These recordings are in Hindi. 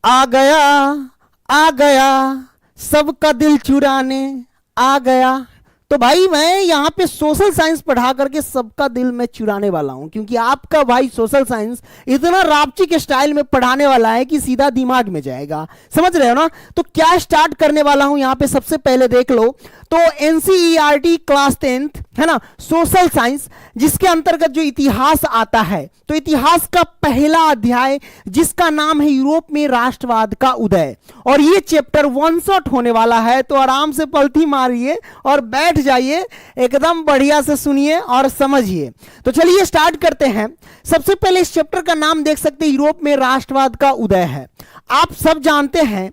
आ गया सबका दिल चुराने आ गया। तो भाई मैं यहाँ पे सोशल साइंस पढ़ा करके सबका दिल मैं चुराने वाला हूं, क्योंकि आपका भाई सोशल साइंस इतना रापची के स्टाइल में पढ़ाने वाला है कि सीधा दिमाग में जाएगा। समझ रहे हो ना? तो क्या स्टार्ट करने वाला हूं यहाँ पे, सबसे पहले देख लो तो एनसीईआरटी क्लास 10th है ना, सोशल साइंस, जिसके अंतर्गत जो इतिहास आता है, तो इतिहास का पहला अध्याय जिसका नाम है यूरोप में राष्ट्रवाद का उदय, और ये चैप्टर वन शॉट होने वाला है। तो आराम से पलथी मारिए और बैठ जाइए, एकदम बढ़िया से सुनिए और समझिए। तो चलिए स्टार्ट करते हैं। सबसे पहले इस चैप्टर का नाम देख सकते हैं, यूरोप में राष्ट्रवाद का उदय है। आप सब जानते हैं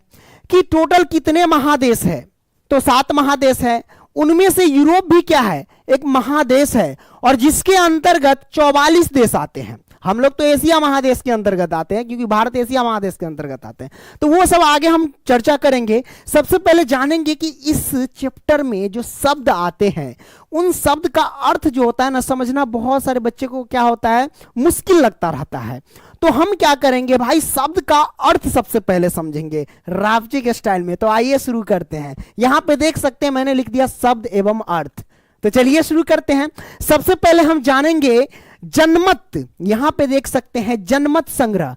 कि टोटल कितने महादेश है, तो 7 महादेश है। उनमें से यूरोप भी क्या है, एक महादेश है, और जिसके अंतर्गत 44 देश आते हैं। हम लोग तो एशिया महादेश के अंतर्गत आते हैं, क्योंकि भारत एशिया महादेश के अंतर्गत आते हैं। तो वो सब आगे हम चर्चा करेंगे। सबसे पहले जानेंगे कि इस चैप्टर में जो शब्द आते हैं, उन शब्द का अर्थ जो होता है ना, समझना बहुत सारे बच्चे को क्या होता है, मुश्किल लगता रहता है। तो हम क्या करेंगे भाई, शब्द का अर्थ सबसे पहले समझेंगे रावची के स्टाइल में। तो आइए शुरू करते हैं। यहां पे देख सकते हैं मैंने लिख दिया शब्द एवं अर्थ। तो चलिए शुरू करते हैं। सबसे पहले हम जानेंगे जनमत। यहां पे देख सकते हैं जनमत संग्रह,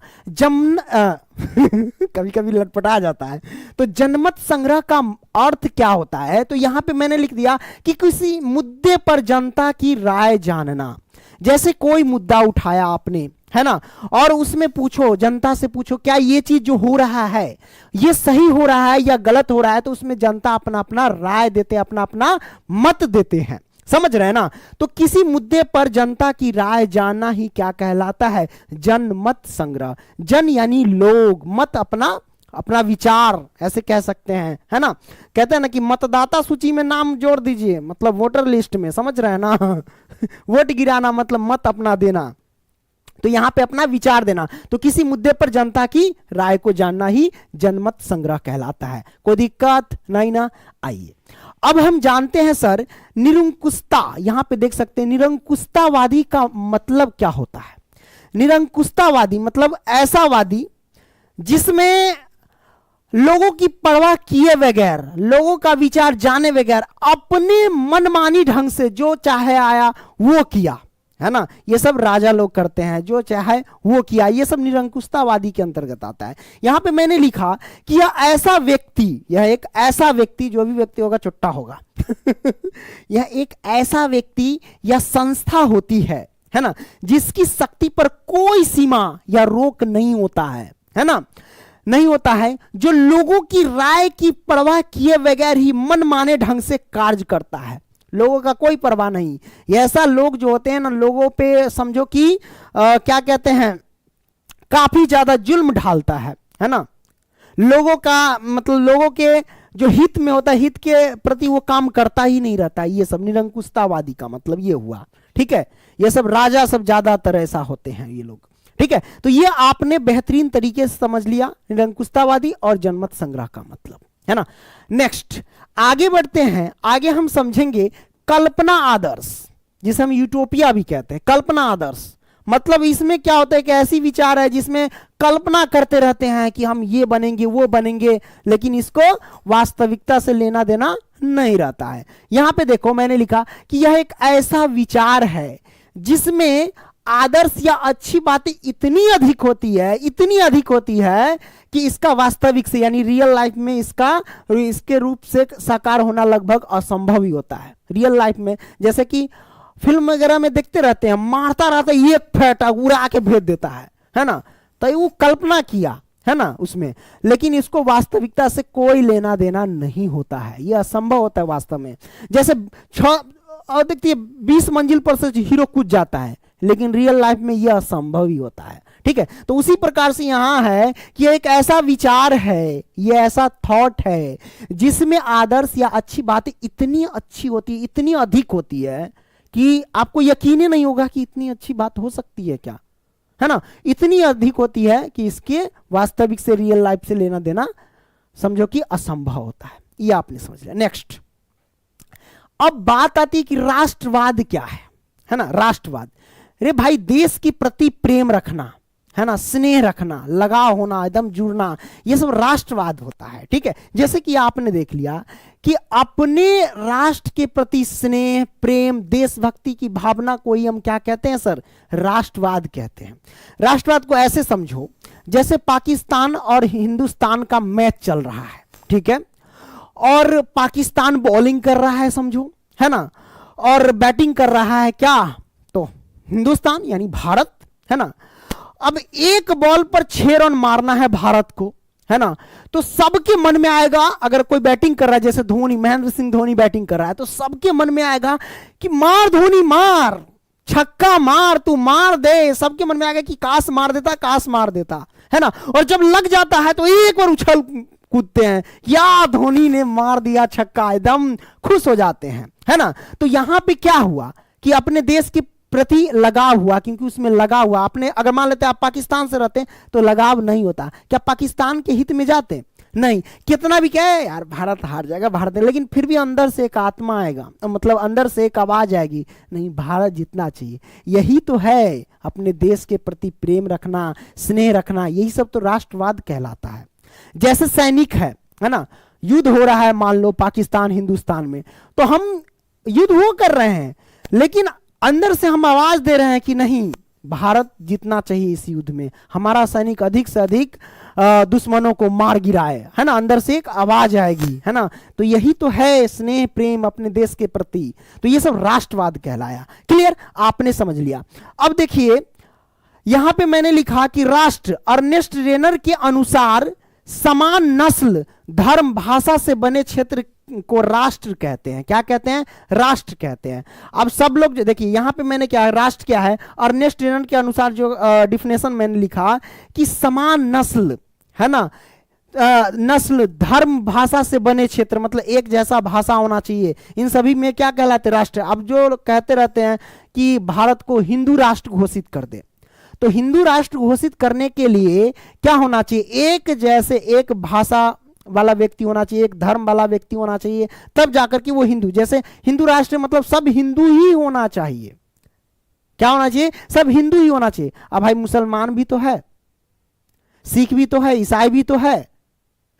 कभी कभी लटपटा जाता है। तो जनमत संग्रह का अर्थ क्या होता है, तो यहां पे मैंने लिख दिया कि किसी मुद्दे पर जनता की राय जानना। जैसे कोई मुद्दा उठाया आपने, है ना, और उसमें पूछो, जनता से पूछो क्या ये चीज जो हो रहा है ये सही हो रहा है या गलत हो रहा है, तो उसमें जनता अपना अपना राय देते, अपना अपना मत देते हैं। समझ रहे हैं ना? तो किसी मुद्दे पर जनता की राय जानना ही क्या कहलाता है, जनमत संग्रह। जन यानी लोग, मत अपना अपना विचार ऐसे कह सकते हैं, है ना। कहते हैं ना कि मतदाता सूची में नाम जोड़ दीजिए, मतलब वोटर लिस्ट में, समझ रहे हैं ना वोट गिराना मतलब मत अपना देना, तो यहां पे अपना विचार देना। तो किसी मुद्दे पर जनता की राय को जानना ही जनमत संग्रह कहलाता है। कोई दिक्कत नहीं ना? आइए अब हम जानते हैं सर निरंकुशता। यहां पे देख सकते हैं निरंकुशतावादी का मतलब क्या होता है। निरंकुशतावादी मतलब ऐसा वादी जिसमें लोगों की परवाह किए बगैर, लोगों का विचार जाने बगैर अपने मनमानी ढंग से जो चाहे आया वो किया, है ना। ये सब राजा लोग करते हैं, जो चाहे वो किया, ये सब निरंकुशतावादी के अंतर्गत आता है। यहां पे मैंने लिखा कि यह ऐसा व्यक्ति, यह एक ऐसा व्यक्ति, जो भी व्यक्ति होगा चुट्टा होगा यह एक ऐसा व्यक्ति या संस्था होती है ना, जिसकी शक्ति पर कोई सीमा या रोक नहीं होता है ना, नहीं होता है, जो लोगों की राय की परवाह किए बगैर ही मनमाने ढंग से कार्य करता है। लोगों का कोई परवाह नहीं। ये ऐसा लोग जो होते हैं ना, लोगों पे समझो कि क्या कहते हैं, काफी ज्यादा जुल्म ढालता है ना। लोगों का मतलब लोगों के जो हित में होता है, हित के प्रति वो काम करता ही नहीं रहता। ये सब निरंकुशतावादी का मतलब ये हुआ, ठीक है। ये सब राजा सब ज्यादातर ऐसा होते हैं ये लोग, ठीक है। तो ये आपने बेहतरीन तरीके से समझ लिया निरंकुशतावादी और जनमत संग्रह का मतलब, है ना। नेक्स्ट आगे बढ़ते हैं। आगे हम समझेंगे कल्पना आदर्श, जिसे हम यूटोपिया भी कहते हैं। कल्पना आदर्श मतलब इसमें क्या होता है कि ऐसी विचार है जिसमें कल्पना करते रहते हैं कि हम ये बनेंगे वो बनेंगे, लेकिन इसको वास्तविकता से लेना देना नहीं रहता है। यहां पे देखो मैंने लिखा कि यह एक ऐसा विचार है जिसमें आदर्श या अच्छी बातें इतनी अधिक होती है, इतनी अधिक होती है कि इसका वास्तविक से यानी रियल लाइफ में इसके रूप से साकार होना लगभग असंभव ही होता है रियल लाइफ में। जैसे कि फिल्म वगैरह में देखते रहते हैं, मारता रहता है, ये फेंटा उड़ा के भेज देता है ना। तो वो कल्पना किया है ना उसमें, लेकिन इसको वास्तविकता से कोई लेना देना नहीं होता है, ये असंभव होता है वास्तव में। जैसे देखिए 20 मंजिल पर से हीरो कूद जाता है, लेकिन रियल लाइफ में यह असंभव ही होता है, ठीक है। तो उसी प्रकार से यहां है कि एक ऐसा विचार है, यह ऐसा थॉट है जिसमें आदर्श या अच्छी बातें इतनी अच्छी होती है, इतनी अधिक होती है कि आपको यकीन ही नहीं होगा कि इतनी अच्छी बात हो सकती है क्या, है ना। इतनी अधिक होती है कि इसके वास्तविक से रियल लाइफ से लेना देना समझो कि असंभव होता है। ये आपने समझ लिया। नेक्स्ट अब बात आती है कि राष्ट्रवाद क्या है ना। राष्ट्रवाद, अरे भाई देश के प्रति प्रेम रखना, है ना, स्नेह रखना, लगाव होना, एकदम जुड़ना, ये सब राष्ट्रवाद होता है। ठीक है, जैसे कि आपने देख लिया कि अपने राष्ट्र के प्रति स्नेह, प्रेम, देशभक्ति की भावना को ही हम क्या कहते हैं सर, राष्ट्रवाद कहते हैं। राष्ट्रवाद को ऐसे समझो जैसे पाकिस्तान और हिंदुस्तान का मैच चल रहा है, ठीक है, और पाकिस्तान बॉलिंग कर रहा है समझो, है ना, और बैटिंग कर रहा है क्या, तो हिंदुस्तान यानी भारत, है ना। अब एक बॉल पर 6 रन मारना है भारत को, है ना, तो सबके मन में आएगा, अगर कोई बैटिंग कर रहा है जैसे धोनी, महेंद्र सिंह धोनी बैटिंग कर रहा है, तो सबके मन में आएगा कि मार धोनी मार, छक्का मार, तू मार दे। सबके मन में आएगा कि काश मार देता, काश मार देता, है ना। और जब लग जाता है तो एक बार उछल कूदते हैं, या धोनी ने मार दिया छक्का, एकदम खुश हो जाते हैं, है ना। तो यहां पे क्या हुआ कि अपने देश के प्रति लगाव हुआ, क्योंकि उसमें लगा हुआ। आपने अगर मान लेते आप पाकिस्तान से रहते तो लगाव नहीं होता, क्या पाकिस्तान के हित में जाते नहीं, कितना भी कहे यार भारत हार जाएगा, भारत, लेकिन फिर भी अंदर से एक आत्मा आएगा, मतलब अंदर से एक आवाज आएगी, नहीं भारत जीतना चाहिए। यही तो है अपने देश के प्रति प्रेम रखना, स्नेह रखना, यही सब तो राष्ट्रवाद कहलाता है। जैसे सैनिक है ना, युद्ध हो रहा है मान लो पाकिस्तान हिंदुस्तान में, तो हम युद्ध वो कर रहे हैं, लेकिन अंदर से हम आवाज दे रहे हैं कि नहीं भारत जीतना चाहिए इस युद्ध में, हमारा सैनिक अधिक से अधिक दुश्मनों को मार गिराए, है ना, अंदर से एक आवाज आएगी, है ना। तो यही तो है स्नेह प्रेम अपने देश के प्रति, तो ये सब राष्ट्रवाद कहलाया। क्लियर, आपने समझ लिया। अब देखिए यहां पे मैंने लिखा कि राष्ट्र अर्नेस्ट रेनर के अनुसार समान नस्ल, धर्म, भाषा से बने क्षेत्र को राष्ट्र कहते हैं। क्या कहते हैं, राष्ट्र कहते हैं। अब सब लोग देखिए यहां पे मैंने क्या है, राष्ट्र क्या है, अर्नेस्ट रेनर के अनुसार जो डिफिनेशन मैंने लिखा कि समान नस्ल, है ना, नस्ल, धर्म, भाषा से बने क्षेत्र, मतलब एक जैसा भाषा होना चाहिए, इन सभी में क्या कहलाते राष्ट्र। अब जो कहते रहते हैं कि भारत को हिंदू राष्ट्र घोषित कर दे, तो हिंदू राष्ट्र घोषित करने के लिए क्या होना चाहिए, एक जैसे एक भाषा वाला व्यक्ति होना चाहिए, एक धर्म वाला व्यक्ति होना चाहिए, तब जाकर के वो हिंदू, जैसे हिंदू राष्ट्र मतलब सब हिंदू ही होना चाहिए। क्या होना चाहिए, सब हिंदू ही होना चाहिए। अब भाई मुसलमान भी तो है, सिख भी तो है, ईसाई भी तो है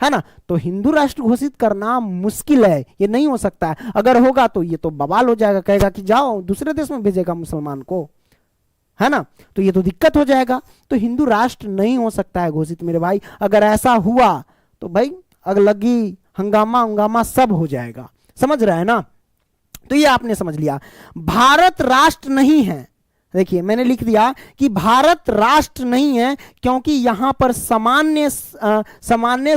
ना, तो हिंदू राष्ट्र घोषित करना मुश्किल है, ये नहीं हो सकता है। अगर होगा तो ये तो बवाल हो जाएगा, कहेगा कि जाओ दूसरे देश में भेजेगा मुसलमान को, है ना, तो ये तो दिक्कत हो जाएगा। तो हिंदू राष्ट्र नहीं हो सकता है घोषित मेरे भाई। अगर ऐसा हुआ तो भाई अगलगी, हंगामा सब हो जाएगा, समझ रहे हैं ना। तो ये आपने समझ लिया। भारत राष्ट्र नहीं है, देखिए मैंने लिख दिया कि भारत राष्ट्र नहीं है क्योंकि यहां पर सामान्य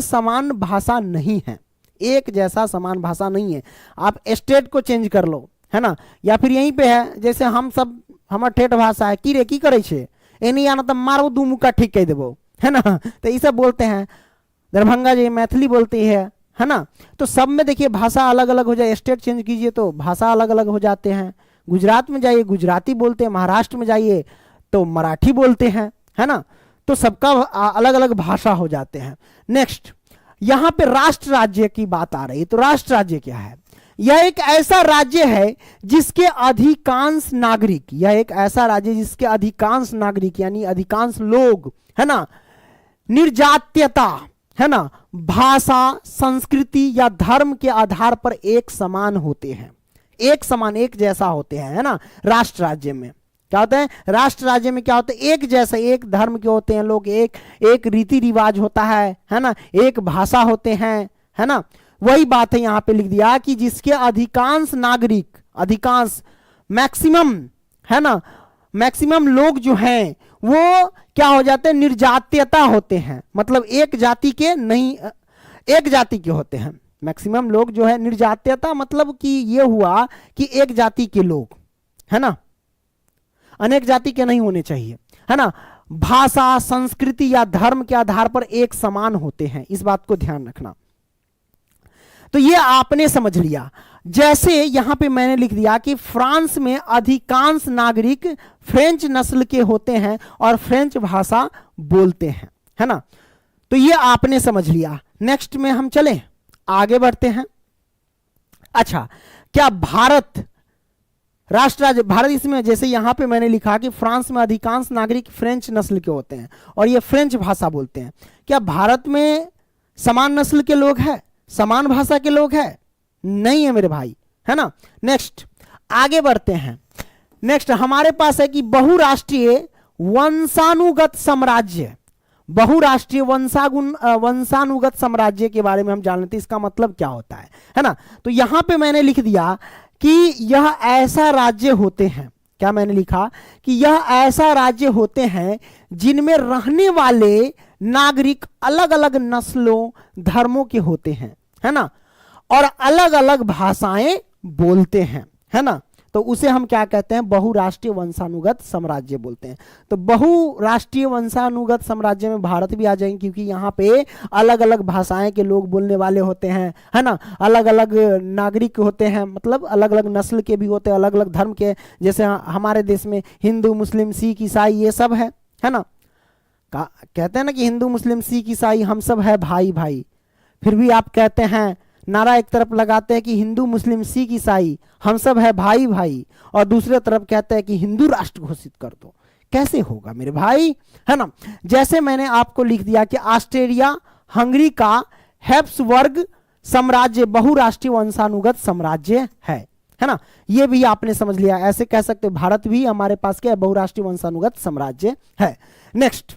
समान भाषा नहीं है, एक जैसा समान भाषा नहीं है। आप स्टेट को चेंज कर लो, है ना, या फिर यहीं पे है जैसे हम सब, हमार ठेठ भाषा है, की रे की करे छे, ए नहीं आना तो मारो दू मुक्का ठीक कह देबो, है ना, तो ये सब बोलते हैं। दरभंगा जी मैथिली बोलती है ना। तो सब में देखिए भाषा अलग अलग हो जाए, स्टेट चेंज कीजिए तो भाषा अलग अलग हो जाते हैं। गुजरात में जाइए गुजराती बोलते हैं, महाराष्ट्र में जाइए तो मराठी बोलते हैं, है ना, तो सबका अलग अलग भाषा हो जाते हैं। नेक्स्ट, यहां पे राष्ट्र राज्य की बात आ रही है, तो राष्ट्र राज्य क्या है, यह एक ऐसा राज्य है जिसके अधिकांश नागरिक, यह एक ऐसा राज्य जिसके अधिकांश नागरिक यानी अधिकांश लोग, है ना, निर्जातीयता, है ना, भाषा, संस्कृति या धर्म के आधार पर एक समान होते हैं, एक समान, एक जैसा होते हैं, है ना। राष्ट्र राज्य में क्या होता है, राष्ट्र राज्य में क्या होता है, एक जैसे, एक धर्म के होते हैं लोग, एक रीति रिवाज होता है ना, एक भाषा होते हैं, है ना। वही बात है यहां पे लिख दिया कि जिसके अधिकांश नागरिक, अधिकांश, मैक्सिमम, है ना, मैक्सिमम लोग जो हैं वो क्या हो जाते हैं, निर्जातीयता होते हैं, मतलब एक जाति के नहीं, एक जाति के होते हैं। मैक्सिमम लोग जो है निर्जातीयता, मतलब कि ये हुआ कि एक जाति के लोग, है ना, अनेक जाति के नहीं होने चाहिए, है ना। भाषा, संस्कृति या धर्म के आधार पर एक समान होते हैं, इस बात को ध्यान रखना। तो ये आपने समझ लिया। जैसे यहां पे मैंने लिख दिया कि फ्रांस में अधिकांश नागरिक फ्रेंच नस्ल के होते हैं और फ्रेंच भाषा बोलते हैं, है ना। तो ये आपने समझ लिया। नेक्स्ट में हम चलें, आगे बढ़ते हैं। अच्छा, क्या भारत राष्ट्र राज्य भारत, इसमें जैसे यहाँ पे मैंने लिखा कि फ्रांस में अधिकांश नागरिक फ्रेंच नस्ल के होते हैं और ये फ्रेंच भाषा बोलते हैं। क्या भारत में समान नस्ल के लोग हैं, समान भाषा के लोग हैं? नहीं है मेरे भाई, है ना। नेक्स्ट आगे बढ़ते हैं। नेक्स्ट हमारे पास है कि बहुराष्ट्रीय वंशानुगत साम्राज्य। बहुराष्ट्रीय वंशानुगत साम्राज्य के बारे में हम जान लेते हैं, इसका मतलब क्या होता है ना। तो यहां पे मैंने लिख दिया कि यह ऐसा राज्य होते हैं, क्या मैंने लिखा कि यह ऐसा राज्य होते हैं जिनमें रहने वाले नागरिक अलग अलग नस्लों धर्मों के होते हैं, है ना, और अलग अलग भाषाएं बोलते हैं, है ना। तो उसे हम क्या कहते हैं? बहुराष्ट्रीय वंशानुगत साम्राज्य बोलते हैं। तो बहुराष्ट्रीय वंशानुगत साम्राज्य में भारत भी आ जाएंगे, क्योंकि यहाँ पे अलग अलग भाषाएं के लोग बोलने वाले होते हैं, है ना, अलग अलग नागरिक होते हैं, मतलब अलग अलग नस्ल के भी होते हैं, अलग अलग धर्म के। जैसे हमारे देश में हिंदू मुस्लिम सिख ईसाई ये सब है ना। कहते हैं ना कि हिंदू मुस्लिम सिख ईसाई हम सब है भाई भाई, फिर भी आप कहते हैं, नारा एक तरफ लगाते हैं कि हिंदू मुस्लिम सिख ईसाई हम सब है भाई भाई, और दूसरे तरफ कहते हैं कि हिंदू राष्ट्र घोषित कर दो। कैसे होगा मेरे भाई, है ना। जैसे मैंने आपको लिख दिया कि ऑस्ट्रिया हंगरी का हैब्सबर्ग साम्राज्य बहुराष्ट्रीय वंशानुगत साम्राज्य है ना। ये भी आपने समझ लिया। ऐसे कह सकते हो भारत भी हमारे पास क्या है? बहुराष्ट्रीय वंशानुगत साम्राज्य है। नेक्स्ट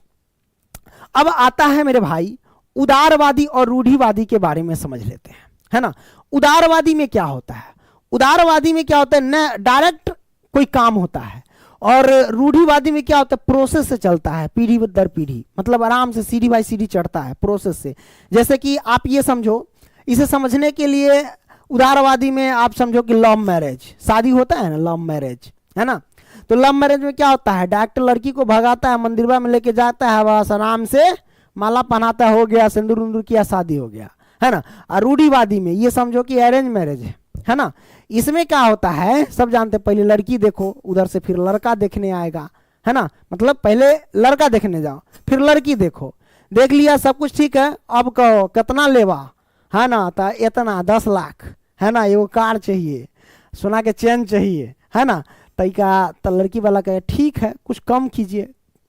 अब आता है मेरे भाई उदारवादी और रूढ़िवादी के बारे में समझ लेते हैं, है ना। उदारवादी में क्या होता है? उदारवादी में क्या होता है? न डायरेक्ट कोई काम होता है, और रूढ़िवादी में क्या होता है? प्रोसेस से चलता है, पीढ़ी दर पीढ़ी, मतलब आराम से सीढ़ी बाई सीढ़ी चढ़ता है प्रोसेस से। जैसे कि आप ये समझो, इसे समझने के लिए उदारवादी में आप समझो कि लव मैरिज, शादी होता है ना, लव मैरिज, है ना। तो लव मैरिज में क्या होता है? डायरेक्ट लड़की को भगाता है, मंदिरवा में लेके जाता है, बस आराम से माला पहनाता है, हो गया, सिंदूर उंदूर किया, शादी हो गया, है ना। और रूढ़िवादी में ये समझो कि अरेंज मैरिज है ना। इसमें क्या होता है? सब जानते हैं, पहले लड़की देखो, उधर से फिर लड़का देखने आएगा, है ना। मतलब पहले लड़का देखने जाओ, फिर लड़की देखो, देख लिया सब कुछ ठीक है, अब कहो कितना लेवा, है ना। तो इतना 10 लाख, है ना, एगो कार चाहिए, सोना के चेन चाहिए, है ना। तो लड़की वाला कहे ठीक है, कुछ कम कीजिए,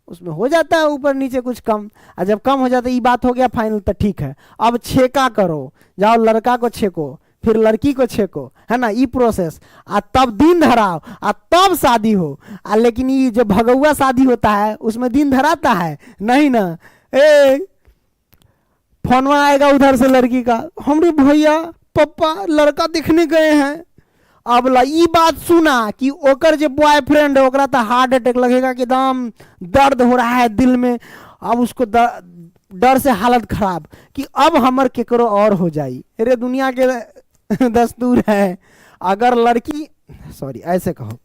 उसमें हो जाता है ऊपर नीचे कुछ कम, और जब कम हो जाता है ये बात हो गया फाइनल, तो ठीक है, अब छेका करो, जाओ लड़का को छेको, फिर लड़की को छेको, है ना, ये प्रोसेस, आ तब दिन धराओ, आ तब शादी हो। लेकिन ये जो भगौआ शादी होता है उसमें दिन धराता है नहीं ना। फोन में आएगा उधर से लड़की का, हमरे भैया पापा लड़का देखने गए हैं। अब ई बात सुना कि ओकर जो बॉयफ्रेंड है ओकरा तो हार्ट अटैक लगेगा कि एकदम दर्द हो रहा है दिल में। अब उसको डर से हालत खराब कि अब हमर केकरो और हो जाई। अरे दुनिया के दस्तूर है, अगर लड़की ऐसे कहो,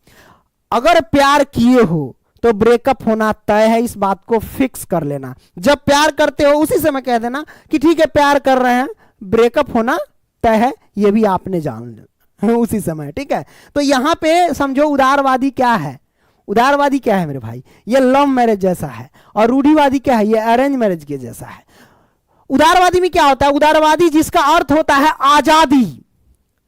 अगर प्यार किए हो तो ब्रेकअप होना तय है, इस बात को फिक्स कर लेना। जब प्यार करते हो उसी समय कह देना कि ठीक है प्यार कर रहे हैं, ब्रेकअप होना तय है, ये भी आपने जान लिया उसी समय, ठीक है। तो यहां पे समझो उदारवादी क्या है? उदारवादी क्या है मेरे भाई? ये लव मैरिज जैसा है, और रूढ़िवादी क्या है? ये अरेंज मैरिज के जैसा है। उदारवादी में क्या होता है? उदारवादी जिसका अर्थ होता है आजादी,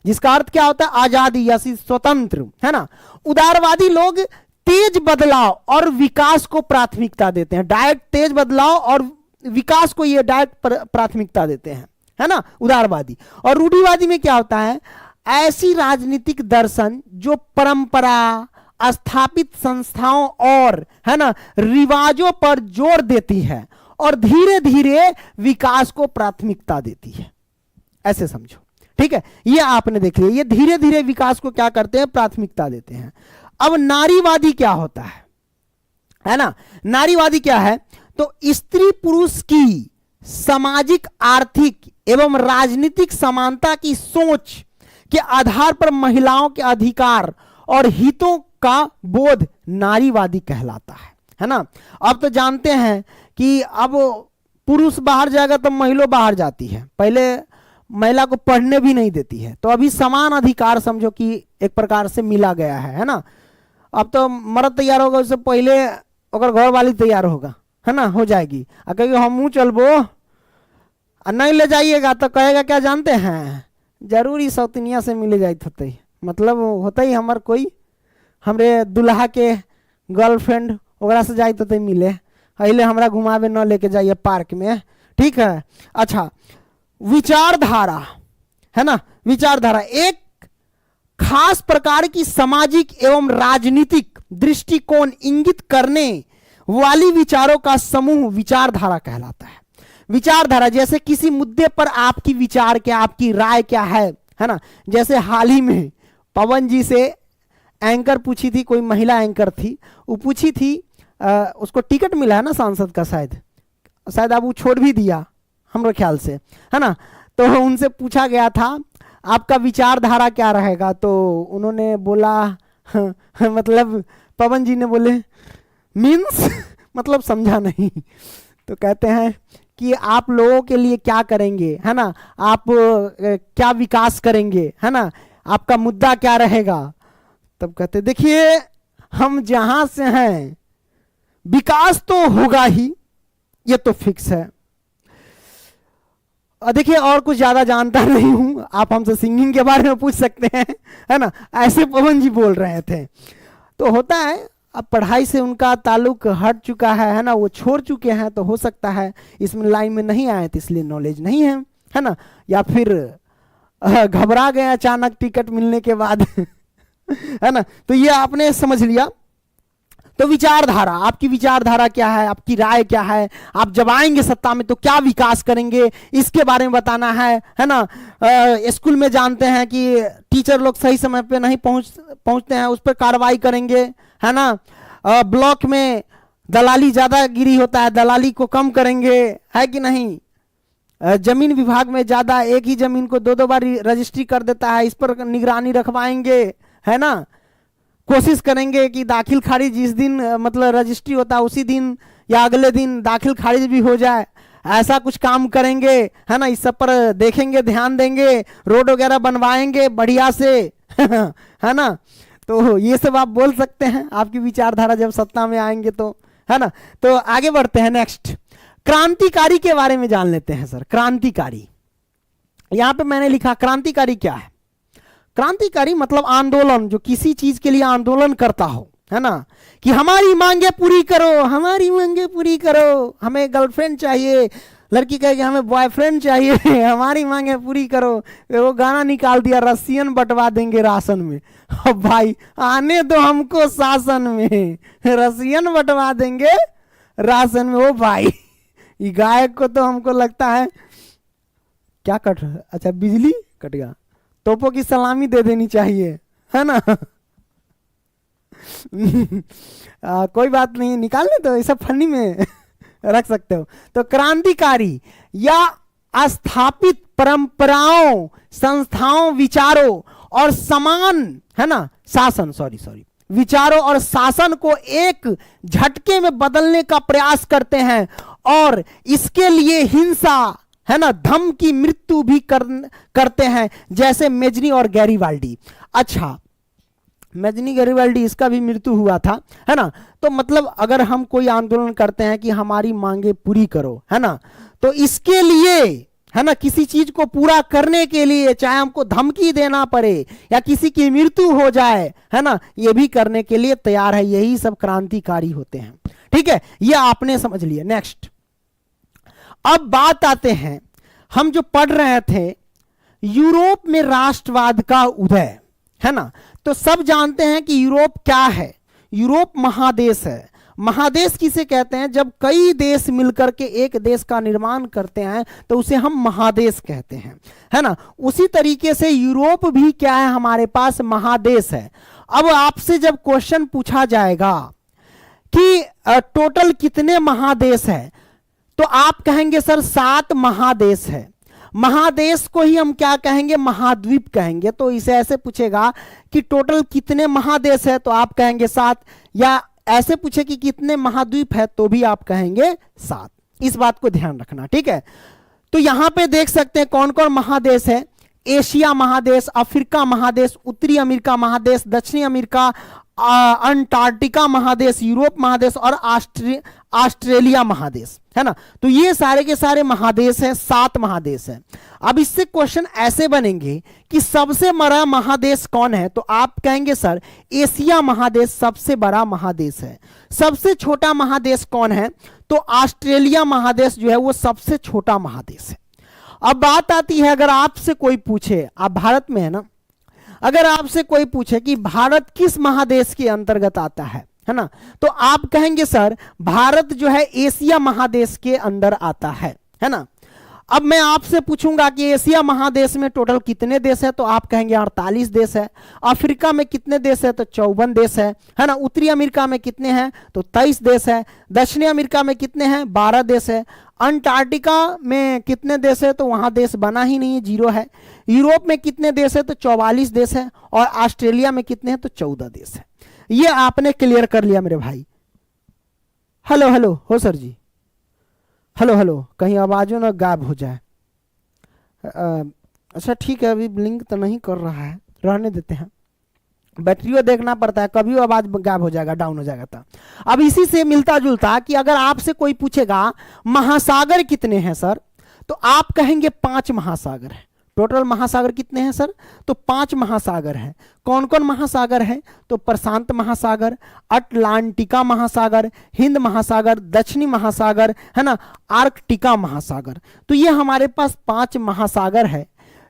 जिसका अर्थ क्या होता है? आजादी या स्वतंत्र, है ना। उदारवादी लोग तेज बदलाव और विकास को प्राथमिकता देते हैं, डायरेक्ट तेज बदलाव और विकास को ये डायरेक्ट प्राथमिकता देते हैं, है ना, उदारवादी। और रूढ़िवादी में क्या होता है? ऐसी राजनीतिक दर्शन जो परंपरा, स्थापित संस्थाओं और, है ना, रिवाजों पर जोर देती है और धीरे धीरे विकास को प्राथमिकता देती है, ऐसे समझो, ठीक है। ये आपने देख लिया, ये धीरे धीरे विकास को क्या करते हैं? प्राथमिकता देते हैं। अब नारीवादी क्या होता है ना। नारीवादी क्या है? तो स्त्री पुरुष की सामाजिक, आर्थिक एवं राजनीतिक समानता की सोच के आधार पर महिलाओं के अधिकार और हितों का बोध नारीवादी कहलाता है ना। अब तो जानते हैं कि अब पुरुष बाहर जाएगा तो महिला बाहर जाती है, पहले महिला को पढ़ने भी नहीं देती है, तो अभी समान अधिकार समझो कि एक प्रकार से मिला गया है ना। अब तो मर्द तैयार होगा उससे पहले अगर घर वाली तैयार होगा, है ना, हो जाएगी, और कहेगी हम चलबो, और नहीं ले जाइएगा तो कहेगा क्या जानते हैं? जरूरी सौतनिया से मिले जाते होते, मतलब होता ही हमार कोई हमरे दुल्हा के गर्लफ्रेंड वगैरह से जाए तो मिले, अले हमरा घुमावे न लेके जाइए पार्क में, ठीक है। अच्छा, विचारधारा है ना, विचारधारा एक खास प्रकार की सामाजिक एवं राजनीतिक दृष्टिकोण इंगित करने वाली विचारों का समूह विचारधारा कहलाता है। विचारधारा जैसे किसी मुद्दे पर आपकी विचार क्या, आपकी राय क्या है ना। जैसे हाल ही में पवन जी से एंकर पूछी थी, कोई महिला एंकर थी, वो पूछी थी उसको टिकट मिला है ना सांसद का, शायद अब वो छोड़ भी दिया हमारे ख्याल से, है ना। तो उनसे पूछा गया था आपका विचारधारा क्या रहेगा, तो उन्होंने बोला मतलब पवन जी ने बोले मीन्स मतलब समझा नहीं। तो कहते हैं कि आप लोगों के लिए क्या करेंगे, है ना, आप क्या विकास करेंगे, है ना, आपका मुद्दा क्या रहेगा। तब कहते देखिए हम जहां से हैं विकास तो होगा ही, ये तो फिक्स है। देखिए और कुछ ज्यादा जानता नहीं हूं, आप हमसे सिंगिंग के बारे में पूछ सकते हैं, है ना, ऐसे पवन जी बोल रहे थे। तो होता है अब पढ़ाई से उनका ताल्लुक हट चुका है ना, वो छोड़ चुके हैं, तो हो सकता है इसमें लाइन में नहीं आए तो इसलिए नॉलेज नहीं है ना, या फिर घबरा गए अचानक टिकट मिलने के बाद है ना। तो ये आपने समझ लिया। तो विचारधारा, आपकी विचारधारा क्या है, आपकी राय क्या है, आप जब आएंगे सत्ता में तो क्या विकास करेंगे, इसके बारे में बताना है ना। स्कूल में जानते हैं कि टीचर लोग सही समय पे नहीं पहुंचते हैं, उस पर कार्रवाई करेंगे, है ना। ब्लॉक में दलाली ज्यादा गिरी होता है, दलाली को कम करेंगे, है कि नहीं। जमीन विभाग में ज्यादा एक ही जमीन को दो बार रजिस्ट्री कर देता है, इस पर निगरानी रखवाएंगे, है ना। कोशिश करेंगे कि दाखिल खारिज जिस दिन मतलब रजिस्ट्री होता है उसी दिन या अगले दिन दाखिल खारिज भी हो जाए, ऐसा कुछ काम करेंगे, है ना। इस सब पर देखेंगे, ध्यान देंगे, रोड वगैरह बनवाएंगे बढ़िया से है ना। तो ये सब आप बोल सकते हैं, आपकी विचारधारा जब सत्ता में आएंगे तो, है ना। तो आगे बढ़ते हैं, नेक्स्ट क्रांतिकारी के बारे में जान लेते हैं सर। क्रांतिकारी, यहां पे मैंने लिखा क्रांतिकारी क्या है। क्रांतिकारी मतलब आंदोलन, जो किसी चीज के लिए आंदोलन करता हो, है ना, कि हमारी मांगे पूरी करो, हमारी मांगे पूरी करो, हमें गर्लफ्रेंड चाहिए, लड़की कहेगी हमें बॉयफ्रेंड चाहिए हमारी मांगे पूरी करो। वो गाना निकाल दिया, रसियन बंटवा देंगे राशन में। अब भाई आने दो हमको शासन में, रसियन बंटवा देंगे राशन में। ओ भाई ये गायक को तो हमको लगता है क्या कट, अच्छा बिजली कट गया, तोपों की सलामी दे देनी चाहिए, है ना कोई बात नहीं, निकालने तो ये सब फनी में रख सकते हो। तो क्रांतिकारी या स्थापित परंपराओं, संस्थाओं, विचारों और समान, है ना, शासन, सॉरी विचारों और शासन को एक झटके में बदलने का प्रयास करते हैं और इसके लिए हिंसा, है ना, धम की मृत्यु भी करते हैं, जैसे मेजनी और गैरीवाल्डी। अच्छा, मेजनी गैरीवाल्डी इसका भी मृत्यु हुआ था, है ना। तो मतलब अगर हम कोई आंदोलन करते हैं कि हमारी मांगे पूरी करो, है ना, तो इसके लिए, है ना, किसी चीज को पूरा करने के लिए चाहे हमको धमकी देना पड़े या किसी की मृत्यु हो जाए, है ना, ये भी करने के लिए तैयार है। यही सब क्रांतिकारी होते हैं, ठीक है, ये आपने समझ लिया। नेक्स्ट, अब बात आते हैं, हम जो पढ़ रहे थे यूरोप में राष्ट्रवाद का उदय, है ना। तो सब जानते हैं कि यूरोप क्या है, यूरोप महादेश है। महादेश किसे कहते हैं, जब कई देश मिलकर के एक देश का निर्माण करते हैं तो उसे हम महादेश कहते हैं, है ना। उसी तरीके से यूरोप भी क्या है, हमारे पास महादेश है। अब आपसे जब क्वेश्चन पूछा जाएगा कि टोटल कितने महादेश है, तो आप कहेंगे सर 7 महादेश है। महादेश को ही हम क्या कहेंगे, महाद्वीप कहेंगे। तो इसे ऐसे पूछेगा कि टोटल कितने महादेश है, तो आप कहेंगे 7, या ऐसे पूछे कि कितने महाद्वीप है, तो भी आप कहेंगे 7। इस बात को ध्यान रखना, ठीक है। तो यहां पे देख सकते हैं कौन कौन महादेश है। एशिया महादेश, अफ्रीका महादेश, उत्तरी अमेरिका महादेश, दक्षिणी अमेरिका, अंटार्कटिका महादेश, यूरोप महादेश और ऑस्ट्रेलिया महादेश, है ना। तो ये सारे के सारे महादेश हैं, 7 महादेश हैं। अब इससे क्वेश्चन ऐसे बनेंगे कि सबसे बड़ा महादेश कौन है, तो आप कहेंगे सर एशिया महादेश सबसे बड़ा महादेश है। सबसे छोटा महादेश कौन है, तो ऑस्ट्रेलिया महादेश जो है वो सबसे छोटा महादेश है। अब बात आती है, अगर आपसे कोई पूछे, आप भारत में है ना, अगर आपसे कोई पूछे कि भारत किस महादेश के अंतर्गत आता है ना, तो आप कहेंगे सर भारत जो है एशिया महादेश के अंदर आता है ना। अब मैं आपसे पूछूंगा कि एशिया महादेश में टोटल कितने देश है, तो आप कहेंगे 48 देश है। अफ्रीका में कितने देश है, तो 54 देश है ना। उत्तरी अमेरिका में कितने हैं, तो 23 देश है। दक्षिणी अमेरिका में कितने हैं, 12 देश है। अंटार्कटिका में कितने देश है, तो वहां देश बना ही नहीं है, 0 है। यूरोप में कितने देश है, तो 44 देश है। और ऑस्ट्रेलिया में कितने हैं, तो 14 देश है। ये आपने क्लियर कर लिया मेरे भाई। हेलो हेलो हो सर जी, हेलो हेलो, कहीं आवाजों ना गायब हो जाए। अच्छा ठीक है, अभी ब्लिंक तो नहीं कर रहा है, रहने देते हैं। बैटरियों देखना पड़ता है, कभी आवाज गायब हो जाएगा, डाउन हो जाएगा। तो अब इसी से मिलता जुलता कि अगर आपसे कोई पूछेगा महासागर कितने हैं सर, तो आप कहेंगे 5 महासागर है। टोटल महासागर कितने हैं सर, तो 5 महासागर हैं। कौन कौन महासागर है, तो प्रशांत महासागर, अटलांटिका महासागर, हिंद महासागर, दक्षिणी महासागर, है ना, आर्कटिका महासागर। तो ये हमारे पास 5 महासागर है,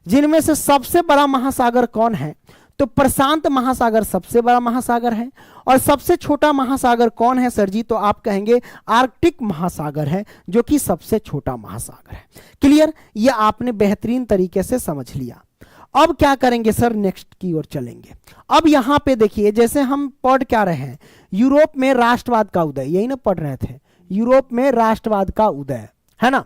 जिनमें से सबसे बड़ा महासागर कौन है, तो प्रशांत महासागर सबसे बड़ा महासागर है। और सबसे छोटा महासागर कौन है सर जी, तो आप कहेंगे आर्कटिक महासागर है, जो कि सबसे छोटा महासागर है। क्लियर, ये आपने बेहतरीन तरीके से समझ लिया। अब क्या करेंगे सर, नेक्स्ट की ओर चलेंगे। अब यहां पे देखिए, जैसे हम पढ़ क्या रहे हैं, यूरोप में राष्ट्रवाद का उदय, यही ना पढ़ रहे थे, यूरोप में राष्ट्रवाद का उदय, है ना।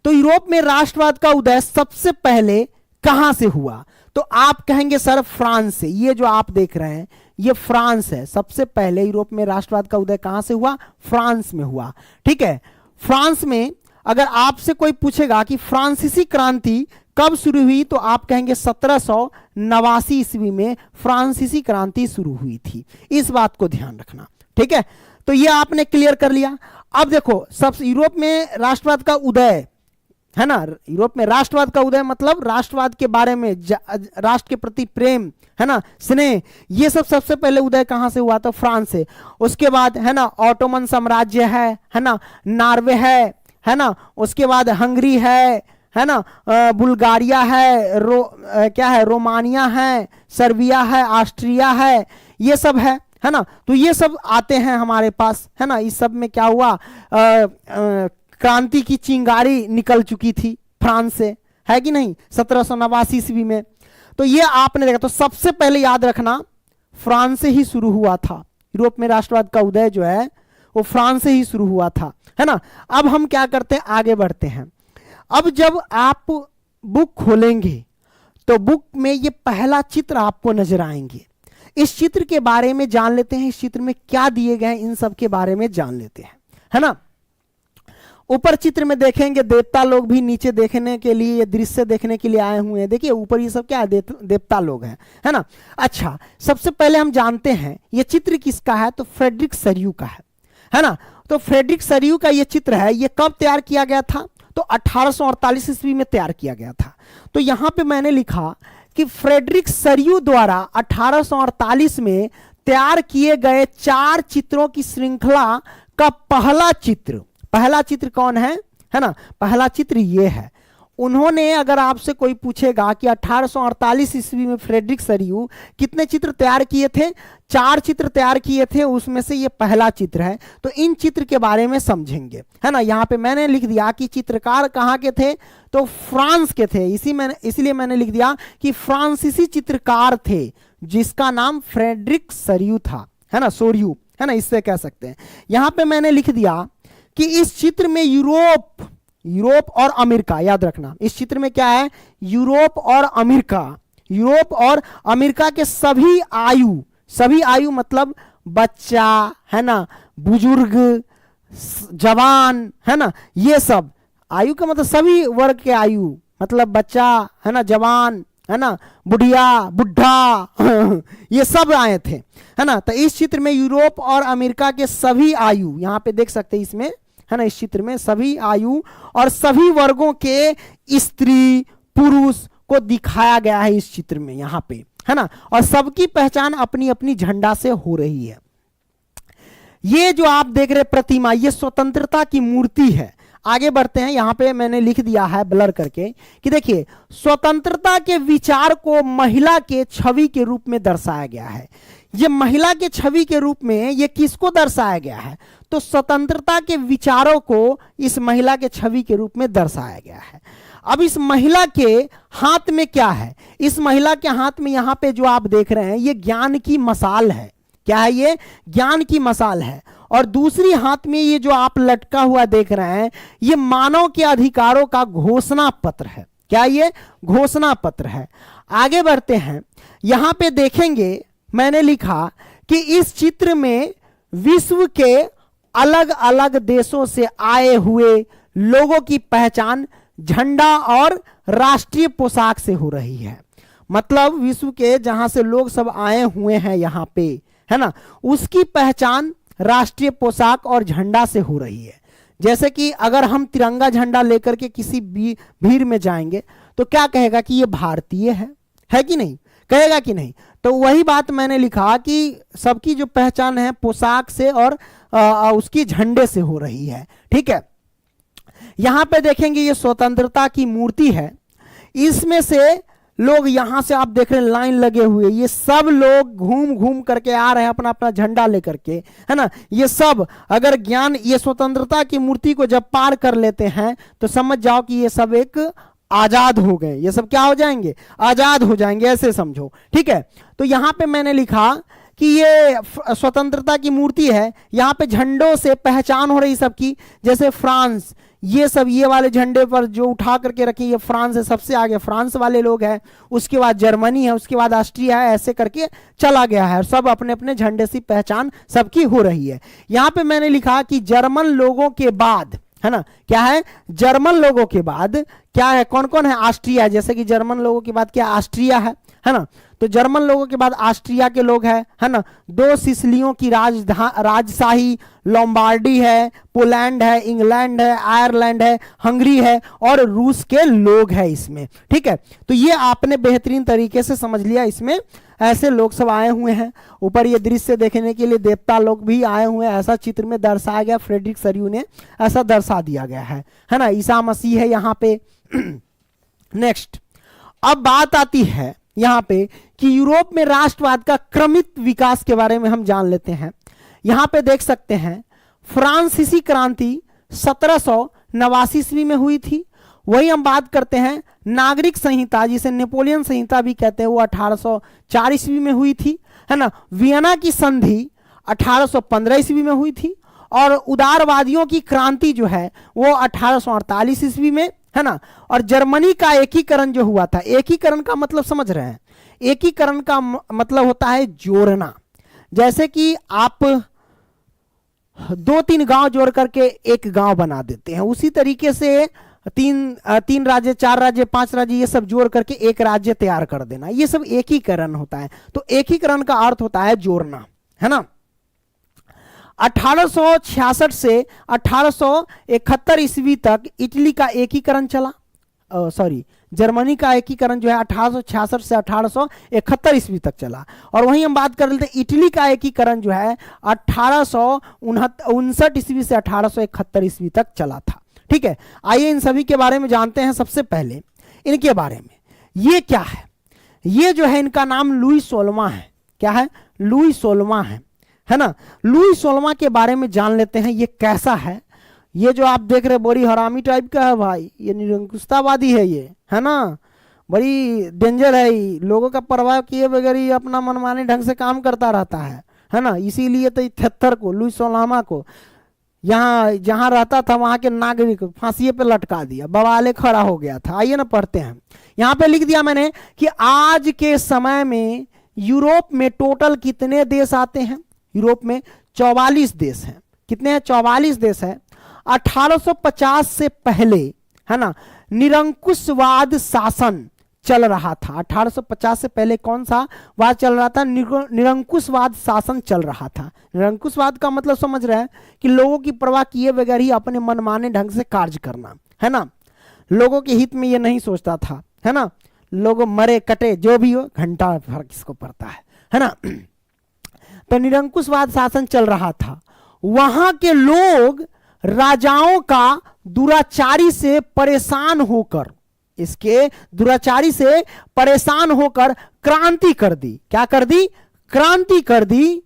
तो यूरोप में राष्ट्रवाद का उदय सबसे पहले कहां से हुआ, तो आप कहेंगे सर फ्रांस से। ये जो आप देख रहे हैं ये फ्रांस है। सबसे पहले यूरोप में राष्ट्रवाद का उदय कहां से हुआ, फ्रांस में हुआ। ठीक है, फ्रांस में अगर आपसे कोई पूछेगा कि फ्रांसीसी क्रांति कब शुरू हुई, तो आप कहेंगे 1789 ईस्वी में फ्रांसीसी क्रांति शुरू हुई थी। इस बात को ध्यान रखना। ठीक है, तो ये आपने क्लियर कर लिया। अब देखो, सब यूरोप में राष्ट्रवाद का उदय, है ना, यूरोप में राष्ट्रवाद का उदय मतलब राष्ट्रवाद के बारे में, राष्ट्र के प्रति प्रेम, है ना, स्नेह, ये सब सबसे पहले उदय कहां से हुआ, तो फ्रांस से। उसके बाद है ना ऑटोमन साम्राज्य है ना, नॉर्वे है ना, उसके बाद हंगरी है ना, बुल्गारिया है, क्या है, रोमानिया है, सर्बिया है, ऑस्ट्रिया है, ये सब है ना। तो ये सब आते हैं हमारे पास, है ना। इस सब में क्या हुआ, क्रांति की चिंगारी निकल चुकी थी फ्रांस से, है कि नहीं, 1789 ईस्वी में। तो ये आपने देखा, तो सबसे पहले याद रखना फ्रांस से ही शुरू हुआ था। यूरोप में राष्ट्रवाद का उदय जो है वो फ्रांस से ही शुरू हुआ था, है ना। अब हम क्या करते हैं, आगे बढ़ते हैं। अब जब आप बुक खोलेंगे तो बुक में ये पहला चित्र आपको नजर आएंगे। इस चित्र के बारे में जान लेते हैं, इस चित्र में क्या दिए गए हैं, इन सब के बारे में जान लेते हैं, है ना। ऊपर चित्र में देखेंगे देवता लोग भी नीचे देखने के लिए, ये दृश्य देखने के लिए आए हुए हैं। देखिए ऊपर ये सब क्या है, देवता लोग हैं, है ना। अच्छा, सबसे पहले हम जानते हैं ये चित्र किसका है, तो फ्रेडरिक सरयू का है ना। तो फ्रेडरिक सरयू का ये चित्र है, ये कब तैयार किया गया था, तो 1848 ईस्वी में तैयार किया गया था। तो यहां पे मैंने लिखा कि फ्रेडरिक सरयू द्वारा 1848 में तैयार किए गए 4 चित्रों की श्रृंखला का पहला चित्र कौन है ना, पहला चित्र ये है। उन्होंने, अगर आपसे कोई पूछेगा कि 1848 ईस्वी में फ्रेडरिक सरयू कितने चित्र तैयार किए थे, 4 चित्र तैयार किए थे, उसमें से ये पहला चित्र है। तो इन चित्र के बारे में समझेंगे, है ना। यहाँ पे मैंने लिख दिया कि चित्रकार कहाँ के थे, तो फ्रांस के थे। इसलिए मैंने लिख दिया कि फ्रांसीसी चित्रकार थे जिसका नाम फ्रेडरिक सरयू था, है ना, सोरयू, है ना, इससे कह सकते हैं। यहाँ पे मैंने लिख दिया कि इस चित्र में यूरोप और अमेरिका, याद रखना इस चित्र में क्या है, यूरोप और अमेरिका के सभी आयु मतलब बच्चा, है ना, बुजुर्ग, जवान, है ना, ये सब आयु का मतलब सभी वर्ग के आयु, मतलब बच्चा, है ना, जवान, है ना, बुढ़िया, बुढ़ा ये सब आए थे, है ना। तो इस चित्र में यूरोप और अमेरिका के सभी आयु, यहाँ पे देख सकते हैं इसमें, है ना, इस चित्र में सभी आयु और सभी वर्गों के स्त्री पुरुष को दिखाया गया है इस चित्र में, यहाँ पे, है ना। और सबकी पहचान अपनी अपनी झंडा से हो रही है। ये जो आप देख रहे प्रतिमा, ये स्वतंत्रता की मूर्ति है। आगे बढ़ते हैं, यहां पे मैंने लिख दिया है ब्लर करके कि देखिए, स्वतंत्रता के विचार को महिला के छवि के रूप में दर्शाया गया है। ये महिला के छवि के रूप में ये किसको दर्शाया गया है? तो स्वतंत्रता के विचारों को इस महिला के छवि के रूप में दर्शाया गया है। अब इस महिला के हाथ में क्या है? इस महिला के हाथ में यहां पे जो आप देख रहे हैं, ये ज्ञान की मशाल है। क्या है? ये ज्ञान की मशाल है। और दूसरी हाथ में ये जो आप लटका हुआ देख रहे हैं, ये मानव के अधिकारों का घोषणा पत्र है। क्या ये घोषणा पत्र है? आगे बढ़ते हैं, यहां पे देखेंगे मैंने लिखा कि इस चित्र में विश्व के अलग अलग देशों से आए हुए लोगों की पहचान झंडा और राष्ट्रीय पोशाक से हो रही है। मतलब विश्व के जहां से लोग सब आए हुए हैं यहां पे, है ना, उसकी पहचान राष्ट्रीय पोशाक और झंडा से हो रही है। जैसे कि अगर हम तिरंगा झंडा लेकर के किसी भीड़ में जाएंगे तो क्या कहेगा कि ये भारतीय है कि नहीं? कहेगा कि नहीं? तो वही बात मैंने लिखा कि सबकी जो पहचान है पोशाक से और उसकी झंडे से हो रही है। ठीक है, यहां पे देखेंगे ये स्वतंत्रता की मूर्ति है। इसमें से लोग यहां से आप देख रहे हैं लाइन लगे हुए, ये सब लोग घूम घूम करके आ रहे हैं अपना अपना झंडा लेकर के, है ना। ये सब अगर ज्ञान, ये स्वतंत्रता की मूर्ति को जब पार कर लेते हैं तो समझ जाओ कि ये सब एक आजाद हो गए। ये सब क्या हो जाएंगे? आजाद हो जाएंगे, ऐसे समझो। ठीक है, तो यहां पे मैंने लिखा कि ये स्वतंत्रता की मूर्ति है। यहां पे झंडों से पहचान हो रही सबकी। जैसे फ्रांस, ये सब ये वाले झंडे पर जो उठा करके रखे, ये फ्रांस है, सबसे आगे फ्रांस वाले लोग हैं, उसके बाद जर्मनी है, उसके बाद ऑस्ट्रिया है, ऐसे करके चला गया है। सब अपने अपने झंडे से पहचान सबकी हो रही है। यहां पे मैंने लिखा कि जर्मन लोगों के बाद, है ना, क्या है? जर्मन लोगों के बाद क्या है? कौन कौन है? ऑस्ट्रिया। जैसे कि जर्मन लोगों के बाद क्या? ऑस्ट्रिया है ना। तो जर्मन लोगों के बाद ऑस्ट्रिया के लोग हैं, है ना। 2 सिसिलियों की राजशाही लोम्बार्डी है, पोलैंड है, इंग्लैंड है, आयरलैंड है, हंगरी है और रूस के लोग हैं इसमें। ठीक है, तो ये आपने बेहतरीन तरीके से समझ लिया। इसमें ऐसे लोग सब आए हुए हैं। ऊपर ये दृश्य देखने के लिए देवता लोग भी आए हुए हैं, ऐसा चित्र में दर्शाया गया। फ्रेडरिक सरयू ने ऐसा दर्शा दिया गया है ना। ईसा मसीह है यहाँ पे। नेक्स्ट, अब बात आती है यहां पे कि यूरोप में राष्ट्रवाद का क्रमित विकास के बारे में हम जान लेते हैं। यहां पे देख सकते हैं फ्रांसीसी क्रांति 1789 ईस्वी में हुई थी। वही हम बात करते हैं नागरिक संहिता, जिसे नेपोलियन संहिता भी कहते हैं, वो 1804 ईस्वी में हुई थी, है ना। वियना की संधि 1815 ईस्वी में हुई थी। और उदारवादियों की क्रांति जो है वो 1848 ईस्वी में, है ना। और जर्मनी का एकीकरण जो हुआ था, एकीकरण का मतलब समझ रहे हैं? एकीकरण का मतलब होता है जोड़ना। जैसे कि आप 2-3 गांव जोड़ करके एक गांव बना देते हैं, उसी तरीके से 3 राज्य, 4 राज्य, 5 राज्य, ये सब जोड़ करके एक राज्य तैयार कर देना, ये सब एकीकरण होता है। तो एकीकरण का अर्थ होता है जोड़ना, है ना। 1866 से 1871 ईस्वी तक इटली का एकीकरण चला। जर्मनी का एकीकरण जो है 1866 से 1871 ईस्वी तक चला। और वहीं हम बात कर लेते हैं इटली का एकीकरण जो है 1859 ईस्वी से 1871 ईस्वी तक चला था। ठीक है, आइए इन सभी के बारे में जानते हैं। सबसे पहले इनके बारे में, ये क्या है? ये जो है इनका नाम लुई 16वां है। क्या है? लुई 16वां है ना। लुई 16वां के बारे में जान लेते हैं, ये कैसा है। ये जो आप देख रहे बड़ी हरामी टाइप का है भाई, ये निरंकुशतावादी है, ये है ना, बड़ी डेंजर है। लोगों का परवाह किए बगैर ये अपना मनमाने ढंग से काम करता रहता है ना। इसीलिए तो 73 को, लुई 16वां को, यहाँ जहां रहता था वहां के नागरिक फांसी पे लटका दिया, बवाले खड़ा हो गया था। आइए ना पढ़ते हैं। यहाँ पे लिख दिया मैंने कि आज के समय में यूरोप में टोटल कितने देश आते हैं? यूरोप में 44 देश हैं। कितने हैं? 44 देश हैं। 1850 से पहले, है ना, निरंकुशवाद शासन चल रहा था। 1850 से पहले कौन सा वाद चल रहा था? निरंकुशवाद शासन चल रहा था। निरंकुशवाद का मतलब समझ रहे हैं कि लोगों की परवाह किए बगैर ही अपने मनमाने ढंग से कार्य करना, है ना। लोगों के हित में ये नहीं सोचता था, है ना। लोग मरे कटे जो भी हो, घंटा फर्क किसको पड़ता है ना। तो निरंकुशवाद शासन चल रहा था। वहां के लोग राजाओं का दुराचारी से परेशान होकर, इसके दुराचारी से परेशान होकर क्रांति कर दी। क्या कर दी? क्रांति कर दी।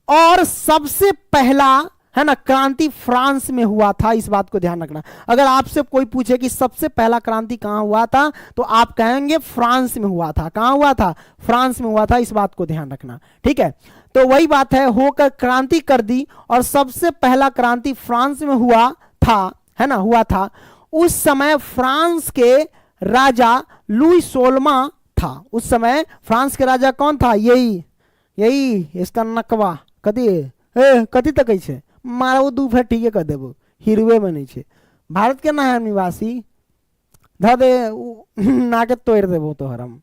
और सबसे पहला, है ना, क्रांति फ्रांस में हुआ था। इस बात को ध्यान रखना। अगर आपसे कोई पूछे कि सबसे पहला क्रांति कहां हुआ था, तो आप कहेंगे फ्रांस में हुआ था। कहां हुआ था? फ्रांस में हुआ था। इस बात को ध्यान रखना, ठीक है। तो वही बात है, होकर क्रांति कर दी। और सबसे पहला क्रांति फ्रांस में हुआ था, है ना, हुआ था। उस समय फ्रांस के राजा लुई 16वां था। उस समय फ्रांस के राजा कौन था? यही इसका नकवा कथी तक है मारो दू फेर ठीक कर देबो, हिरवे में नहीं छे। भारत के ना है निवासी, ध दे नाके तोड़ देबो तो हरम।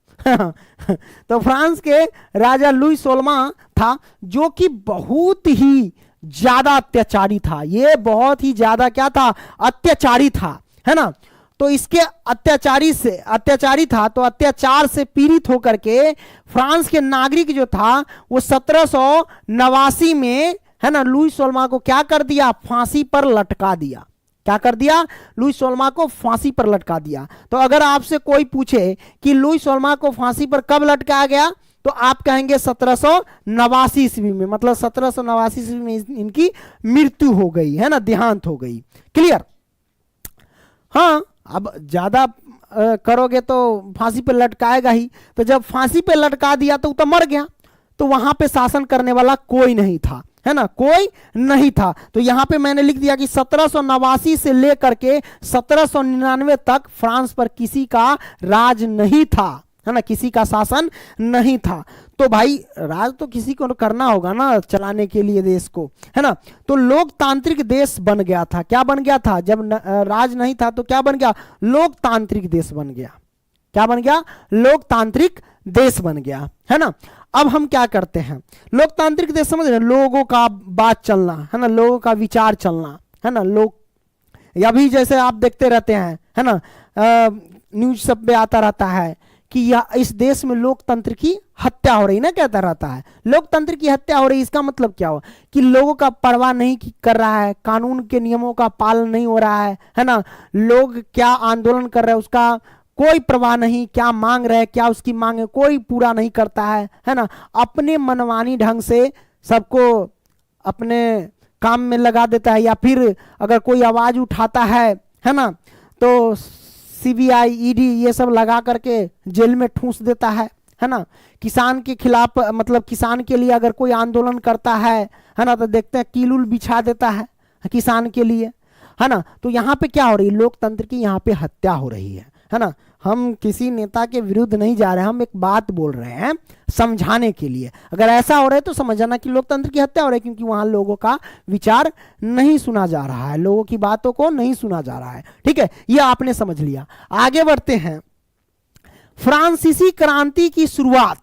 तो फ्रांस के राजा लुई 16वां था, जो कि बहुत ही ज्यादा अत्याचारी था। ये बहुत ही ज्यादा क्या था? अत्याचारी था, है ना। तो इसके अत्याचारी था, तो अत्याचार से पीड़ित होकर के फ्रांस के नागरिक जो था वो 1789 में, है ना, लुई 16वां को क्या कर दिया? फांसी पर लटका दिया। क्या कर दिया? लुई 16वां को फांसी पर लटका दिया। तो अगर आपसे कोई पूछे कि लुई 16वां को फांसी पर कब लटकाया गया, तो आप कहेंगे 1789 ईस्वी में। मतलब 1789 ईस्वी में इनकी मृत्यु हो गई, है ना, देहांत हो गई। क्लियर? हाँ, अब ज्यादा करोगे तो फांसी पे लटकाएगा ही। तो जब फांसी पे लटका दिया तो मर गया। तो वहां पे शासन करने वाला कोई नहीं था, है ना, कोई नहीं था। तो यहां पे मैंने लिख दिया कि 1789 से लेकर के 1799 तक फ्रांस पर किसी का राज नहीं था, है ना, किसी का शासन नहीं था। तो भाई राज तो किसी को करना होगा ना, चलाने के लिए देश को, है ना। तो लोकतांत्रिक देश बन गया था। क्या बन गया था? जब राज नहीं था तो क्या बन गया? लोकतांत्रिक देश बन गया। क्या बन गया? लोकतांत्रिक देश बन गया, है ना। अब हम क्या करते हैं? लोकतांत्रिक देश समझ रहे हैं, लोगों का बात चलना, है ना, लोगों का विचार चलना, है ना। लोग अभी जैसे आप देखते रहते हैं, है ना, न्यूज सब पे आता रहता है कि यह इस देश में लोकतंत्र की हत्या हो रही, ना, कहता रहता है लोकतंत्र की हत्या हो रही। इसका मतलब क्या हुआ? कि लोगों का परवाह नहीं कर रहा है, कानून के नियमों का पालन नहीं हो रहा है ना। लोग क्या आंदोलन कर रहे हैं उसका कोई परवाह नहीं, क्या मांग रहे हैं, क्या उसकी मांग है, कोई पूरा नहीं करता है ना। अपने मनमानी ढंग से सबको अपने काम में लगा देता है। या फिर अगर कोई आवाज उठाता है ना, तो सीबीआई, ईडी ये सब लगा करके जेल में ठूंस देता है ना। किसान के खिलाफ, मतलब किसान के लिए अगर कोई आंदोलन करता है ना, तो देखते हैं कीलुल बिछा देता है किसान के लिए, है ना। तो यहाँ पे क्या हो रही है? लोकतंत्र की यहाँ पे हत्या हो रही है ना। हम किसी नेता के विरुद्ध नहीं जा रहे हैं, हम एक बात बोल रहे हैं समझाने के लिए। अगर ऐसा हो रहा है तो समझना कि लोकतंत्र की हत्या हो रही है, क्योंकि वहां लोगों का विचार नहीं सुना जा रहा है, लोगों की बातों को नहीं सुना जा रहा है। ठीक है, ये आपने समझ लिया। आगे बढ़ते हैं। फ्रांसीसी क्रांति की शुरुआत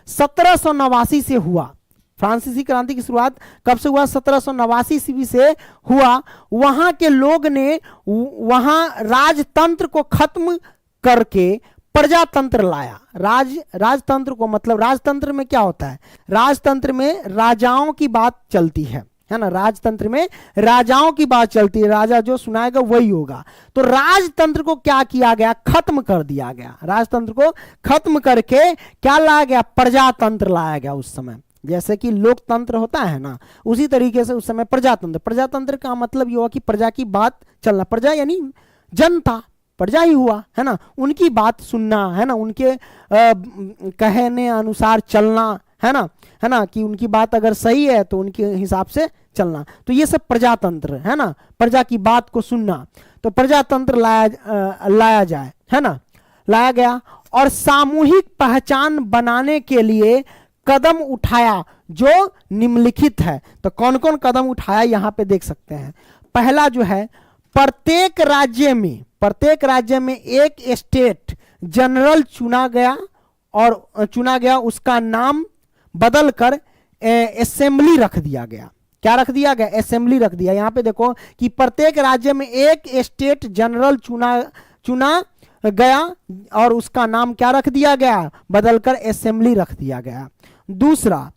1789 से हुआ। फ्रांसीसी क्रांति की शुरुआत कब से हुआ? 1789 ईस्वी से हुआ। वहां के लोग ने वहां राजतंत्र को खत्म करके प्रजातंत्र लाया। राजतंत्र को, मतलब राजतंत्र में क्या होता है? राजतंत्र में राजाओं की बात चलती है ना। राजतंत्र में राजाओं की बात चलती है, राजा जो सुनाएगा वही होगा। तो राजतंत्र को क्या किया गया? खत्म कर दिया गया। राजतंत्र को खत्म करके क्या लाया गया? प्रजातंत्र लाया गया। उस समय जैसे कि लोकतंत्र होता है ना, उसी तरीके से उस समय प्रजातंत्र का मतलब ये हुआ कि प्रजा की बात चलना। प्रजा यानी जनता, प्रजा ही हुआ, है ना। उनकी बात सुनना, है ना, उनके कहने अनुसार चलना, है ना, कि उनकी बात अगर सही है तो उनके हिसाब से चलना। तो ये सब प्रजातंत्र, है ना, प्रजा की बात को सुनना। तो प्रजातंत्र लाया जाए, है ना, लाया गया। और सामूहिक पहचान बनाने के लिए कदम उठाया जो निम्नलिखित है। तो कौन कौन कदम उठाया यहां पे देख सकते हैं। पहला जो है प्रत्येक राज्य में एक स्टेट जनरल चुना गया, उसका नाम बदलकर असेंबली रख दिया गया। क्या रख दिया गया? असेंबली रख दिया। यहां पे देखो कि प्रत्येक राज्य में एक स्टेट जनरल चुना गया और उसका नाम क्या रख दिया गया? बदलकर असेंबली रख दिया गया। दूसरा,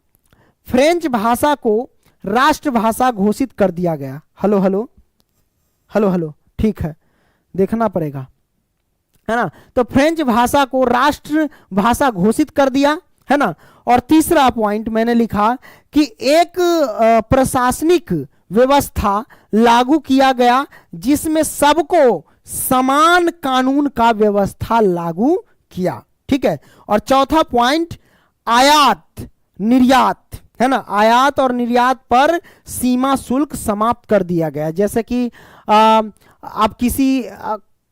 फ्रेंच भाषा को राष्ट्रभाषा घोषित कर दिया गया। हेलो हेलो हेलो हेलो, ठीक है, देखना पड़ेगा, है ना। तो फ्रेंच भाषा को राष्ट्र भाषा घोषित कर दिया, है ना। और तीसरा पॉइंट मैंने लिखा कि एक प्रशासनिक व्यवस्था लागू किया गया जिसमें सबको समान कानून का व्यवस्था लागू किया, ठीक है। और चौथा पॉइंट, आयात निर्यात, है ना, आयात और निर्यात पर सीमा शुल्क समाप्त कर दिया गया। जैसे कि आप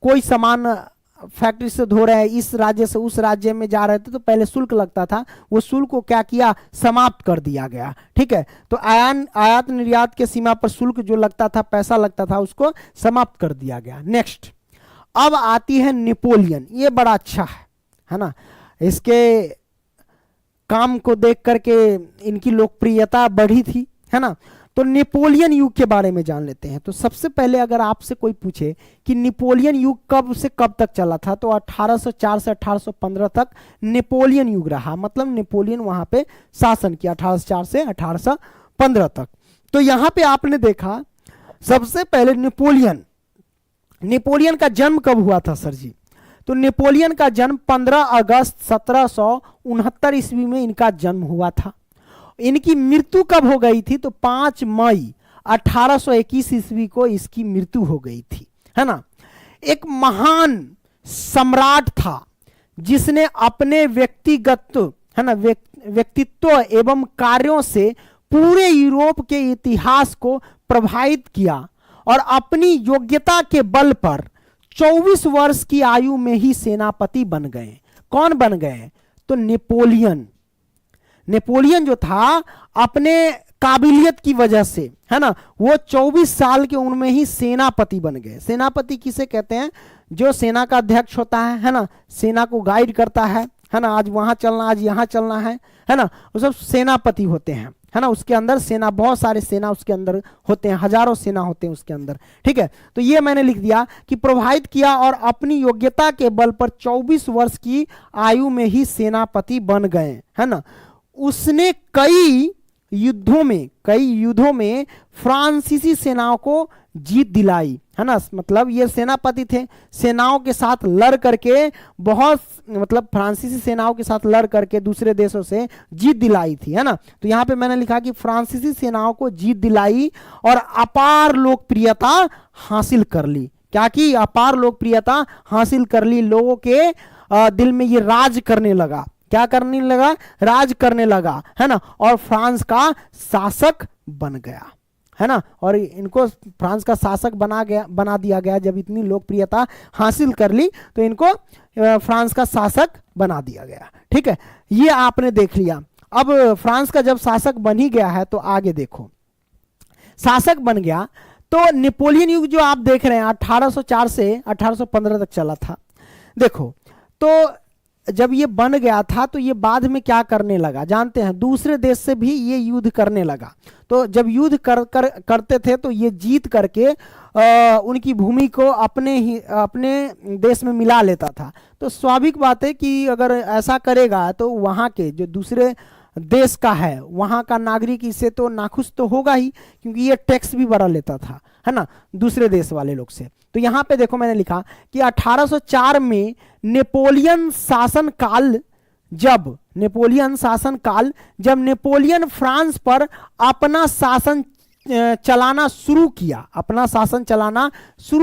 कोई सामान फैक्ट्री से धो रहे हैं, इस राज्य से उस राज्य में जा रहे थे तो पहले शुल्क लगता था, वो शुल्क को क्या किया? समाप्त कर दिया गया, ठीक है। तो आयात निर्यात के सीमा पर शुल्क जो लगता था, पैसा लगता था, उसको समाप्त कर दिया गया। नेक्स्ट, अब आती है नेपोलियन। ये बड़ा अच्छा है ना। इसके काम को देख करके इनकी लोकप्रियता बढ़ी थी, है ना। तो नेपोलियन युग के बारे में जान लेते हैं। तो सबसे पहले अगर आपसे कोई पूछे कि नेपोलियन युग कब से कब तक चला था, तो 1804 से 1815 तक नेपोलियन युग रहा। मतलब नेपोलियन वहां पे शासन किया 1804 से 1815 तक। तो यहां पे आपने देखा सबसे पहले नेपोलियन का जन्म कब हुआ था सर जी? तो नेपोलियन का जन्म 15 अगस्त 1769 ईस्वी में इनका जन्म हुआ था। इनकी मृत्यु कब हो गई थी? तो 5 मई 1821 ईस्वी को इसकी मृत्यु हो गई थी, है ना। एक महान सम्राट था जिसने अपने व्यक्तिगत, है ना, व्यक्तित्व एवं कार्यों से पूरे यूरोप के इतिहास को प्रभावित किया और अपनी योग्यता के बल पर 24 वर्ष की आयु में ही सेनापति बन गए। कौन बन गए? तो नेपोलियन जो था अपने काबिलियत की वजह से, है ना, वो 24 साल की उम्र में ही सेनापति बन गए। सेनापति किसे कहते हैं? जो सेना का अध्यक्ष होता है ना, सेना को गाइड करता है ना, आज वहां चलना, आज यहां चलना है ना, वो सब सेनापति होते हैं, है ना। उसके अंदर सेना, बहुत सारे सेना उसके अंदर होते हैं, हजारों सेना होते हैं उसके अंदर, ठीक है। तो ये मैंने लिख दिया कि प्रभावित किया और अपनी योग्यता के बल पर 24 वर्ष की आयु में ही सेनापति बन गए, है ना। उसने कई युद्धों में फ्रांसीसी सेनाओं को जीत दिलाई, है ना। मतलब ये सेनापति थे, सेनाओं के साथ लड़ करके फ्रांसीसी सेनाओं के साथ लड़ करके दूसरे देशों से जीत दिलाई थी, है ना। तो यहाँ पे मैंने लिखा कि फ्रांसीसी सेनाओं को जीत दिलाई और अपार लोकप्रियता हासिल कर ली। क्या की? अपार लोकप्रियता हासिल कर ली। लोगों के दिल में ये राज करने लगा। क्या करने लगा? राज करने लगा, है ना। और फ्रांस का शासक बन गया, है ना। और इनको फ्रांस का शासक बना दिया गया। जब इतनी लोकप्रियता हासिल कर ली तो इनको फ्रांस का शासक बना दिया गया, ठीक है। ये आपने देख लिया। अब फ्रांस का जब शासक बन ही गया है तो आगे देखो, शासक बन गया तो नेपोलियन युग जो आप देख रहे हैं 1804 से 1815 तक चला था। देखो, तो जब ये बन गया था तो ये बाद में क्या करने लगा जानते हैं? दूसरे देश से भी ये युद्ध करने लगा। तो जब युद्ध करते थे तो ये जीत करके उनकी भूमि को अपने देश में मिला लेता था। तो स्वाभाविक बात है कि अगर ऐसा करेगा तो वहाँ के जो दूसरे देश का है वहाँ का नागरिक इससे तो नाखुश तो होगा ही, क्योंकि ये टैक्स भी बड़ा लेता था, है ना, दूसरे देश वाले लोग से। तो यहाँ पे देखो मैंने लिखा कि 1804 में नेपोलियन शासनकाल जब नेपोलियन फ्रांस पर अपना शासन चलाना शुरू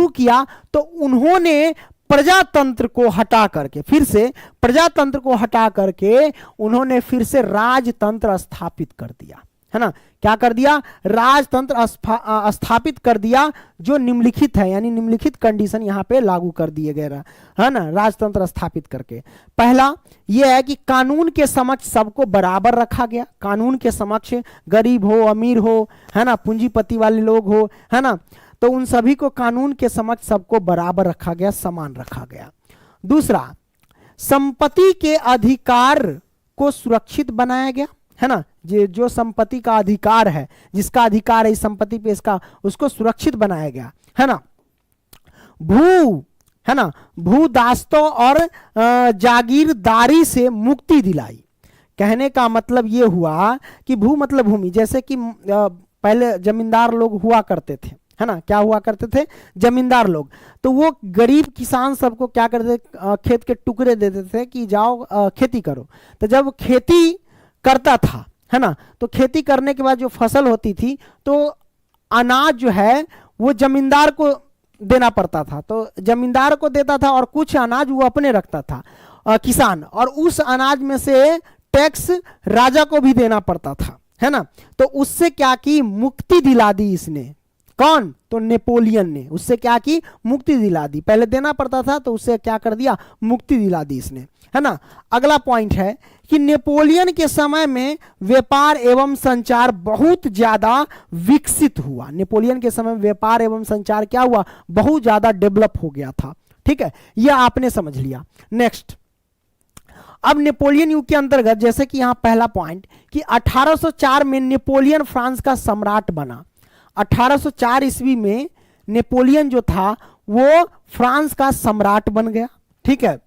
किया तो उन्होंने प्रजातंत्र को हटा करके उन्होंने फिर से राजतंत्र स्थापित कर दिया, है ना। क्या कर दिया? राजतंत्र स्थापित कर दिया, जो निम्नलिखित है, यानी निम्नलिखित कंडीशन यहाँ पे लागू कर दिए गए, है ना, राजतंत्र स्थापित करके। पहला यह है कि कानून के समक्ष सबको बराबर रखा गया। कानून के समक्ष गरीब हो, अमीर हो, है ना, पूंजीपति वाले लोग हो, है ना। तो उन सभी को कानून के समक्ष सबको बराबर रखा गया, समान रखा गया। दूसरा, संपत्ति के अधिकार को सुरक्षित बनाया गया, है ना, जो संपत्ति का अधिकार है, जिसका अधिकार है इस संपत्ति पे इसका, उसको सुरक्षित बनाया गया, है ना। है ना, भूदास्तों और जागीरदारी से मुक्ति दिलाई। कहने का मतलब ये हुआ कि भू मतलब भूमि, जैसे कि पहले जमींदार लोग हुआ करते थे, है ना, क्या हुआ करते थे, जमींदार लोग। तो वो गरीब किसान सबको क्या करते, खेत के टुकड़े दे देते थे कि जाओ खेती करो। तो जब खेती करता था, है ना, तो खेती करने के बाद जो फसल होती थी तो अनाज जो है वो जमींदार को देना पड़ता था, तो जमींदार को देता था और कुछ अनाज वो अपने रखता था किसान, और उस अनाज में से टैक्स राजा को भी देना पड़ता था, है ना। तो उससे क्या की, मुक्ति दिला दी इसने। कौन, तो नेपोलियन ने उससे क्या की, मुक्ति दिला दी। पहले देना पड़ता था तो उससे क्या कर दिया, मुक्ति दिला दी इसने, है ना। अगला पॉइंट है कि नेपोलियन के समय में व्यापार एवं संचार बहुत ज्यादा विकसित हुआ। नेपोलियन के समय में व्यापार एवं संचार क्या हुआ, बहुत ज्यादा डेवलप हो गया था। ठीक है, यह आपने समझ लिया। नेक्स्ट, अब नेपोलियन युग के अंतर्गत, जैसे कि यहां पहला पॉइंट कि 1804 में नेपोलियन फ्रांस का सम्राट बना। 1804 ईस्वी में नेपोलियन जो था वो फ्रांस का सम्राट बन गया। ठीक है,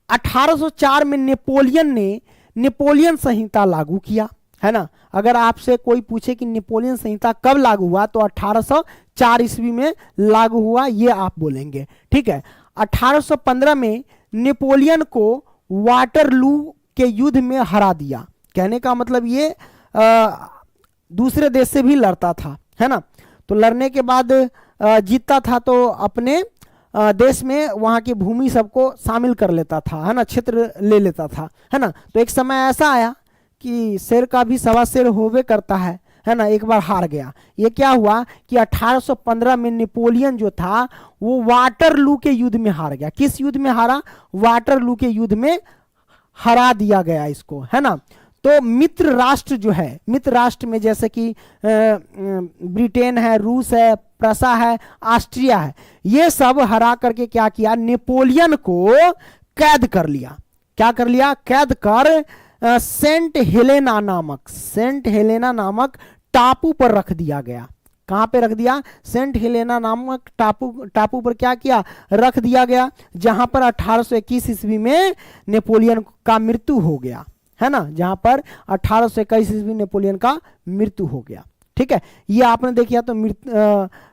1804 में नेपोलियन ने नेपोलियन संहिता लागू किया, है ना। अगर आपसे कोई पूछे कि नेपोलियन संहिता कब लागू हुआ, तो 1804 ईस्वी में लागू हुआ, ये आप बोलेंगे। ठीक है, 1815 में नेपोलियन को वाटरलू के युद्ध में हरा दिया। कहने का मतलब ये दूसरे देश से भी लड़ता था, है ना। तो लड़ने के बाद जीतता था तो अपने देश में वहां की भूमि सबको शामिल कर लेता था, है ना, क्षेत्र ले लेता था, है ना। तो एक समय ऐसा आया कि शेर का भी सवा शेर होवे करता है ना। एक बार हार गया। ये क्या हुआ कि 1815 में नेपोलियन जो था वो वाटरलू के युद्ध में हार गया। किस युद्ध में हारा, वाटरलू के युद्ध में हरा दिया गया इसको, है ना। तो मित्र राष्ट्र जो है, मित्र राष्ट्र में जैसे कि ब्रिटेन है, रूस है, प्रसा है, ऑस्ट्रिया है, ये सब हरा करके क्या किया, नेपोलियन को कैद कर लिया। क्या कर लिया, कैद कर सेंट हेलेना नामक टापू पर रख दिया गया। कहां पे रख दिया, सेंट हेलेना नामक टापू पर क्या किया, रख दिया गया, जहां पर 1821 ईस्वी में नेपोलियन का मृत्यु हो गया, है ना। जहां पर 1821 ईस्वी नेपोलियन का मृत्यु हो गया। ठीक है, ये आपने देखिए तो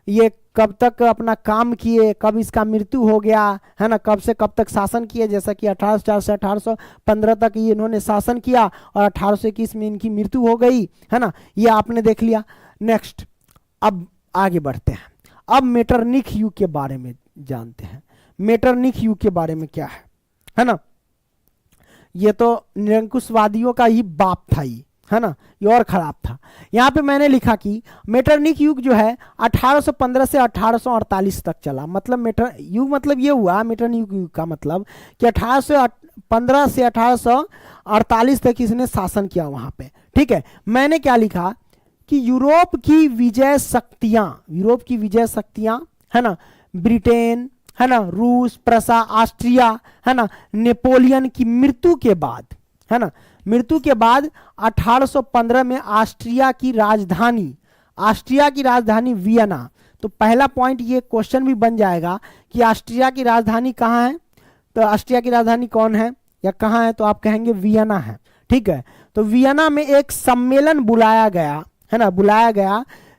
ये कब तक अपना काम किए, कब इसका मृत्यु हो गया, है ना, कब से कब तक शासन किए। जैसा कि 1804 से 1815 तक ये इन्होंने शासन किया और 1821 में इनकी मृत्यु हो गई, है ना। ये आपने देख लिया। नेक्स्ट, अब आगे बढ़ते हैं। अब मेटरनिख युग के बारे में जानते हैं। मेटरनिख युग के बारे में क्या है ना। ये तो निरंकुशवादियों का ही बाप था, ये, है ना, ये और खराब था। यहां पे मैंने लिखा कि मेटरनिख युग जो है 1815 से 1848 तक चला। मतलब मेटर युग मतलब ये हुआ, मेटरनिख युग का मतलब कि 1815 से 1848 तक इसने शासन किया वहां पे। ठीक है, मैंने क्या लिखा कि यूरोप की विजय शक्तियां, है ना, ब्रिटेन, है ना, रूस, प्रसा, ऑस्ट्रिया, है ना, नेपोलियन की मृत्यु के बाद, है ना, मृत्यु के बाद 1815 में ऑस्ट्रिया की राजधानी वियना। तो पहला पॉइंट ये क्वेश्चन भी बन जाएगा कि ऑस्ट्रिया की राजधानी कहाँ है, तो ऑस्ट्रिया की राजधानी कौन है या कहाँ है, तो आप कहेंगे वियना है। ठीक है, तो वियना में एक सम्मेलन बुलाया गया, है ना,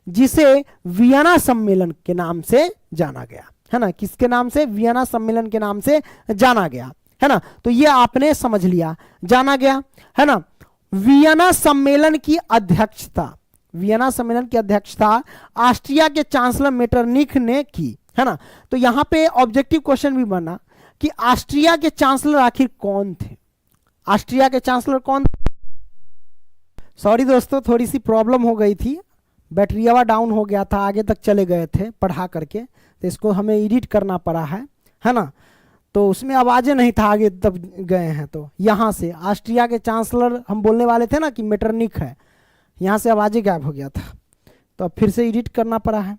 जिसे वियना सम्मेलन के नाम से जाना गया, है ना। किसके नाम से, वियना सम्मेलन के नाम से जाना गया, है ना। तो ये आपने समझ लिया, जाना गया, है ना। वियना सम्मेलन की अध्यक्षता ऑस्ट्रिया के चांसलर मेटरनिख ने की, है ना। तो यहां पे ऑब्जेक्टिव क्वेश्चन भी बना कि ऑस्ट्रिया के चांसलर आखिर कौन थे, ऑस्ट्रिया के चांसलर कौन थे। सॉरी दोस्तों, थोड़ी सी प्रॉब्लम हो गई थी, बैटरीवा डाउन हो गया था, आगे तक चले गए थे पढ़ा करके, तो इसको हमें एडिट करना पड़ा है ना। तो उसमें आवाजें नहीं था, आगे तब गए हैं। तो यहाँ से ऑस्ट्रिया के चांसलर हम बोलने वाले थे ना कि मेटरनिख है, यहाँ से आवाजें गायब हो गया था, तो अब फिर से एडिट करना पड़ा है।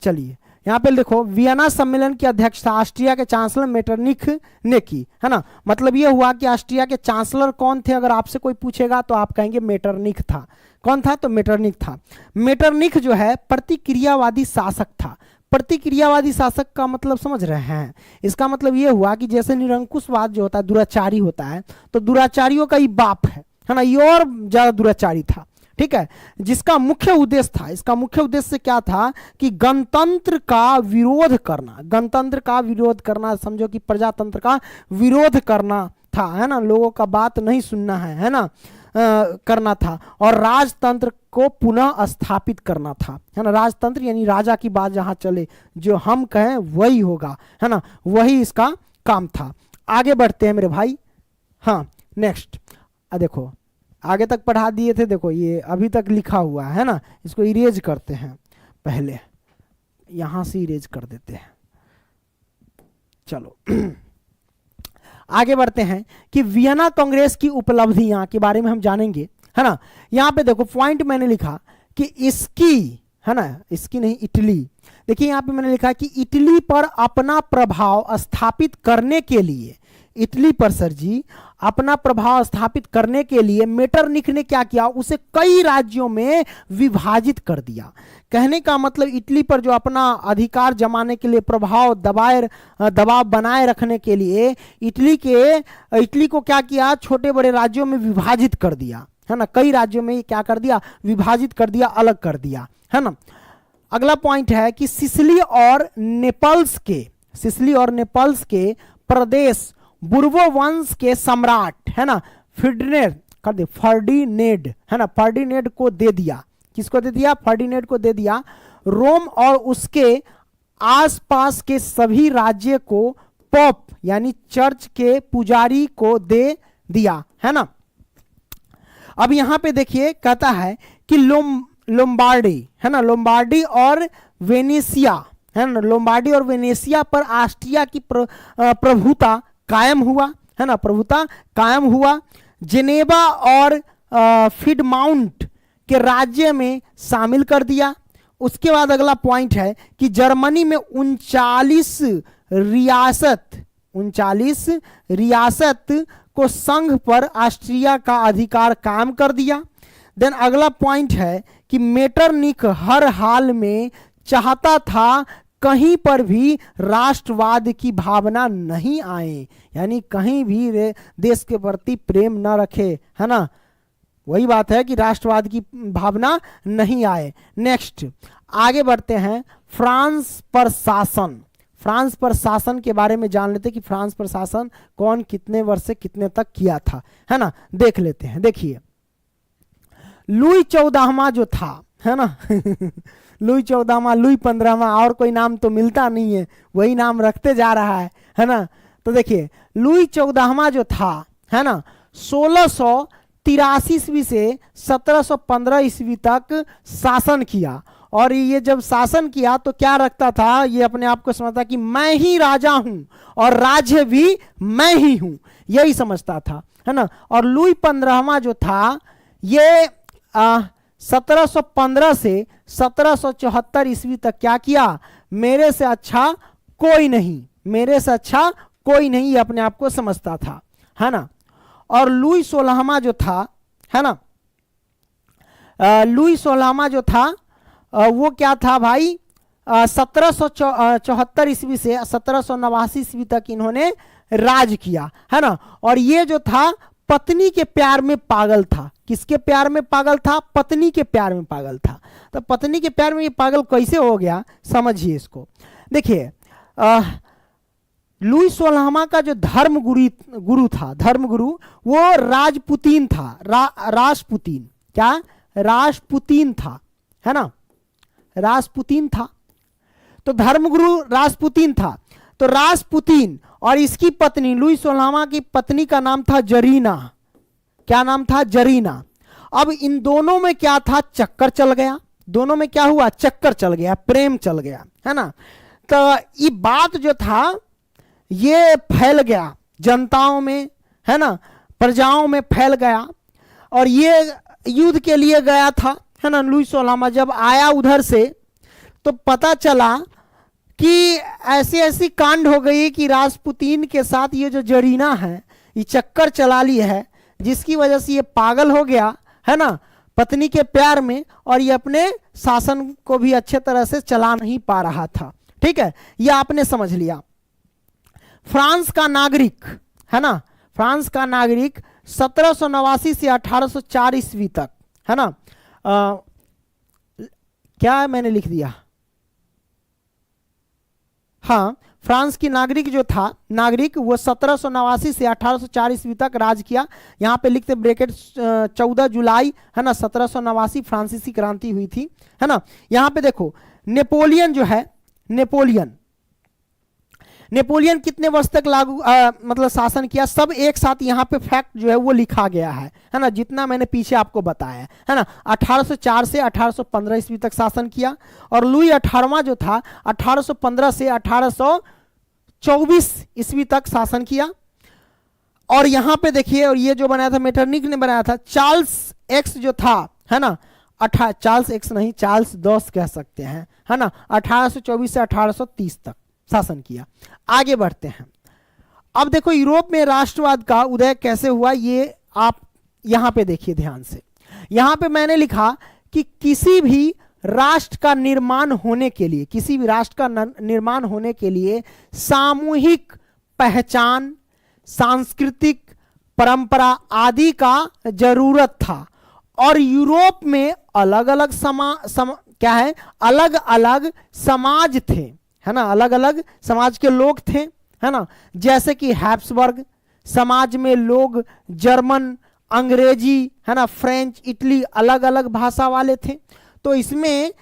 चलिए यहाँ पे देखो वियना सम्मेलन की अध्यक्षता ऑस्ट्रिया के चांसलर मेटरनिख ने की, है ना। मतलब ये हुआ कि ऑस्ट्रिया के चांसलर कौन थे, अगर आपसे कोई पूछेगा तो आप कहेंगे मेटरनिख था। कौन था? तो मेटरनिख था। मेटरनिख जो है प्रतिक्रियावादी शासक था। प्रतिक्रियावादी शासक का मतलब समझ रहे हैं? इसका मतलब ये हुआ कि जैसे निरंकुशवाद जो होता है, दुराचारी होता है, तो दुराचारियों का ही बाप है ना, ये और ज्यादा दुराचारी था, ठीक है। जिसका मुख्य उद्देश्य था, इसका मुख्य उद्देश्य क्या था कि गणतंत्र का विरोध करना, गणतंत्र का विरोध करना, समझो कि प्रजातंत्र का विरोध करना था, है ना। लोगों का बात नहीं सुनना है ना, करना था, और राजतंत्र को पुनः स्थापित करना था, है ना। राजतंत्र यानी राजा की बात जहां चले, जो हम कहें वही होगा, है ना, वही इसका काम था। आगे बढ़ते हैं मेरे भाई। हाँ, नेक्स्ट देखो, आगे तक पढ़ा दिए थे, देखो ये अभी तक लिखा हुआ है ना, इसको इरेज करते हैं, पहले यहां से इरेज कर देते हैं। चलो आगे बढ़ते हैं कि वियना कांग्रेस की उपलब्धियां के बारे में हम जानेंगे, है ना। यहां पे देखो पॉइंट मैंने लिखा कि इसकी, है ना, इसकी नहीं, इटली, देखिए यहां पे मैंने लिखा कि इटली पर अपना प्रभाव स्थापित करने के लिए, इटली पर सर जी अपना प्रभाव स्थापित करने के लिए मेटरनिख ने क्या किया, उसे कई राज्यों में विभाजित कर दिया। कहने का मतलब इटली पर जो अपना अधिकार जमाने के लिए, प्रभाव दबाव बनाए रखने के लिए इटली को क्या किया, छोटे बड़े राज्यों में विभाजित कर दिया, है ना। कई राज्यों में क्या कर दिया, विभाजित कर दिया, अलग कर दिया, है ना। अगला पॉइंट है कि सिसिली और नेपल्स के प्रदेश बुर्बो वंश के सम्राट, है ना, फर्डिनेंड, है ना, फर्डिनेंड को दे दिया। किसको दे दिया? फर्डिनेंड को दे दिया। रोम और उसके आसपास के सभी राज्य को पोप यानी चर्च के पुजारी को दे दिया, है ना। अब यहां पे देखिए कहता है कि लोम्बार्डी, है ना, लोम्बार्डी और वेनेशिया, है ना, लोम्बार्डी और वेनेशिया पर ऑस्ट्रिया की प्रभुता कायम हुआ, है ना, प्रभुता कायम हुआ। जेनेवा और फिडमाउंट के राज्य में शामिल कर दिया। उसके बाद अगला पॉइंट है कि जर्मनी में 39 रियासत को संघ पर ऑस्ट्रिया का अधिकार कायम कर दिया। देन अगला पॉइंट है कि मेटरनिख हर हाल में चाहता था कहीं पर भी राष्ट्रवाद की भावना नहीं आए, यानी कहीं भी देश के प्रति प्रेम न रखे, है ना। वही बात है कि राष्ट्रवाद की भावना नहीं आए। नेक्स्ट आगे बढ़ते हैं, फ्रांस पर शासन के बारे में जान लेते कि फ्रांस पर शासन कौन कितने वर्ष से कितने तक किया था, है ना, देख लेते हैं। देखिए लुई 14वां जो था, है ना लुई 14वां, लुई 15वां, और कोई नाम तो मिलता नहीं है, वही नाम रखते जा रहा है ना। तो देखिए लुई 14वां जो था, है ना, 1683 ईस्वी से 1715 ईस्वी तक शासन किया। और ये जब शासन किया तो क्या रखता था, ये अपने आप को समझता कि मैं ही राजा हूं और राज्य भी मैं ही हूं, यही समझता था, है ना। और लुई 15वां जो था ये 1715 से 1774 ईस्वी तक क्या किया, मेरे से अच्छा कोई नहीं, ये अपने आप को समझता था, है ना। और लुई 16वां जो था, है ना, लुई 16वां जो था वो क्या था भाई, 1774 ईस्वी से 1789 ईस्वी तक इन्होंने राज किया, है ना। और ये जो था पत्नी के प्यार में पागल था। किसके प्यार में पागल था? पत्नी के प्यार में पागल था। तो पत्नी के प्यार में ये पागल कैसे हो गया, समझिए इसको। देखिए लुई 16वां का जो धर्मगुरु था, वो राजपुतीन था, राजपुतीन, क्या राजपुतीन था, है ना, राजपुतीन था। तो धर्मगुरु राजपुतीन था। तो राजपुतीन और इसकी पत्नी लुई 16वां की पत्नी का नाम था जरीना। क्या नाम था? जरीना। अब इन दोनों में क्या था? चक्कर चल गया। दोनों में क्या हुआ? चक्कर चल गया, प्रेम चल गया, है ना। तो ये बात जो था ये फैल गया जनताओं में, है ना, प्रजाओं में फैल गया। और ये युद्ध के लिए गया था, है ना, लुई 16वां जब आया उधर से तो पता चला कि ऐसी ऐसी कांड हो गई कि रासपुतीन के साथ ये जो जरीना है ये चक्कर चला ली है, जिसकी वजह से ये पागल हो गया है ना पत्नी के प्यार में, और ये अपने शासन को भी अच्छे तरह से चला नहीं पा रहा था। ठीक है, ये आपने समझ लिया। फ्रांस का नागरिक है ना, फ्रांस का नागरिक 1789 से 1804 ईस्वी तक है ना, क्या मैंने लिख दिया, हाँ, फ्रांस की नागरिक जो था, नागरिक वो 1789 से 1804 ईस्वी तक राज किया। यहाँ पे लिखते ब्रैकेट 14 जुलाई है ना 1789 फ्रांसीसी क्रांति हुई थी है ना। यहाँ पे देखो नेपोलियन जो है, नेपोलियन कितने वर्ष तक मतलब शासन किया, सब एक साथ यहाँ पे फैक्ट जो है वो लिखा गया है ना, जितना मैंने पीछे आपको बताया है ना। 1804 से 1815 ईस्वी तक शासन किया, और लुई 18वां जो था 1815 से 1824 ईस्वी तक शासन किया। और यहाँ पे देखिए, और ये जो बनाया था मेटरनिक ने बनाया था, चार्ल्स एक्स जो था है ना, चार्ल्स एक्स नहीं, चार्ल्स दस कह सकते हैं है ना, 1824 से 1830 तक शासन किया। आगे बढ़ते हैं। अब देखो यूरोप में राष्ट्रवाद का उदय कैसे हुआ, ये आप यहां पे देखिए ध्यान से। यहां पे मैंने लिखा कि किसी भी राष्ट्र का निर्माण होने के लिए, किसी भी राष्ट्र का निर्माण होने के लिए सामूहिक पहचान, सांस्कृतिक परंपरा आदि का जरूरत था। और यूरोप में अलग अलग क्या है, अलग अलग समाज थे है ना, अलग अलग समाज के लोग थे है ना। जैसे कि हैब्सबर्ग समाज में लोग जर्मन, अंग्रेजी है ना, फ्रेंच, इटली, अलग अलग भाषा वाले थे। तो इसमें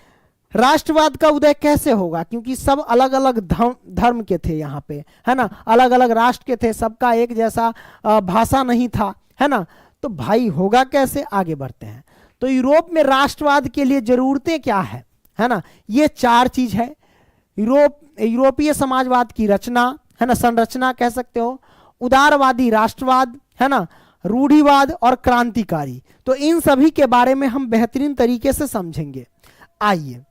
राष्ट्रवाद का उदय कैसे होगा, क्योंकि सब अलग अलग धर्म के थे यहाँ पे है ना, अलग अलग राष्ट्र के थे, सबका एक जैसा भाषा नहीं था है ना। तो भाई होगा कैसे, आगे बढ़ते हैं। तो यूरोप में राष्ट्रवाद के लिए जरूरतें क्या है ना, ये 4 चीज है। यूरोपीय समाजवाद की रचना है ना, संरचना कह सकते हो, उदारवादी राष्ट्रवाद है ना, रूढ़िवाद और क्रांतिकारी। तो इन सभी के बारे में हम बेहतरीन तरीके से समझेंगे। आइए,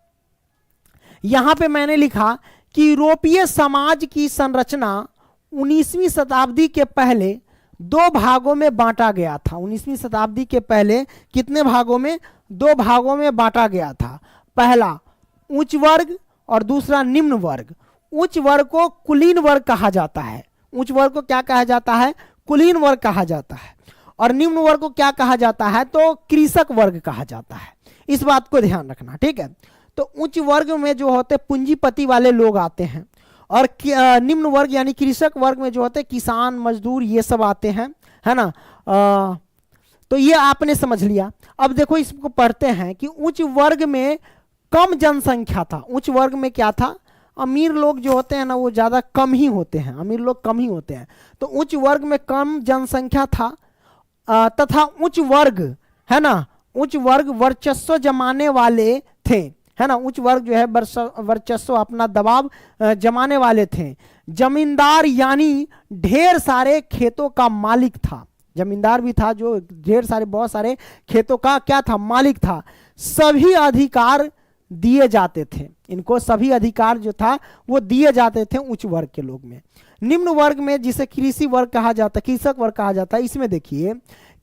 यहां पे मैंने लिखा कि यूरोपीय समाज की संरचना 19वीं शताब्दी के पहले 2 भागों में बांटा गया था। 19वीं शताब्दी के पहले कितने भागों में, 2 भागों में बांटा गया था। पहला उच्च वर्ग और दूसरा निम्न वर्ग। उच्च वर्ग को कुलीन वर्ग कहा जाता है, उच्च वर्ग को क्या कहा जाता है, कुलीन वर्ग कहा जाता है। और निम्न वर्ग को क्या कहा जाता है, तो कृषक वर्ग कहा जाता है। इस बात को ध्यान रखना, ठीक है। तो उच्च वर्ग में जो होते पूंजीपति वाले लोग आते हैं, और निम्न वर्ग यानी कृषक वर्ग में जो होते किसान, मजदूर, ये सब आते हैं है ना। तो ये आपने समझ लिया। अब देखो इसको पढ़ते हैं कि उच्च वर्ग में कम जनसंख्या था। उच्च वर्ग में क्या था, अमीर लोग जो होते हैं ना वो ज्यादा कम ही होते हैं, अमीर लोग कम ही होते हैं। तो उच्च वर्ग में कम जनसंख्या था, तथा उच्च वर्ग है ना, उच्च वर्ग वर्चस्व जमाने वाले थे है ना। उच्च वर्ग जो है वर्चस्व, अपना दबाव जमाने वाले थे। जमींदार यानी ढेर सारे खेतों का मालिक था, जमींदार भी था जो ढेर सारे, बहुत सारे खेतों का क्या था, मालिक था। सभी अधिकार दिए जाते थे इनको, सभी अधिकार जो था वो दिए जाते थे उच्च वर्ग के लोग में। निम्न वर्ग में जिसे कृषि वर्ग कहा जाता, कृषक वर्ग कहा जाता है, इसमें देखिए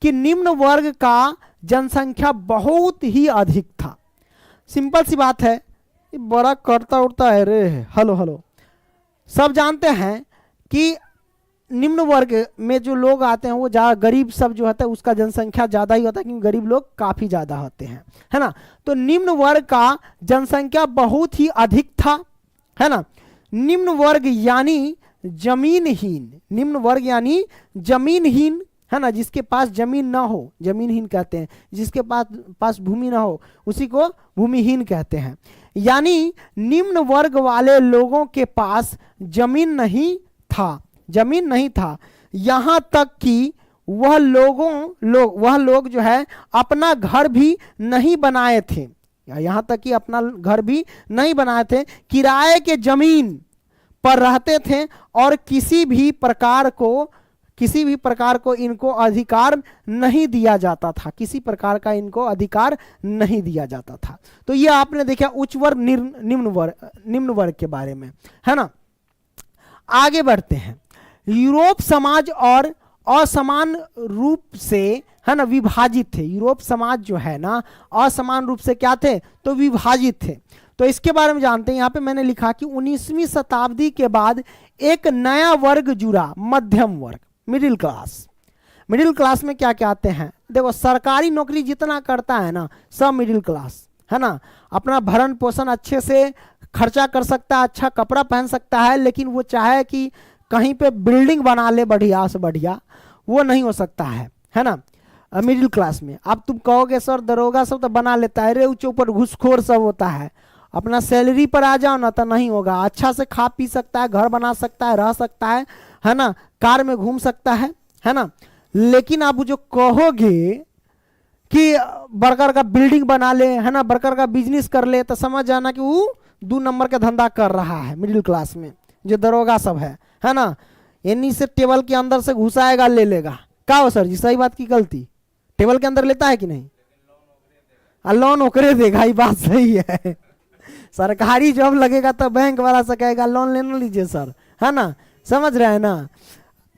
कि निम्न वर्ग का जनसंख्या बहुत ही अधिक था। सिंपल सी बात है, बड़ा करता उड़ता है रे, हेलो सब जानते हैं कि निम्न वर्ग में जो लोग आते हैं वो ज़्यादा, गरीब सब जो होता है उसका जनसंख्या ज़्यादा ही होता है, क्योंकि गरीब लोग काफ़ी ज़्यादा होते हैं है ना। तो निम्न वर्ग का जनसंख्या बहुत ही अधिक था है ना। निम्न वर्ग यानी जमीनहीन, निम्न वर्ग यानी जमीनहीन है ना, जिसके पास जमीन ना हो, जमीनहीन कहते हैं। जिसके पास भूमि ना हो उसी को भूमिहीन कहते हैं। यानी निम्न वर्ग वाले लोगों के पास जमीन नहीं था, जमीन नहीं था। यहां तक कि वह लोग जो है अपना घर भी नहीं बनाए थे, यहां तक कि अपना घर भी नहीं बनाए थे, किराए के जमीन पर रहते थे और किसी भी प्रकार किसी भी प्रकार को इनको अधिकार नहीं दिया जाता था, किसी प्रकार का इनको अधिकार नहीं दिया जाता था। तो ये आपने देखा उच्च वर्ग निम्न वर्ग के बारे में, है ना। आगे बढ़ते हैं। यूरोप समाज और असमान रूप से, है ना, विभाजित थे। यूरोप समाज जो है ना असमान रूप से क्या थे, तो विभाजित थे। तो इसके बारे में जानते हैं। यहाँ पे मैंने लिखा कि 19वीं शताब्दी के बाद एक नया वर्ग जुड़ा, मध्यम वर्ग, मिडिल क्लास। मिडिल क्लास में क्या क्या आते हैं, देखो सरकारी नौकरी जितना करता है ना सब मिडिल क्लास, है ना। अपना भरण पोषण अच्छे से खर्चा कर सकता है, अच्छा कपड़ा पहन सकता है, लेकिन वो चाहे कि कहीं पे बिल्डिंग बना ले बढ़िया से बढ़िया, वो नहीं हो सकता है ना मिडिल क्लास में। अब तुम कहोगे सर दरोगा सब तो बना लेता है, रे ऊंचे ऊपर घुसखोर सब होता है, अपना सैलरी पर आ जाओ ना तो नहीं होगा। अच्छा से खा पी सकता है, घर बना सकता है, रह सकता है ना, कार में घूम सकता है ना। लेकिन आप जो कहोगे कि बर्गर का बिल्डिंग बना ले, है ना, बर्गर का बिजनेस कर ले, तो समझ जाना कि वो 2 नंबर का धंधा कर रहा है मिडिल क्लास में, जो दरोगा सब है ना। इन्हीं से टेबल के अंदर से घुसाएगा, ले लेगा। क्या हो सर जी, सही बात की गलती? टेबल के अंदर लेता है कि नहीं? लोन ओकरे देगा, ये बात सही है। सरकारी जॉब लगेगा तो बैंक वाला से कहेगा लोन लेना लीजिए सर, है ना, समझ रहे हैं ना।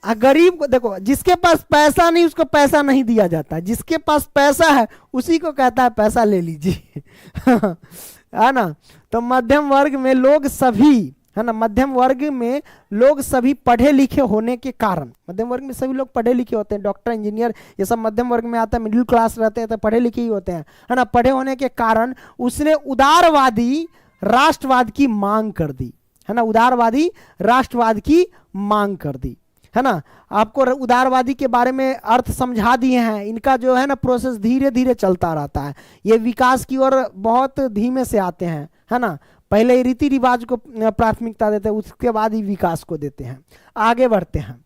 गरीब को देखो, जिसके पास पैसा नहीं उसको पैसा नहीं दिया जाता, जिसके पास पैसा है उसी को कहता है पैसा ले लीजिए। है ना। तो मध्यम वर्ग में लोग सभी, है ना, मध्यम वर्ग में लोग सभी पढ़े लिखे होने के कारण, मध्यम वर्ग में सभी लोग पढ़े लिखे होते हैं, डॉक्टर इंजीनियर ये सब मध्यम वर्ग में आता है। मिडिल क्लास रहते हैं तो पढ़े लिखे ही होते हैं, है ना। पढ़े होने के कारण उसने उदारवादी राष्ट्रवाद की मांग कर दी, है ना, उदारवादी राष्ट्रवाद की मांग कर दी, है ना। आपको उदारवादी के बारे में अर्थ समझा दिए हैं। इनका जो है ना प्रोसेस धीरे धीरे चलता रहता है, ये विकास की ओर बहुत धीमे से आते हैं, है ना। पहले रीति रिवाज को प्राथमिकता देते हैं, उसके बाद ही विकास को देते हैं। आगे बढ़ते हैं।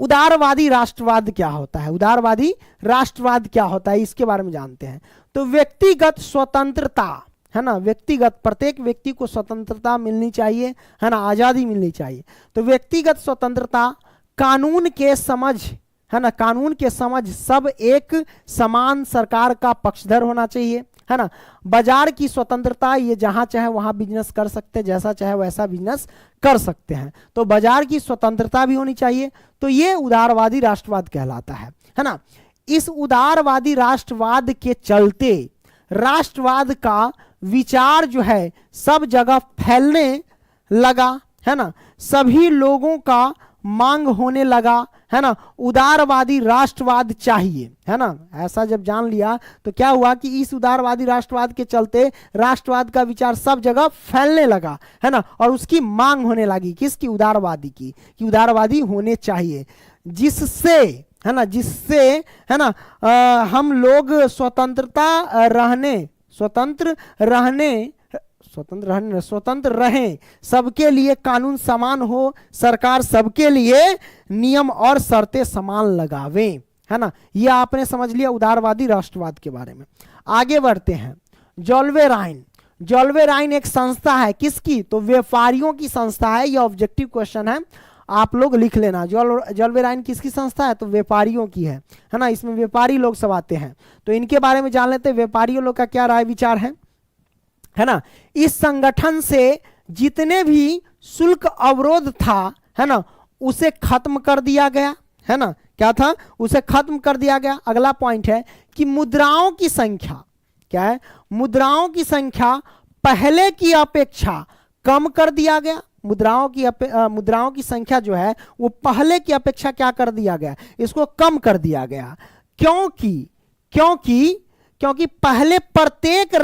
उदारवादी राष्ट्रवाद क्या होता है, उदारवादी राष्ट्रवाद क्या होता है, इसके बारे में जानते हैं। तो व्यक्तिगत स्वतंत्रता, है ना, व्यक्तिगत, प्रत्येक व्यक्ति को स्वतंत्रता मिलनी चाहिए, है ना, आजादी मिलनी चाहिए। तो व्यक्तिगत स्वतंत्रता, कानून के समझ, है ना, कानून के समझ, सब एक समान सरकार का पक्षधर होना चाहिए, है ना। बाजार की स्वतंत्रता, ये जहां चाहे वहां बिजनेस कर सकते हैं, जैसा चाहे वैसा बिजनेस कर सकते हैं, तो बाजार की स्वतंत्रता भी होनी चाहिए। तो ये उदारवादी राष्ट्रवाद कहलाता है ना। इस उदारवादी राष्ट्रवाद के चलते राष्ट्रवाद का विचार जो है सब जगह फैलने लगा, है ना। सभी लोगों का मांग होने लगा, है ना, उदारवादी राष्ट्रवाद चाहिए, है ना। ऐसा जब जान लिया तो क्या हुआ कि इस उदारवादी राष्ट्रवाद के चलते राष्ट्रवाद का विचार सब जगह फैलने लगा, है ना, और उसकी मांग होने लगी, किसकी? उदारवादी की, कि उदारवादी होने चाहिए, जिससे, है ना, जिससे, है ना, हम लोग स्वतंत्र रहें, सबके लिए कानून समान हो, सरकार सबके लिए नियम और शर्तें समान लगावे, है ना। ये आपने समझ लिया उदारवादी राष्ट्रवाद के बारे में। आगे बढ़ते हैं। जोल्वेराइन, जोल्वेराइन एक संस्था है, किसकी? तो व्यापारियों की संस्था है। ये ऑब्जेक्टिव क्वेश्चन है, आप लोग लिख लेना। जोल्वेराइन किसकी संस्था है? तो व्यापारियों की है ना। इसमें व्यापारी लोग सब आते हैं, तो इनके बारे में जान लेते हैं, व्यापारियों लोग का क्या राय विचार है ना। इस संगठन से जितने भी शुल्क अवरोध था, है ना, उसे खत्म कर दिया गया, है ना। क्या था? उसे खत्म कर दिया गया। अगला पॉइंट है कि मुद्राओं की संख्या, क्या है? मुद्राओं की संख्या पहले की अपेक्षा कम कर दिया गया। मुद्राओं की संख्या जो है वो पहले की अपेक्षा क्या कर दिया गया? इसको कम कर दिया गया। क्योंकि पहले प्रत्येक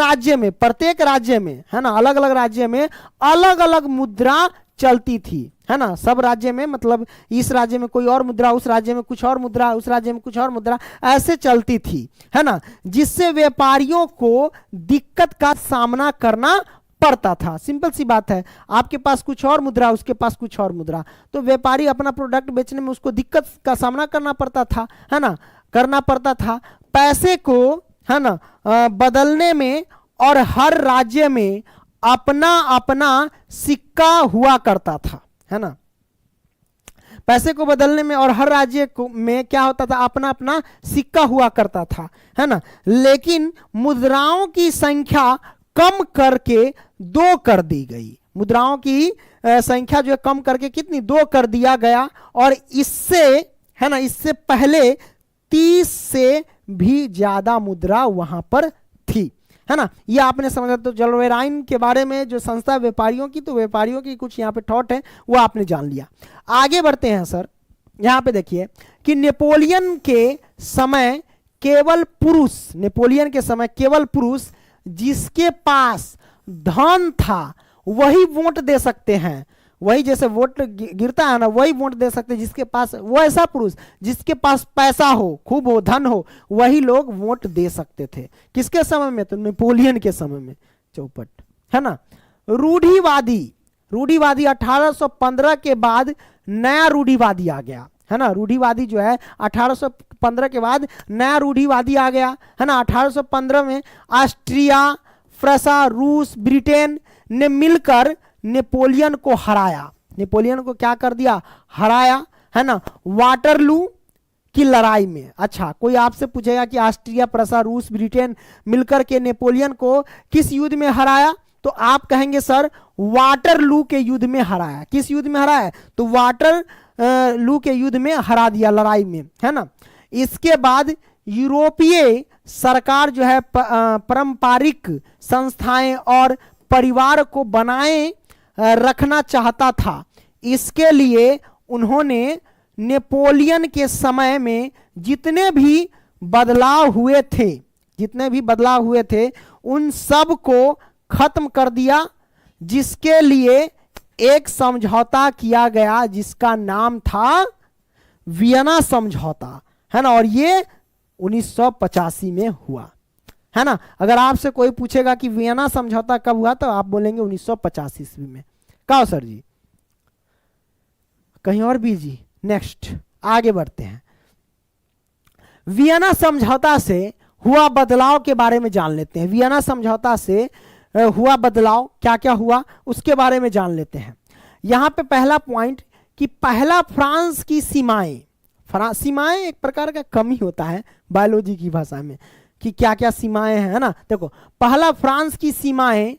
राज्य में, है ना, अलग अलग राज्य में अलग अलग मुद्रा चलती थी, है ना। सब राज्य में, मतलब इस राज्य में कोई और मुद्रा, उस राज्य में कुछ और मुद्रा, उस राज्य में कुछ और मुद्रा, ऐसे चलती थी, है ना, जिससे व्यापारियों को दिक्कत का सामना करना पड़ता था। सिंपल सी बात है, आपके पास कुछ और मुद्रा, उसके पास कुछ और मुद्रा, तो व्यापारी अपना प्रोडक्ट बेचने में उसको दिक्कत का सामना करना पड़ता था, है ना, करना पड़ता था। पैसे को, है ना, बदलने में, और हर राज्य में अपना अपना सिक्का हुआ करता था, है ना। पैसे को बदलने में, और हर राज्य में क्या होता था, अपना अपना सिक्का हुआ करता था, है ना। लेकिन मुद्राओं की संख्या कम करके 2 कर दी गई। मुद्राओं की संख्या जो है कम करके कितनी, 2 कर दिया गया। और इससे, है ना, इससे पहले 30 से भी ज्यादा मुद्रा वहां पर थी, है ना। ये आपने समझा। तो जलवेराइन के बारे में जो संस्था व्यापारियों की, तो व्यापारियों की कुछ यहाँ पे थॉट है, वो आपने जान लिया। आगे बढ़ते हैं सर। यहाँ पे देखिए कि नेपोलियन के समय केवल पुरुष, नेपोलियन के समय केवल पुरुष जिसके पास धन था वही वोट दे सकते हैं। वही जैसे वोट गिरता है ना, वही वोट दे सकते हैं जिसके पास, वो ऐसा पुरुष जिसके पास पैसा हो, खूब हो, धन हो, वही लोग वोट दे सकते थे। किसके समय में, तो नेपोलियन के समय में। चौपट, है ना। रूढ़िवादी, रूढ़िवादी 1815 के बाद नया रूढ़िवादी आ गया, है ना। रूढ़िवादी जो है 1815 के बाद नया रूढ़िवादी आ गया, है ना। 1815 में ऑस्ट्रिया, फ्रांस, रूस, ब्रिटेन ने मिलकर नेपोलियन को हराया। नेपोलियन को क्या कर दिया, हराया, है ना, वाटरलू की लड़ाई में। अच्छा, कोई आपसे पूछेगा कि ऑस्ट्रिया, फ्रांस, रूस, ब्रिटेन मिलकर के नेपोलियन को किस युद्ध में हराया, तो आप कहेंगे सर वाटरलू के युद्ध में हराया। किस युद्ध में हराया, तो वाटरलू के युद्ध में हरा दिया, लड़ाई में, है ना। इसके बाद यूरोपीय सरकार जो है पारंपरिक संस्थाएं और परिवार को बनाए रखना चाहता था। इसके लिए उन्होंने नेपोलियन के समय में जितने भी बदलाव हुए थे, उन सब को खत्म कर दिया, जिसके लिए एक समझौता किया गया जिसका नाम था वियना समझौता, है ना। और ये 1985 में हुआ, है ना। अगर आपसे कोई पूछेगा कि वियना समझौता कब हुआ, तो आप बोलेंगे 1985 ईस्वी में। कहो सर जी, कहीं और भी जी। नेक्स्ट आगे बढ़ते हैं। वियना समझौता से हुआ बदलाव के बारे में जान लेते हैं। वियना समझौता से हुआ बदलाव क्या क्या हुआ, उसके बारे में जान लेते हैं। यहां पे पहला पॉइंट कि पहला फ्रांस की सीमाएं, सीमाएं एक प्रकार का कम ही होता है बायोलॉजी की भाषा में कि क्या क्या सीमाएं हैं, है ना। देखो, पहला फ्रांस की सीमाएं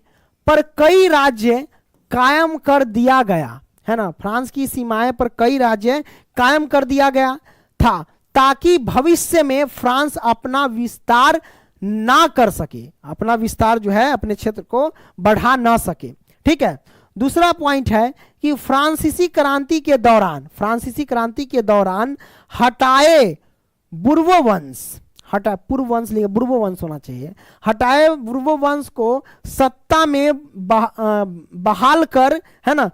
पर कई राज्य कायम कर दिया गया, है ना। फ्रांस की सीमाएं पर कई राज्य कायम कर दिया गया था, ताकि भविष्य में फ्रांस अपना विस्तार ना कर सके, अपना विस्तार जो है अपने क्षेत्र को बढ़ा ना सके, ठीक है। दूसरा पॉइंट है कि फ्रांसीसी क्रांति के दौरान हटाए बुर्बोवंश, बुर्बोवंश होना चाहिए, हटाए बुर्बोवंश को सत्ता में बहाल कर, है ना,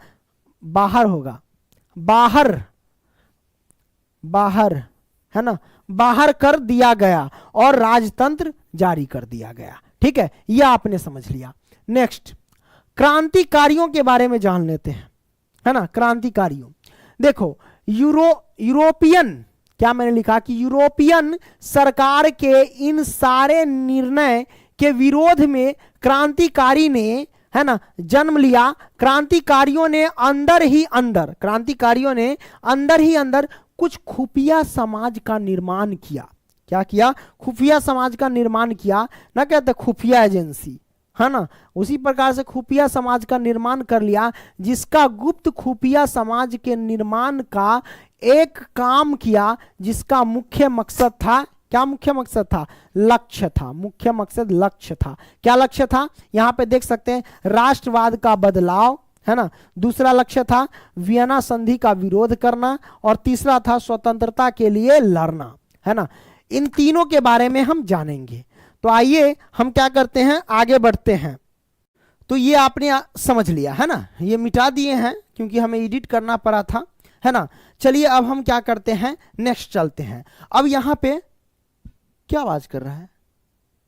है ना, बाहर कर दिया गया और राजतंत्र जारी कर दिया गया, ठीक है। यह आपने समझ लिया। नेक्स्ट, क्रांतिकारियों के बारे में जान लेते हैं, है ना। क्रांतिकारियों, देखो, यूरोपियन, क्या मैंने लिखा कि यूरोपियन सरकार के इन सारे निर्णय के विरोध में क्रांतिकारी ने, है ना, जन्म लिया। क्रांतिकारियों ने अंदर ही अंदर कुछ खुफिया समाज का निर्माण किया। क्या किया, खुफिया समाज का निर्माण किया, ना कहते खुफिया एजेंसी, है ना। उसी प्रकार से खुफिया समाज का निर्माण कर लिया, जिसका गुप्त खुफिया समाज के निर्माण का एक काम किया, जिसका मुख्य मकसद था, क्या मुख्य मकसद था, लक्ष्य था, मुख्य मकसद लक्ष्य था। क्या लक्ष्य था, यहां पे देख सकते हैं, राष्ट्रवाद का बदलाव, है ना। दूसरा लक्ष्य था वियना संधि का विरोध करना, और तीसरा था स्वतंत्रता के लिए लड़ना, है ना। इन तीनों के बारे में हम जानेंगे। तो आइए हम क्या करते हैं, आगे बढ़ते हैं। तो ये आपने समझ लिया, है ना, ये मिटा दिए हैं क्योंकि हमें एडिट करना पड़ा था, है ना। चलिए अब हम क्या करते हैं, नेक्स्ट चलते हैं। अब यहां पे क्या आवाज कर रहा है,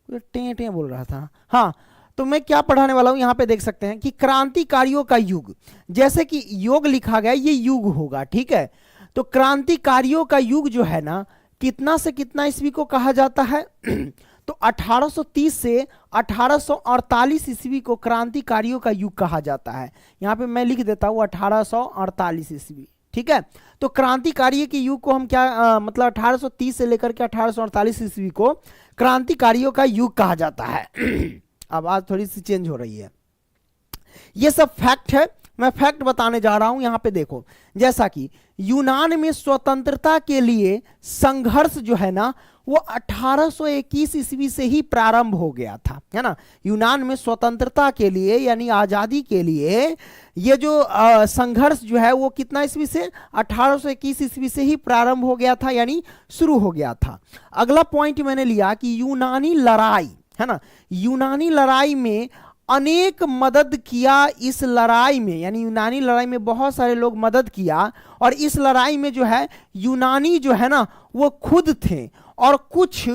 टे टे बोल रहा था, हाँ। तो मैं क्या पढ़ाने वाला हूं, यहां पे देख सकते हैं कि क्रांतिकारियों का युग, जैसे कि योग लिखा गया, ये युग होगा, ठीक है। तो क्रांतिकारियों का युग जो है ना, कितना से कितना ईस्वी को कहा जाता है तो 1830 से 1848 ईस्वी को क्रांतिकारियों का युग कहा जाता है। यहां पे मैं लिख देता हूं 1848 ईस्वी, ठीक है। तो क्रांतिकारियों के युग को हम क्या मतलब 1830 से लेकर के 1848 ईस्वी को क्रांतिकारियों का युग कहा जाता है। अब आज थोड़ी सी चेंज हो रही है। ये सब फैक्ट है, मैं फैक्ट बताने जा रहा हूं। यहां पे देखो, जैसा कि यूनान में स्वतंत्रता के लिए संघर्ष जो है ना वो 1821 ईस्वी से ही प्रारंभ हो गया था, है ना। यूनान में स्वतंत्रता के लिए यानी आजादी के लिए ये जो संघर्ष जो है वो कितना ईस्वी से 1821 ईस्वी से ही प्रारंभ हो गया था, यानी शुरू हो गया था। अगला पॉइंट मैंने लिया कि यूनानी लड़ाई, है ना, यूनानी लड़ाई में अनेक मदद किया। इस लड़ाई में यानी यूनानी लड़ाई में बहुत सारे लोग मदद किया, और इस लड़ाई में जो है यूनानी जो है ना वो खुद थे और कुछ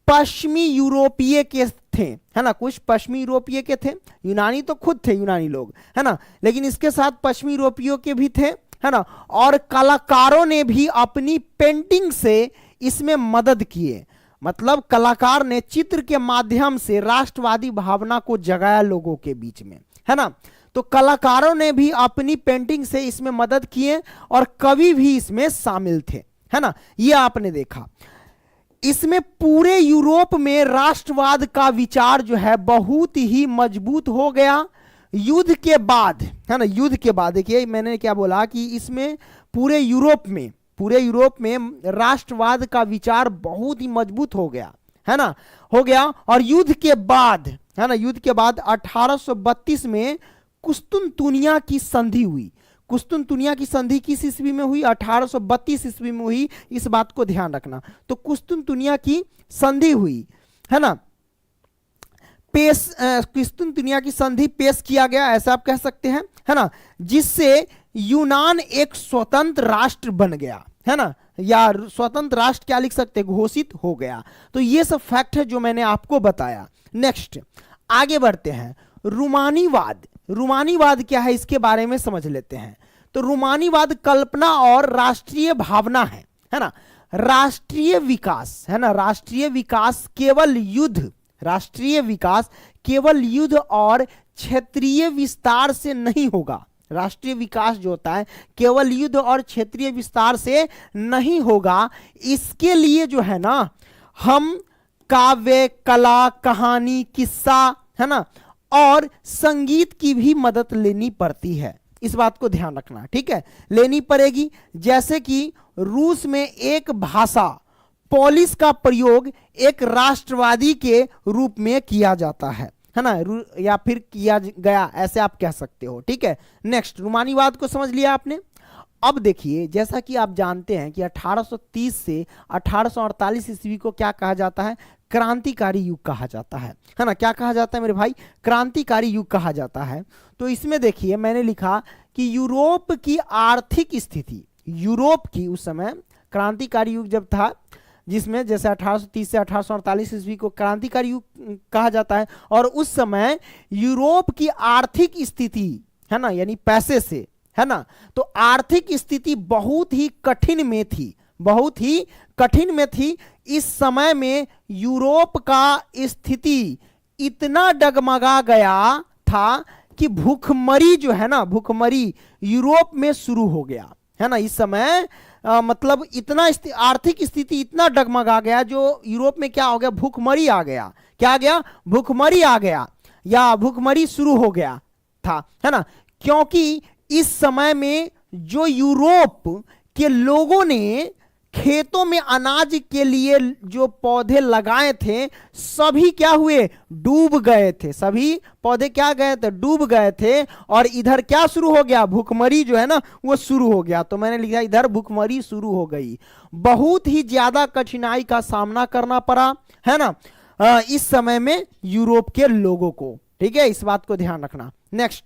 पश्चिमी यूरोपीय के थे, है ना, कुछ पश्चिमी यूरोपीय के थे। यूनानी तो खुद थे यूनानी लोग, है ना, लेकिन इसके साथ पश्चिमी यूरोपीयों के भी थे, है ना, और कलाकारों ने भी अपनी पेंटिंग से इसमें मदद किए। मतलब कलाकार ने चित्र के माध्यम से राष्ट्रवादी भावना को जगाया लोगों के बीच में, है ना। तो कलाकारों ने भी अपनी पेंटिंग से इसमें मदद किए और कवि भी इसमें शामिल थे, है ना। ये आपने देखा। इसमें पूरे यूरोप में राष्ट्रवाद का विचार जो है बहुत ही मजबूत हो गया युद्ध के बाद, है ना। युद्ध के बाद देखिए मैंने क्या बोला कि इसमें पूरे यूरोप में राष्ट्रवाद का विचार बहुत ही मजबूत हो गया, है ना, हो गया। और युद्ध के बाद, है ना, युद्ध के बाद 1832 में कुस्तुनतुनिया की संधि हुई। कुस्तुनतुनिया की संधि किस ईस्वी में हुई? 1832 ईस्वी में हुई। इस बात को ध्यान रखना। तो कुस्तुनतुनिया की संधि हुई, है ना, कुस्तुनतुनिया की संधि पेश किया गया, ऐसा आप कह सकते हैं, है ना, जिससे यूनान एक स्वतंत्र राष्ट्र बन गया, है ना, या स्वतंत्र राष्ट्र क्या लिख सकते हैं, घोषित हो गया। तो ये सब फैक्ट है जो मैंने आपको बताया। नेक्स्ट आगे बढ़ते हैं। रूमानीवाद, रूमानीवाद क्या है इसके बारे में समझ लेते हैं। तो रूमानीवाद कल्पना और राष्ट्रीय भावना है ना। राष्ट्रीय विकास, है ना, राष्ट्रीय विकास केवल युद्ध, राष्ट्रीय विकास केवल युद्ध और क्षेत्रीय विस्तार से नहीं होगा। राष्ट्रीय विकास जो होता है केवल युद्ध और क्षेत्रीय विस्तार से नहीं होगा। इसके लिए जो है ना हम काव्य, कला, कहानी, किस्सा, है ना, और संगीत की भी मदद लेनी पड़ती है। इस बात को ध्यान रखना, ठीक है, लेनी पड़ेगी। जैसे कि रूस में एक भाषा पोलिश का प्रयोग एक राष्ट्रवादी के रूप में किया जाता है ना, या फिर किया गया, ऐसे आप कह सकते हो, ठीक है। नेक्स्ट, रूमानीवाद को समझ लिया आपने। अब देखिए, जैसा कि आप जानते हैं कि 1830 से 1848 ईस्वी को क्या कहा जाता है? क्रांतिकारी युग कहा जाता है ना। क्या कहा जाता है मेरे भाई? क्रांतिकारी युग कहा जाता है। तो इसमें देखिए मैंने लिखा कि यूरोप की आर्थिक स्थिति, यूरोप की उस समय क्रांतिकारी युग जब था, जिसमें जैसे 1830 से 1848 ईस्वी को क्रांतिकारी युग कहा जाता है, और उस समय यूरोप की आर्थिक स्थिति, है ना, यानी पैसे से, है ना, तो आर्थिक स्थिति बहुत ही कठिन में थी, बहुत ही कठिन में थी। इस समय में यूरोप का स्थिति इतना डगमगा गया था कि भूखमरी जो है ना, भूखमरी यूरोप में शुरू हो गया, है ना। इस समय मतलब इतना आर्थिक स्थिति इतना डगमगा गया, जो यूरोप में क्या हो गया? भूखमरी आ गया। क्या आ गया? भूखमरी आ गया, या भूखमरी शुरू हो गया था, है ना। क्योंकि इस समय में जो यूरोप के लोगों ने खेतों में अनाज के लिए जो पौधे लगाए थे, सभी क्या हुए? डूब गए थे। सभी पौधे क्या गए थे? डूब गए थे। और इधर क्या शुरू हो गया? भूखमरी जो है ना वो शुरू हो गया। तो मैंने लिखा इधर भूखमरी शुरू हो गई। बहुत ही ज्यादा कठिनाई का सामना करना पड़ा, है ना, इस समय में यूरोप के लोगों को, ठीक है। इस बात को ध्यान रखना। नेक्स्ट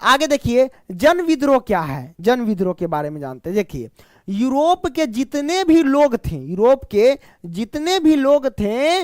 आगे देखिए, जन विद्रोह क्या है? जन विद्रोह के बारे में जानते हैं। देखिए, यूरोप के जितने भी लोग थे, यूरोप के जितने भी लोग थे,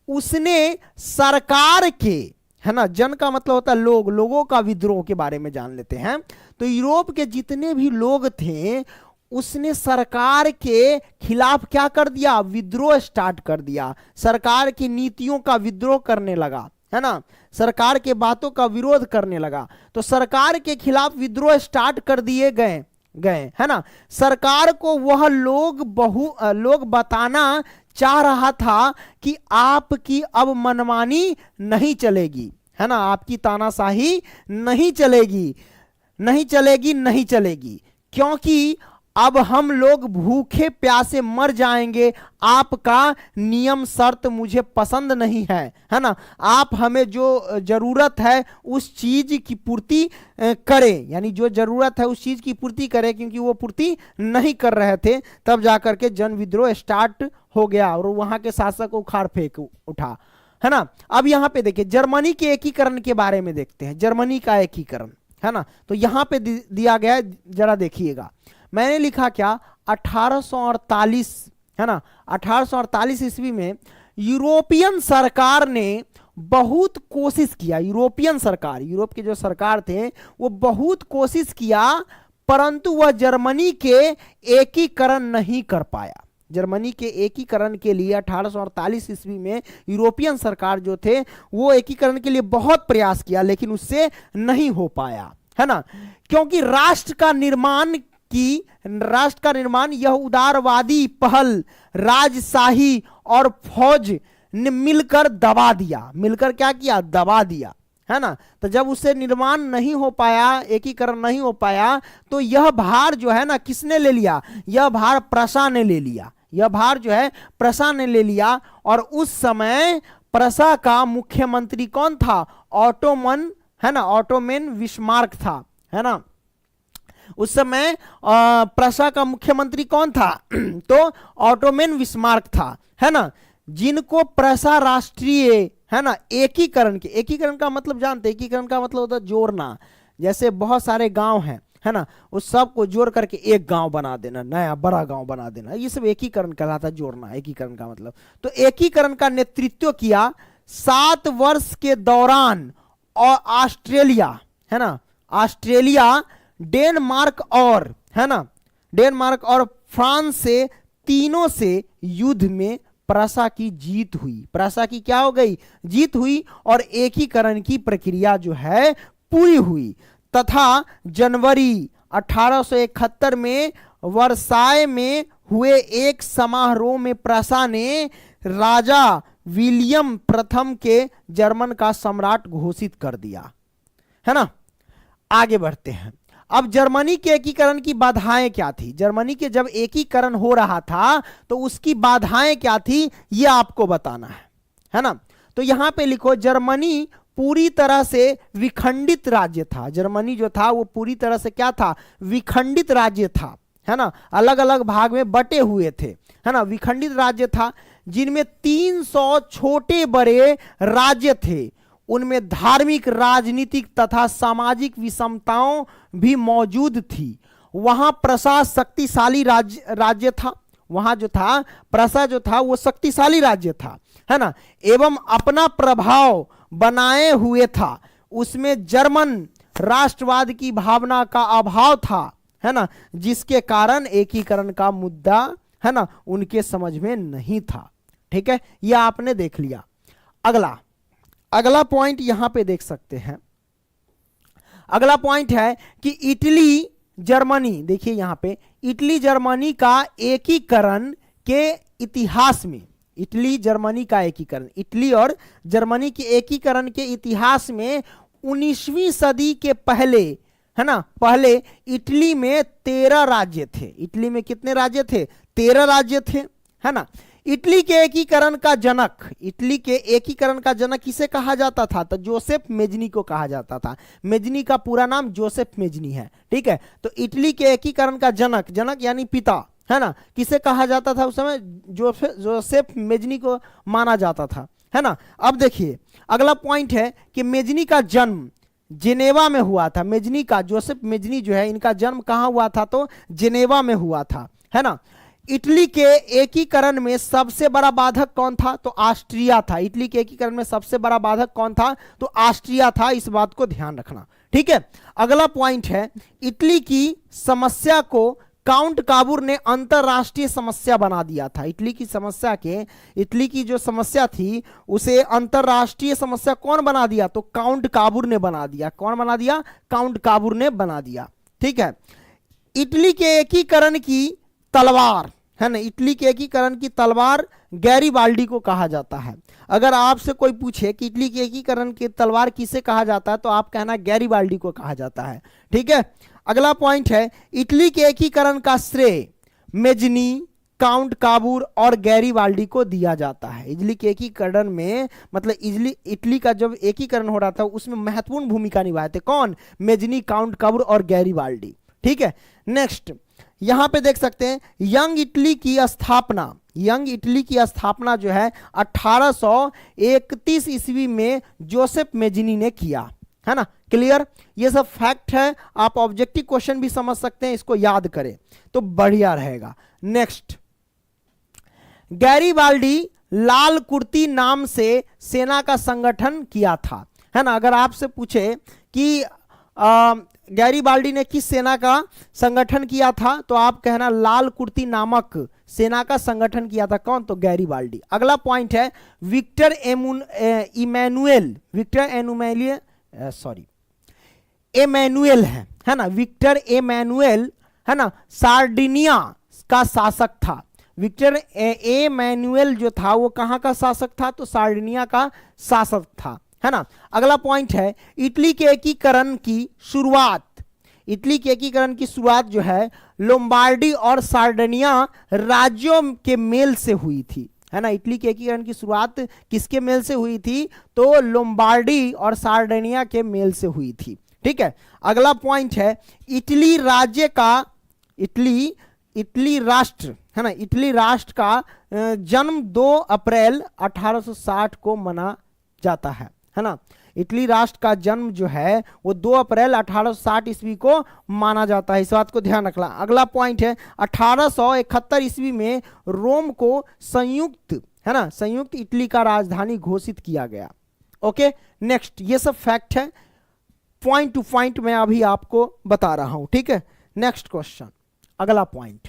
उसने सरकार के, है ना, जन का मतलब होता है लोग, लोगों का विद्रोह के बारे में जान लेते हैं। तो यूरोप के जितने भी लोग थे, उसने सरकार के खिलाफ क्या कर दिया? विद्रोह स्टार्ट कर दिया। सरकार की नीतियों का विद्रोह करने लगा, है ना, सरकार के बातों का विरोध करने लगा। तो सरकार के खिलाफ विद्रोह स्टार्ट कर दिए गए, गए, है ना। सरकार को वह लोग बताना चाह रहा था कि आपकी अब मनमानी नहीं चलेगी, है ना, आपकी तानाशाही नहीं चलेगी, नहीं चलेगी, नहीं चलेगी, क्योंकि अब हम लोग भूखे प्यासे मर जाएंगे, आपका नियम शर्त मुझे पसंद नहीं है ना। आप हमें जो जरूरत है उस चीज की पूर्ति करें, यानी जो जरूरत है उस चीज की पूर्ति करें, क्योंकि वो पूर्ति नहीं कर रहे थे। तब जाकर के जन विद्रोह स्टार्ट हो गया और वहां के शासक को उखाड़ फेंक उठा, है ना। अब यहाँ पे देखिए जर्मनी के एकीकरण के बारे में देखते हैं, जर्मनी का एकीकरण, है ना। तो यहाँ पे दिया गया है, जरा देखिएगा, मैंने लिखा क्या 1848, है ना, 1848 ईस्वी में यूरोपियन सरकार ने बहुत कोशिश किया, यूरोपियन सरकार, यूरोप के जो सरकार थे वो बहुत कोशिश किया, परंतु वह जर्मनी के एकीकरण नहीं कर पाया। जर्मनी के एकीकरण के लिए 1848 ईस्वी में यूरोपियन सरकार जो थे वो एकीकरण के लिए बहुत प्रयास किया, लेकिन उससे नहीं हो पाया, है ना, क्योंकि राष्ट्र का निर्माण यह उदारवादी पहल राजशाही और फौज ने मिलकर दबा दिया, मिलकर क्या किया, दबा दिया, है ना। तो जब उससे निर्माण नहीं हो पाया, एकीकरण नहीं हो पाया, तो यह भार जो है ना किसने ले लिया, यह भार प्रशा ने ले लिया, यह भार जो है प्रशा ने ले लिया। और उस समय प्रशा का मुख्यमंत्री कौन था, ऑटोमन, है ना, ऑटोमन बिस्मार्क था, है ना। उस समय प्रशा का मुख्यमंत्री कौन था तो ऑटोमन बिस्मार्क था, है ना, जिनको प्रशा राष्ट्रीय, है ना, एकीकरण का मतलब जानते हैं, एकीकरण का मतलब होता है जोड़ना, जैसे बहुत सारे गांव हैं, है ना, उस सब को जोड़ करके एक गांव बना देना, नया बड़ा गांव बना देना, ये सब एकीकरण कहलाता है, जोड़ना, एकीकरण का मतलब। तो एकीकरण का नेतृत्व किया 7 वर्ष के दौरान और ऑस्ट्रेलिया, है ना, ऑस्ट्रेलिया, डेनमार्क और, है ना, डेनमार्क और फ्रांस से, तीनों से युद्ध में प्रशा की जीत हुई, प्रशा की क्या हो गई, जीत हुई, और एकीकरण की प्रक्रिया जो है पूरी हुई। तथा जनवरी 1871 में वर्साय में हुए एक समारोह में प्रशा ने राजा विलियम प्रथम के जर्मन का सम्राट घोषित कर दिया, है ना। आगे बढ़ते हैं। अब जर्मनी के एकीकरण की बाधाएं क्या थी, जर्मनी के जब एकीकरण हो रहा था तो उसकी बाधाएं क्या थी, यह आपको बताना है ना। तो यहां पे लिखो, जर्मनी पूरी तरह से विखंडित राज्य था, जर्मनी जो था वो पूरी तरह से क्या था, विखंडित राज्य था, है ना, अलग अलग भाग में बटे हुए थे, है ना, विखंडित राज्य था, जिनमें 300 छोटे बड़े राज्य थे। उनमें धार्मिक, राजनीतिक तथा सामाजिक विषमताओं भी मौजूद थी। वहां प्रशा शक्तिशाली राज्य था, वहां जो था प्रशा जो था वो शक्तिशाली राज्य था, है ना, एवं अपना प्रभाव बनाए हुए था। उसमें जर्मन राष्ट्रवाद की भावना का अभाव था, है ना, जिसके कारण एकीकरण का मुद्दा, है ना, उनके समझ में नहीं था। ठीक है, यह आपने देख लिया। अगला पॉइंट यहां पे देख सकते हैं। अगला पॉइंट है कि इटली जर्मनी, देखिए यहां पे इटली जर्मनी का एकीकरण के इतिहास में, इटली जर्मनी का एकीकरण, इटली और जर्मनी के एकीकरण के इतिहास में 19वीं सदी के पहले, है ना, पहले इटली में 13 राज्य थे। इटली में कितने राज्य थे, 13 राज्य थे, है ना। इटली के एकीकरण का जनक, इटली के एकीकरण का जनक किसे कहा जाता था, तो जोसेफ मेजनी को कहा जाता था। मेजनी का पूरा नाम जोसेफ मेजनी है, ठीक है। तो इटली के एकीकरण का जनक, जनक यानी पिता, है ना, किसे कहा जाता था उस समय, जोसेफ मेजनी को माना जाता था, है ना। अब देखिए अगला पॉइंट है कि मेजनी का जन्म जेनेवा में हुआ था। मेजनी का, जोसेफ मेजनी जो है, इनका जन्म कहां हुआ था, तो जेनेवा में हुआ था, है ना। इटली के एकीकरण में सबसे बड़ा बाधक कौन था, तो ऑस्ट्रिया था। इटली के एकीकरण में सबसे बड़ा बाधक कौन था, तो ऑस्ट्रिया था, इस बात को ध्यान रखना, ठीक है। अगला पॉइंट है, इटली की समस्या को काउंट काबूर ने अंतरराष्ट्रीय समस्या बना दिया था। इटली की समस्या के, इटली की जो समस्या थी उसे अंतरराष्ट्रीय समस्या कौन बना दिया, तो काउंट काबूर ने बना दिया। कौन बना दिया, काउंट काबूर ने बना दिया, ठीक है। इटली के एकीकरण की तलवार, है ना, इटली के एकीकरण की तलवार गैरीबाल्डी को कहा जाता है। अगर आपसे कोई पूछे कि इटली के एकीकरण की तलवार किसे कहा जाता है तो आप कहना गैरीबाल्डी को कहा जाता है। ठीक है, अगला पॉइंट है, इटली के एकीकरण का श्रेय मेजनी, काउंट काबूर और गैरीबाल्डी को दिया जाता है। इटली के एकीकरण में मतलब इटली का जब एकीकरण हो रहा था उसमें महत्वपूर्ण भूमिका निभाए थे कौन? मेजनी, काउंट काबूर और गैरीबाल्डी। ठीक है, नेक्स्ट यहां पे देख सकते हैं यंग इटली की स्थापना, यंग इटली की स्थापना जो है 1831 ईस्वी में जोसेफ मेजनी ने किया, है ना। क्लियर, ये सब फैक्ट है, आप ऑब्जेक्टिव क्वेश्चन भी समझ सकते हैं, इसको याद करें तो बढ़िया रहेगा। नेक्स्ट, गैरीबाल्डी लाल कुर्ती नाम से सेना का संगठन किया था, है ना। अगर आपसे पूछे कि गैरीबाल्डी ने किस सेना का संगठन किया था तो आप कहना लाल कुर्ती नामक सेना का संगठन किया था, कौन? तो गैरीबाल्डी। अगला पॉइंट है विक्टर एमैनुएल है ना, विक्टर एमैनुएल, है ना, सार्डिनिया का शासक था। विक्टर एमैनुएल जो था वो कहां का शासक था? तो सार्डिनिया का शासक था, है ना। अगला पॉइंट है इटली के एकीकरण की शुरुआत, इटली के एकीकरण की शुरुआत जो है लोम्बार्डी और सार्डिनिया राज्यों के मेल से हुई थी, है ना। इटली के एकीकरण की शुरुआत किसके मेल से हुई थी? तो लोम्बार्डी और सार्डिनिया के मेल से हुई थी। ठीक है, अगला पॉइंट है इटली राज्य का, इटली राष्ट्र, है ना, इटली राष्ट्र का जन्म 2 अप्रैल 1860 को मना जाता है ना। इटली राष्ट्र का जन्म जो है वो 2 अप्रैल 1860 ईस्वी को माना जाता है, इस बात को ध्यान रखना। अगला पॉइंट है 1871 ईस्वी में रोम को संयुक्त, है ना, संयुक्त इटली का राजधानी घोषित किया गया। ओके, नेक्स्ट, ये सब फैक्ट है, पॉइंट टू पॉइंट मैं अभी आपको बता रहा हूं। ठीक है, नेक्स्ट क्वेश्चन, अगला पॉइंट,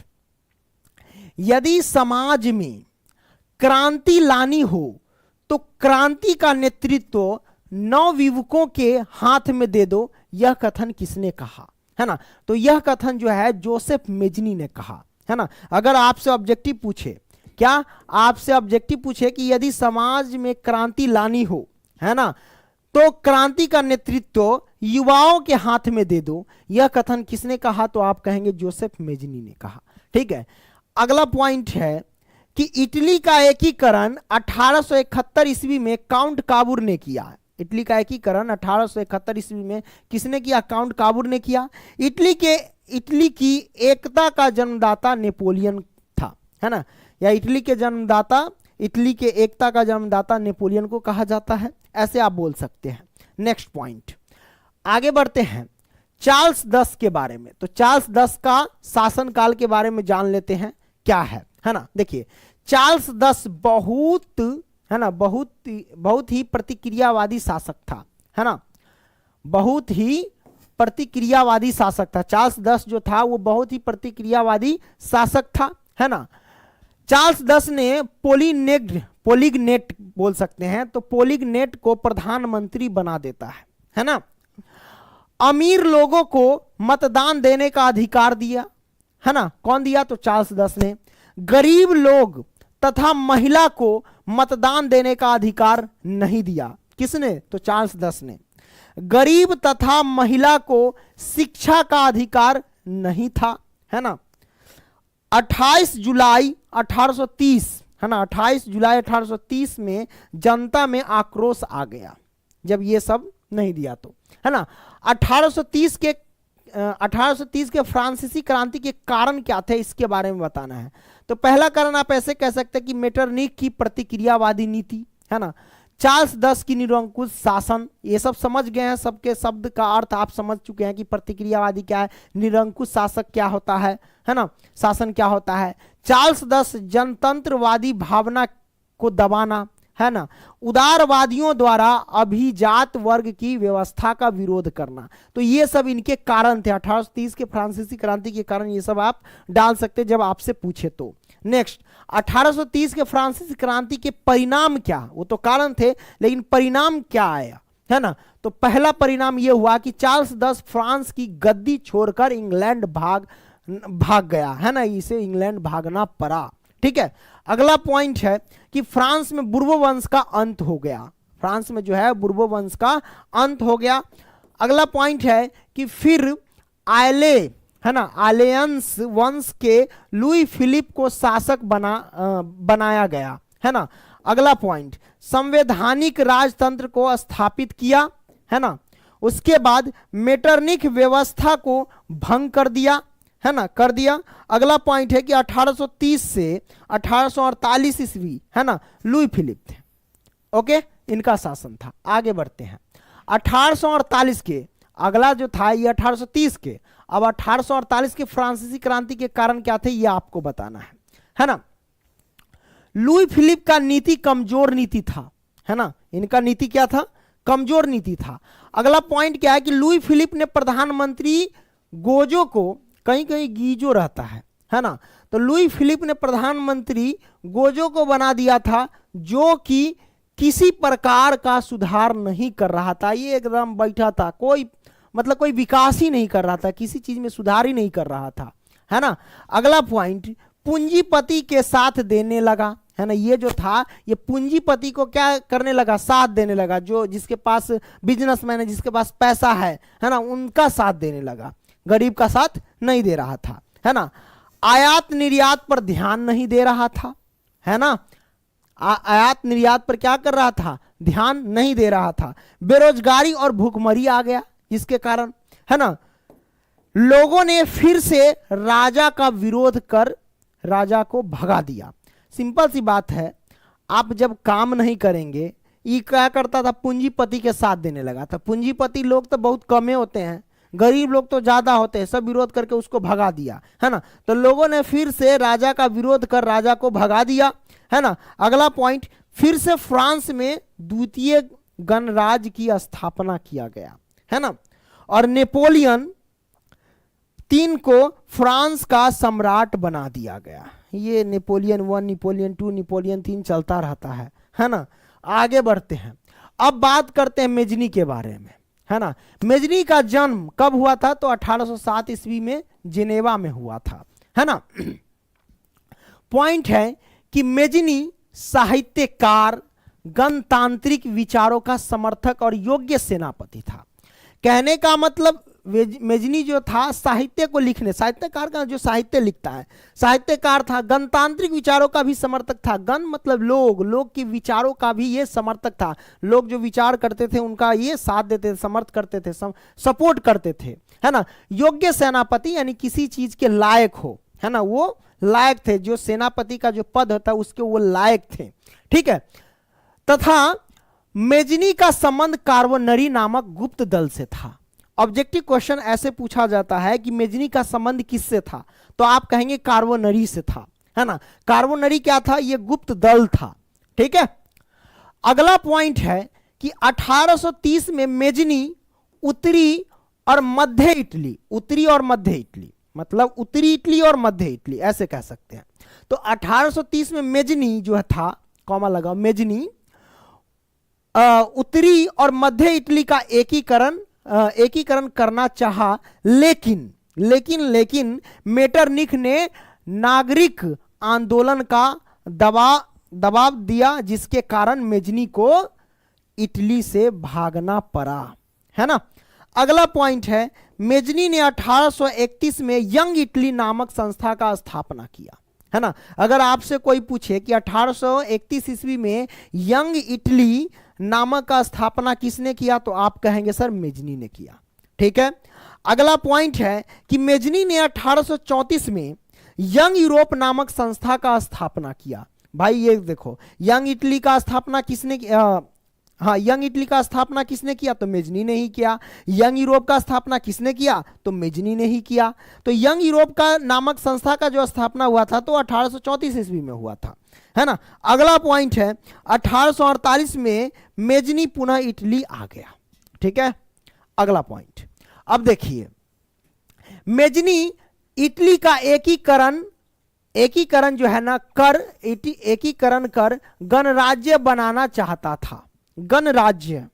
यदि समाज में क्रांति लानी हो तो क्रांति का नेतृत्व नवयुवकों के हाथ में दे दो, यह कथन किसने कहा? है ना, तो यह कथन जो है जोसेफ मेजनी ने कहा, है ना। अगर आपसे ऑब्जेक्टिव पूछे, क्या आपसे ऑब्जेक्टिव पूछे कि यदि समाज में क्रांति लानी हो, है ना, तो क्रांति का नेतृत्व युवाओं के हाथ में दे दो, यह कथन किसने कहा? तो आप कहेंगे जोसेफ मेजनी ने कहा। ठीक है, अगला पॉइंट है कि इटली का एकीकरण 1871 ईस्वी में काउंट काबूर ने किया। इटली का एकीकरण 1871 ईस्वी में किसने किया? काउंट काबूर ने किया। इटली की एकता का जन्मदाता नेपोलियन था, है ना, या इटली के जन्मदाता, इटली के एकता का जन्मदाता नेपोलियन को कहा जाता है, ऐसे आप बोल सकते हैं। नेक्स्ट पॉइंट, आगे बढ़ते हैं चार्ल्स 10 के बारे में। तो चार्ल्स 10 का शासनकाल के बारे में जान लेते हैं क्या है ना। देखिए, चार्ल्स 10 बहुत, है ना, बहुत ही प्रतिक्रियावादी शासक था, है ना, बहुत ही प्रतिक्रियावादी शासक था। चार्ल्स 10 जो था वो बहुत ही प्रतिक्रियावादी शासक था, है ना। चार्ल्स 10 ने पोलिगनेट बोल सकते हैं, तो पोलिगनेट को प्रधानमंत्री बना देता है ना। अमीर लोगों को मतदान देने का अधिकार दिया, है ना, कौन दिया? तो चार्ल्स 10 ने। गरीब लोग तथा महिला को मतदान देने का अधिकार नहीं दिया, किसने? तो चार्ल्स 10 ने। गरीब तथा महिला को शिक्षा का अधिकार नहीं था, है ना। 28 जुलाई 1830, है ना, 28 जुलाई 1830 में जनता में आक्रोश आ गया जब ये सब नहीं दिया तो, है ना। 1830 के फ्रांसीसी क्रांति के कारण क्या थे इसके बारे में बताना है। तो पहला कारण आप ऐसे कह सकते हैं कि मेटरनिक की प्रतिक्रियावादी नीति, है ना। चार्ल्स 10 की निरंकुश शासन, ये सब समझ गए हैं, सबके शब्द का अर्थ आप समझ चुके हैं कि प्रतिक्रियावादी क्या है, निरंकुश शासक क्या होता है ना, शासन क्या होता है। चार्ल्स 10 जनतंत्रवादी भावना को दबाना, है ना, उदारवादियों द्वारा अभिजात वर्ग की व्यवस्था का विरोध करना, तो ये सब इनके कारण थे। 1830 के फ्रांसीसी क्रांति के कारण ये सब आप डाल सकते जब आपसे पूछे तो। नेक्स्ट, 1830 के फ्रांसीसी क्रांति के परिणाम क्या? वो तो कारण थे, लेकिन परिणाम क्या आया, है ना। तो पहला परिणाम यह हुआ कि चार्ल्स 10 फ्रांस की गद्दी छोड़कर इंग्लैंड भाग भाग गया, है ना, इसे इंग्लैंड भागना पड़ा। ठीक है, अगला पॉइंट है कि फ्रांस में बुर्बो वंश का अंत हो गया, फ्रांस में जो है बुर्बो वंश का अंत हो गया। अगला पॉइंट है कि फिर आयले, है ना, आलेयंस वंश के लुई फिलिप को शासक बनाया गया, है ना। अगला पॉइंट, संवैधानिक राजतंत्र को स्थापित किया, है ना। उसके बाद मेटरनिक व्यवस्था को भंग कर दिया, है ना, कर दिया। अगला पॉइंट है कि 1830 से 1848 ईस्वी, है ना, लुई फिलिप थे, ओके, इनका शासन था। आगे बढ़ते हैं 1848 के, अगला जो था ये 1830 के, अब 1848 के फ्रांसीसी क्रांति के कारण क्या थे ये आपको बताना है ना। लुई फिलिप का नीति कमजोर नीति था, है ना, इनका नीति क्या था, कमजोर नीति था। अगला पॉइंट क्या है कि लुई फिलिप ने प्रधानमंत्री गोजो को, कहीं कहीं गीजो रहता है ना, तो लुई फिलिप ने प्रधानमंत्री गोजो को बना दिया था, जो कि किसी प्रकार का सुधार नहीं कर रहा था, ये एकदम बैठा था, कोई मतलब कोई विकास ही नहीं कर रहा था, किसी चीज में सुधार ही नहीं कर रहा था, है ना। अगला पॉइंट, पूंजीपति के साथ देने लगा, है ना, ये जो था ये पूंजीपति को क्या करने लगा, साथ देने लगा, जो जिसके पास बिजनेसमैन है, जिसके पास पैसा है ना, उनका साथ देने लगा, गरीब का साथ नहीं दे रहा था, है ना। आयात निर्यात पर ध्यान नहीं दे रहा था, है ना, आयात निर्यात पर क्या कर रहा था, ध्यान नहीं दे रहा था। बेरोजगारी और भूखमरी आ गया इसके कारण, है ना। लोगों ने फिर से राजा का विरोध कर राजा को भगा दिया। सिंपल सी बात है, आप जब काम नहीं करेंगे, ये क्या करता था, पूंजीपति के साथ देने लगा था। पूंजीपति लोग तो बहुत कम होते हैं, गरीब लोग तो ज्यादा होते हैं, सब विरोध करके उसको भगा दिया, है ना। तो लोगों ने फिर से राजा का विरोध कर राजा को भगा दिया, है ना। अगला पॉइंट, फिर से फ्रांस में द्वितीय गणराज्य की स्थापना किया गया, है ना, और नेपोलियन 3 को फ्रांस का सम्राट बना दिया गया। ये नेपोलियन 1, नेपोलियन 2, नेपोलियन 3 चलता रहता है ना। आगे बढ़ते हैं, अब बात करते हैं मेजनी के बारे में, है ना। मेजनी का जन्म कब हुआ था, तो 1807 ईस्वी में जिनेवा में हुआ था, है ना। पॉइंट है कि मेजनी साहित्यकार, गणतांत्रिक विचारों का समर्थक और योग्य सेनापति था। कहने का मतलब मेजनी जो था साहित्य को लिखने, साहित्यकार का जो साहित्य लिखता है, साहित्यकार था, गणतांत्रिक विचारों का भी समर्थक था। गण मतलब लोग के विचारों का भी ये समर्थक था, लोग जो विचार करते थे उनका ये साथ देते थे, समर्थ करते थे, सपोर्ट करते थे, है ना। योग्य सेनापति यानी किसी चीज के लायक हो, है ना, वो लायक थे, जो सेनापति का जो पद होता है उसके वो लायक थे, ठीक है। तथा मेजनी का संबंध कार्बोनरी नामक गुप्त दल से था। ऑब्जेक्टिव क्वेश्चन ऐसे पूछा जाता है कि मेजनी का संबंध किससे था, तो आप कहेंगे कार्बोनरी से था, है ना। कार्बोनरी क्या था, ये गुप्त दल था, ठीक है। अगला पॉइंट है कि 1830 में मेजनी उत्तरी और मध्य इटली, उत्तरी और मध्य इटली मतलब उत्तरी इटली और मध्य इटली ऐसे कह सकते हैं। तो 1830 में मेजनी जो था, कॉमा लगाओ, मेजनी उत्तरी और मध्य इटली का एकीकरण करना चाहा, लेकिन मेटरनिख ने नागरिक आंदोलन का दबाव दिया, जिसके कारण मेजनी को इटली से भागना पड़ा, है ना। अगला पॉइंट है, मेजनी ने 1831 में यंग इटली नामक संस्था का स्थापना किया, है ना। अगर आपसे कोई पूछे कि 1831 ईस्वी में यंग इटली नामक का स्थापना किसने किया, तो आप कहेंगे सर मेजनी ने किया, ठीक है। अगला पॉइंट है कि मेजनी ने 1834 में यंग यूरोप नामक संस्था का स्थापना किया। भाई ये देखो, यंग इटली का स्थापना किसने किया, हाँ, यंग इटली का स्थापना किसने किया, तो मेजनी ने ही किया। यंग यूरोप का स्थापना किसने किया, तो मेजनी ने ही किया। तो यंग यूरोप का नामक संस्था का जो स्थापना हुआ था तो 1834 ईस्वी में हुआ था, है ना। अगला पॉइंट है 1848 में मेजनी पुनः इटली आ गया, ठीक है। अगला पॉइंट, अब देखिए, मेजनी इटली का एकीकरण जो है ना एकीकरण कर गणराज्य बनाना चाहता था। गणराज्य,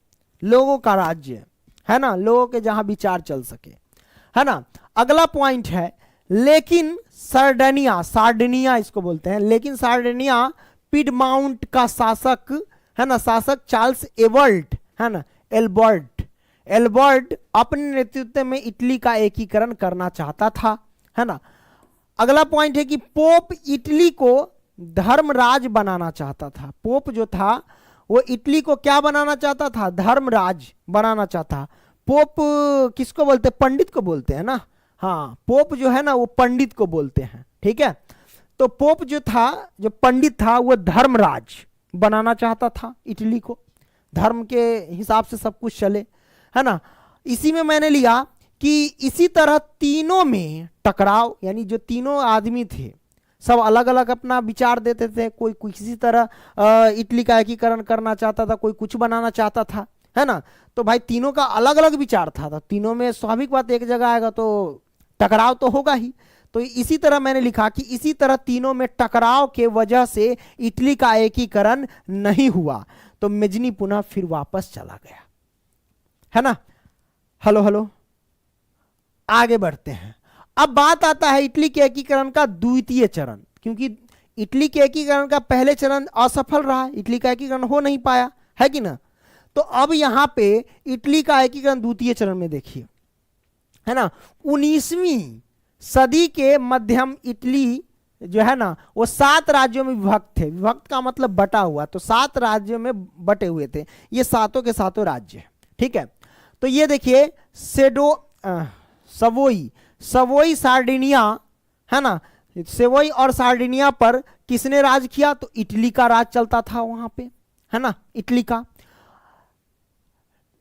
लोगों का राज्य, है ना, लोगों के जहां विचार चल सके, है ना। अगला पॉइंट है, लेकिन सार्डिनिया, सार्डिनिया इसको बोलते हैं, लेकिन सार्डिनिया पिडमाउंट का शासक है ना, शासक चार्ल्स एबर्ट है ना, एल्बर्ट, एल्बर्ट अपने नेतृत्व में इटली का एकीकरण करना चाहता था, है ना। अगला पॉइंट है कि पोप इटली को धर्मराज बनाना चाहता था। पोप जो था वो इटली को क्या बनाना चाहता था? धर्मराज बनाना चाहता। पोप किसको बोलते हैं? पंडित को बोलते हैं ना। हाँ, पोप जो है ना वो पंडित को बोलते हैं, ठीक है। तो पोप जो था, जो पंडित था, वो धर्मराज बनाना चाहता था इटली को, धर्म के हिसाब से सब कुछ चले, है ना। इसी में मैंने लिया कि इसी तरह तीनों में टकराव, यानी जो तीनों आदमी थे सब अलग अलग अपना विचार देते थे। कोई किसी तरह इटली का एकीकरण करना चाहता था, कोई कुछ बनाना चाहता था, है ना। तो भाई तीनों का अलग अलग विचार था, तो तीनों में स्वाभाविक बात एक जगह आएगा तो टकराव तो होगा ही। तो इसी तरह मैंने लिखा कि इसी तरह तीनों में टकराव के वजह से इटली का एकीकरण नहीं हुआ, तो मेजनी पुनः फिर वापस चला गया, है ना। हेलो हेलो, आगे बढ़ते हैं। अब बात आता है इटली के एकीकरण का द्वितीय चरण, क्योंकि इटली के एकीकरण का पहले चरण असफल रहा, इटली का एकीकरण हो नहीं पाया, है कि ना। तो अब यहां पे इटली का एकीकरण द्वितीय चरण में देखिए, है ना। 19वीं सदी के मध्यम इटली जो है ना वो 7 राज्यों में विभक्त थे। विभक्त का मतलब बटा हुआ, तो 7 राज्यों में बटे हुए थे, ये सातों के सातों राज्य, ठीक है। तो ये देखिए सवोई, सवोई सार्डिनिया, है ना। सेवोई और सार्डिनिया पर किसने राज किया? तो इटली का राज चलता था वहां पे, है ना, इटली का।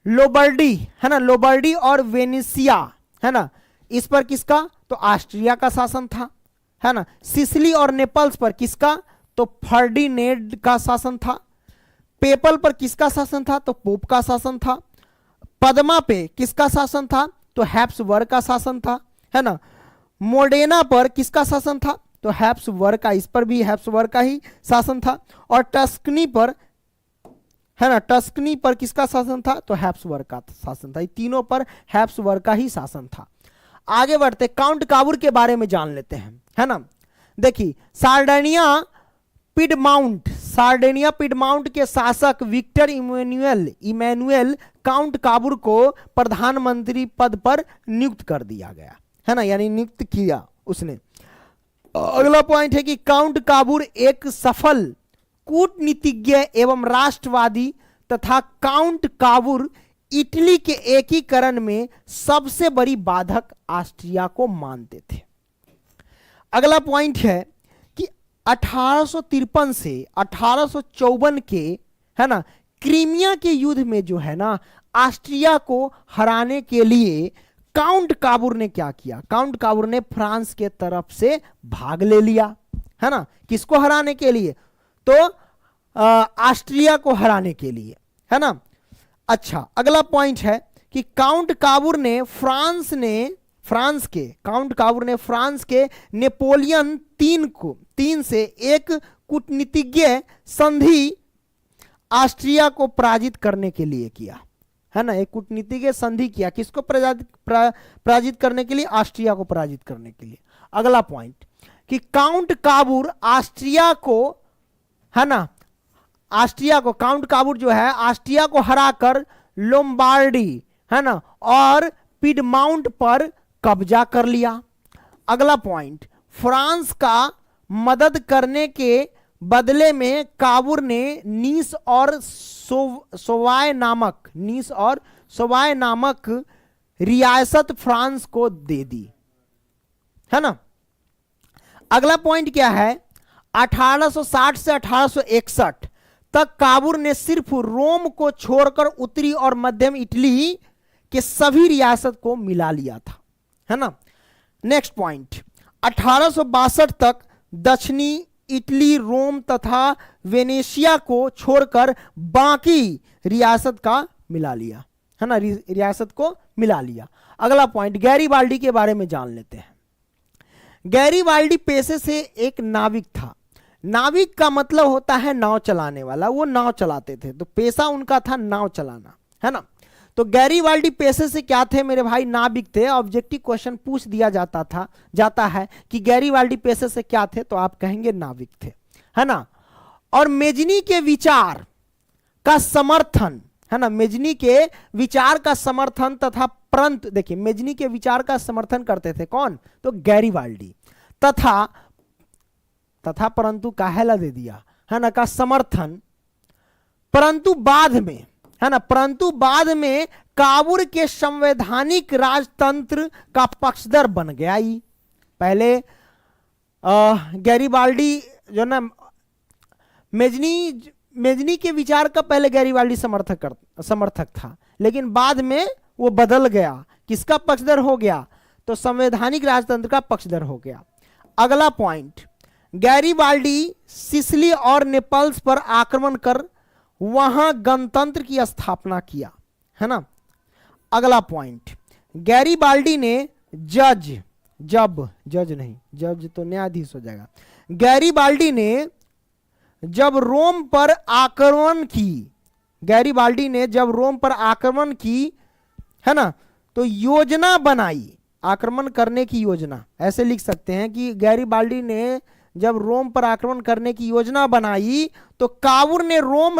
लोबर्डी, है ना, लोबर्डी और वेनेसिया, है ना, इस पर किसका? तो ऑस्ट्रिया का शासन था, है ना। सिसिली और नेपल्स पर किसका? तो फर्डिनेंड का शासन था। पेपल पर किसका शासन था? तो पोप का शासन था। पद्मा पे किसका शासन था? तो हैप्सबर्ग का शासन था, है ना। मोडेना पर किसका शासन था? तो हैप्सबर्ग का, इस पर भी हैप्सबर्ग का ही शासन था। और टस्कनी पर, है ना, टस्कनी पर किसका शासन था? तो हैप्सबर्ग का शासन था। ये तीनों पर हैप्सबर्ग का ही शासन था। आगे बढ़ते काउंट काबूर के बारे में जान लेते हैं, है ना। देखिए सार्डिनिया पिडमाउंट, सार्डिनिया पिडमाउंट के शासक विक्टर इमैनुएल काउंट काबूर को प्रधानमंत्री पद पर नियुक्त कर दिया गया, है ना, यानी नियुक्त किया उसने। अगला पॉइंट है कि काउंट काबूर एक सफल कूटनीतिज्ञ एवं राष्ट्रवादी तथा काउंट काबूर इटली के एकीकरण में सबसे बड़ी बाधक ऑस्ट्रिया को मानते थे। अगला पॉइंट है कि 1853 से 1854 के, है ना, क्रीमिया के युद्ध में जो है ना ऑस्ट्रिया को हराने के लिए काउंट काबूर ने क्या किया? काउंट काबूर ने फ्रांस के तरफ से भाग ले लिया, है ना। किसको हराने के लिए? तो ऑस्ट्रिया को हराने के लिए, है ना। अच्छा, अगला पॉइंट है कि काउंट काबूर ने फ्रांस के नेपोलियन 3 से एक कूटनीतिज्ञ संधि ऑस्ट्रिया को पराजित करने के लिए किया, है ना। एक कूटनीतिज्ञ संधि किया, किसको पराजित करने के लिए? ऑस्ट्रिया को पराजित करने के लिए। अगला पॉइंट कि काउंट काबूर ऑस्ट्रिया को, है ना, काउंट काबूर जो है ऑस्ट्रिया को हराकर लोम्बार्डी, है ना, और पिडमाउंट पर कब्जा कर लिया। अगला पॉइंट, फ्रांस का मदद करने के बदले में काबूर ने नीस और सोवाय नामक रियासत फ्रांस को दे दी, है ना। अगला पॉइंट क्या है? 1860 से 1861 तक काबूर ने सिर्फ रोम को छोड़कर उत्तरी और मध्यम इटली के सभी रियासत को मिला लिया था, है ना। नेक्स्ट पॉइंट, 1862 तक दक्षिणी इटली, रोम तथा वेनेशिया को छोड़कर बाकी रियासत का मिला लिया, है ना, रियासत को मिला लिया। अगला पॉइंट, गैरीबाल्डी के बारे में जान लेते हैं। गैरीबाल्डी पेशे से एक नाविक था। नाविक का मतलब होता है नाव चलाने वाला, वो नाव चलाते थे, तो पेशा उनका था नाव चलाना, है ना। तो गैरीबाल्डी पेशे से क्या थे मेरे भाई? नाविक थे। ऑब्जेक्टिव क्वेश्चन पूछ दिया जाता है कि गैरीबाल्डी पेशे से क्या थे, तो आप कहेंगे नाविक थे, है ना। और मेजनी के विचार का समर्थन, है ना, मेजनी के विचार का समर्थन तथा परंतु, देखिए मेजनी के विचार का समर्थन करते थे कौन? तो गैरीबाल्डी। तथा परंतु काहेला दे दिया, है ना, का समर्थन, परंतु बाद में, है ना, परंतु बाद में काबुल के संवैधानिक राजतंत्र का पक्षधर बन गया ही। पहले गैरीबाल्डी जो ना मेजनी के विचार का पहले गैरीबाल्डी समर्थक था, लेकिन बाद में वो बदल गया, किसका पक्षधर हो गया? तो संवैधानिक राजतंत्र का पक्षधर हो गया। अगला पॉइंट, गैरीबाल्डी सिसिली और नेपल्स पर आक्रमण कर वहां गणतंत्र की स्थापना किया, है ना। अगला पॉइंट, गैरीबाल्डी ने जज तो न्यायाधीश हो जाएगा। गैरीबाल्डी ने जब रोम पर आक्रमण की, है ना, तो योजना बनाई, आक्रमण करने की योजना, ऐसे लिख सकते हैं कि गैरीबाल्डी ने जब रोम पर आक्रमण करने की योजना बनाई तो काबुल ने रोम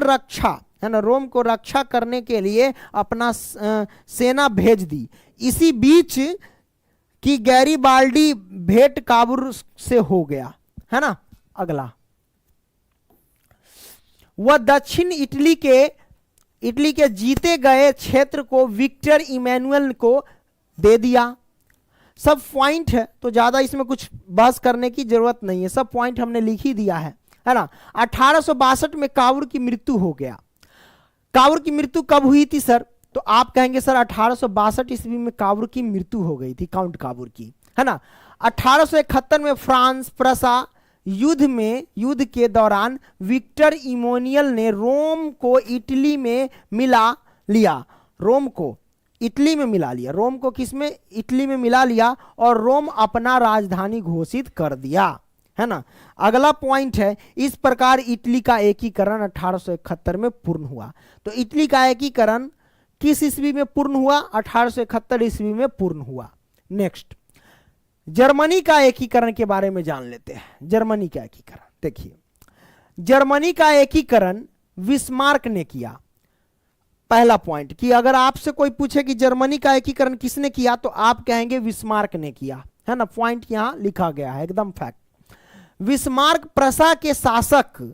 को रक्षा करने के लिए अपना सेना भेज दी। इसी बीच की गैरीबाल्डी भेंट काबुल से हो गया, है ना। अगला, वह दक्षिण इटली के जीते गए क्षेत्र को विक्टर इमैनुअल को दे दिया। सब पॉइंट है तो ज्यादा इसमें कुछ बहस करने की जरूरत नहीं है, सब पॉइंट हमने लिख ही दिया है ना। 1862 में काबुल की मृत्यु हो गया। काबुल की मृत्यु कब हुई थी सर? तो आप कहेंगे सर 1862 ईस्वी में काबुल की मृत्यु हो गई थी, काउंट काबुल की, है ना। 1871 में फ्रांस प्रसा युद्ध के दौरान विक्टर इमैनुअल ने रोम को इटली में मिला लिया। रोम को किसमें? इटली में मिला लिया और रोम अपना राजधानी घोषित कर दिया, है ना। अगला पॉइंट है, इस प्रकार इटली का एकीकरण 1871 में पूर्ण हुआ। तो इटली का एकीकरण किस ईस्वी में पूर्ण हुआ? 1871 ईस्वी में पूर्ण हुआ। नेक्स्ट, जर्मनी का एकीकरण के बारे में जान लेते हैं। जर्मनी का एकीकरण, देखिए जर्मनी का एकीकरण बिस्मार्क ने किया। पहला पॉइंट कि अगर आपसे कोई पूछे कि जर्मनी का एकीकरण किसने किया तो आप कहेंगे बिस्मार्क ने किया, है ना। पॉइंट यहां लिखा गया है, एकदम फैक्ट। बिस्मार्क प्रसा के शासक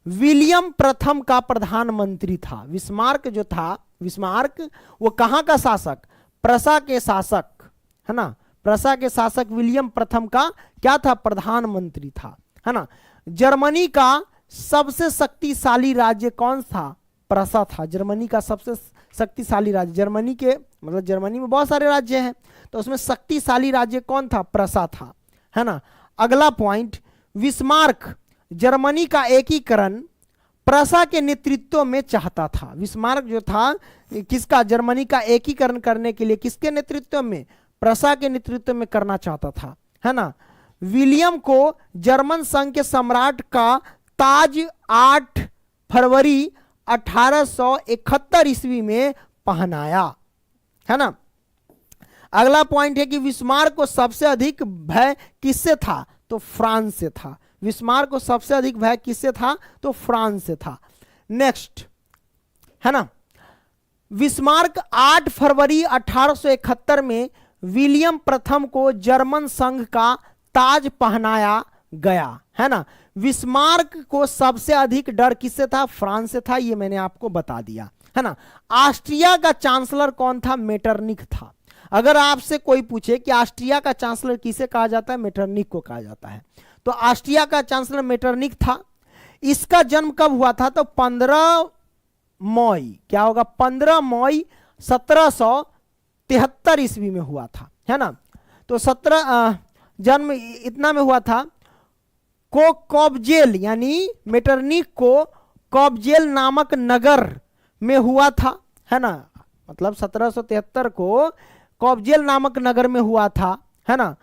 विलियम प्रथम का प्रधानमंत्री था। बिस्मार्क वो कहां का शासक? प्रसा के शासक, है ना। प्रसा के शासक विलियम प्रथम का क्या था? प्रधानमंत्री था, है ना। जर्मनी का सबसे शक्तिशाली राज्य कौन था? प्रसा था। जर्मनी का सबसे शक्तिशाली राज्य, जर्मनी में बहुत सारे राज्य हैं तो उसमें शक्तिशाली राज्य कौन था? प्रसा था, है ना। अगला पॉइंट, बिस्मार्क जर्मनी का एकीकरण प्रसा के नेतृत्व में चाहता था। बिस्मार्क जो था किसका? जर्मनी का एकीकरण करने के लिए किसके नेतृत्व में? प्रसा के नेतृत्व में करना चाहता था, है ना। विलियम को जर्मन संघ के सम्राट का ताज 8 फरवरी 1871 ईस्वी में पहनाया, है ना। अगला पॉइंट है कि बिस्मार्क को सबसे अधिक भय किससे था? तो फ्रांस से था। बिस्मार्क को सबसे अधिक भय किससे था? तो फ्रांस से था। नेक्स्ट, है ना, बिस्मार्क 8 फरवरी 1871 में विलियम प्रथम को जर्मन संघ का ताज पहनाया गया, है ना। बिस्मार्क को सबसे अधिक डर किससे था? फ्रांस से था, ये मैंने आपको बता दिया, है ना। ऑस्ट्रिया का चांसलर कौन था? मेटरनिक था। अगर आपसे कोई पूछे कि ऑस्ट्रिया का चांसलर किसे कहा जाता है? मेटरनिक को कहा जाता है। तो ऑस्ट्रिया का चांसलर मेटरनिक था। इसका जन्म कब हुआ था? तो 15 मई, क्या होगा? 15 मई 1773 ईस्वी में हुआ था, है ना। तो जन्म इतना में हुआ था। को कॉबजेल यानी मेटरनिक को कॉबजेल नामक नगर में हुआ था, है ना। मतलब 1773 को कॉबजेल नामक नगर में हुआ था, है ना।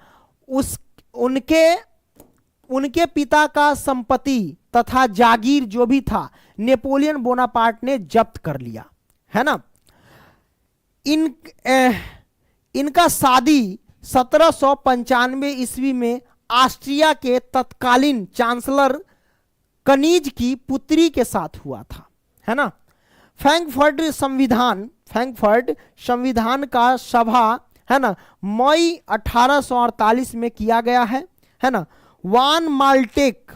उनके पिता का संपत्ति तथा जागीर जो भी था नेपोलियन बोनापार्ट ने जब्त कर लिया, है ना। इनका शादी 1795 ईस्वी में ऑस्ट्रिया के तत्कालीन चांसलर कनीज की पुत्री के साथ हुआ था, है ना। फ्रैंकफर्ट संविधान का सभा, है ना, मई 1848 में किया गया है ना। वान माल्टेक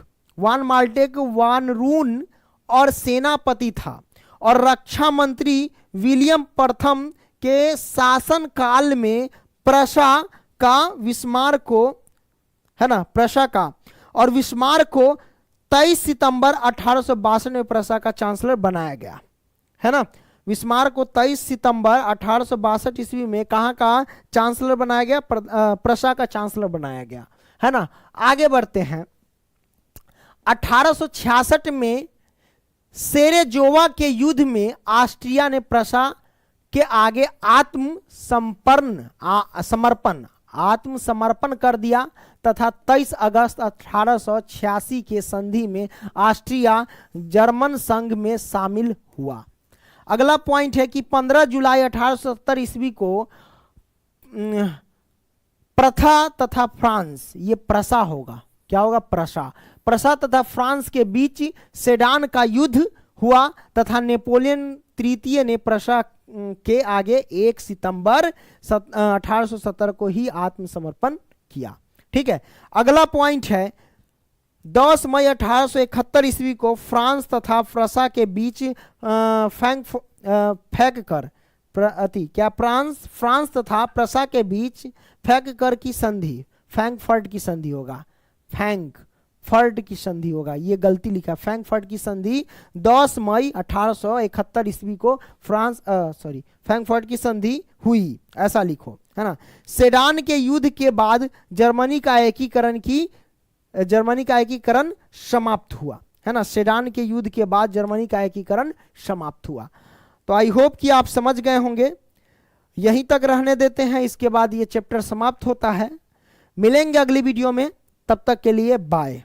वान रून और सेनापति था और रक्षा मंत्री विलियम प्रथम के शासन काल में प्रशा का विस्मार को, है ना, प्रशा का और विस्मार को 23 सितंबर 1862 में प्रशा का चांसलर बनाया गया, है ना। विस्मार को 23 सितंबर 1862 ईस्वी में कहाँ का चांसलर बनाया गया? प्रशा का चांसलर बनाया गया, है ना। आगे बढ़ते हैं। 1866 में सेरेजोवा के युद्ध में ऑस्ट्रिया ने प्रशा के आगे आत्मसमर्पण कर दिया तथा 23 अगस्त 1886 के संधि में ऑस्ट्रिया जर्मन संघ में शामिल हुआ। अगला पॉइंट है कि 15 जुलाई 1870 ईस्वी को प्रथा तथा फ्रांस, ये प्रशा होगा, क्या होगा? प्रशा तथा फ्रांस के बीच सेडान का युद्ध हुआ तथा नेपोलियन तृतीय ने प्रशा के आगे 1 सितंबर 1870 को ही आत्मसमर्पण किया। ठीक है। अगला पॉइंट है 10 मई 1871 ईस्वी को फ्रांस तथा प्रशा के बीच फ्रांस तथा प्रशा के बीच फैंकफर्ट की संधि, फ्रैंकफर्ट की संधि होगा, फ्रैंकफर्ट की संधि होगा, ये गलती लिखा। फ्रैंकफर्ट की संधि 10 मई 1871 ईस्वी को फ्रैंकफर्ट की संधि हुई, ऐसा लिखो, है ना। सेडान के युद्ध के बाद जर्मनी का एकीकरण समाप्त हुआ, है ना। सेडान के युद्ध के बाद जर्मनी का एकीकरण समाप्त हुआ। तो आई होप कि आप समझ गए होंगे। यहीं तक रहने देते हैं, इसके बाद ये चैप्टर समाप्त होता है। मिलेंगे अगली वीडियो में, तब तक के लिए बाय।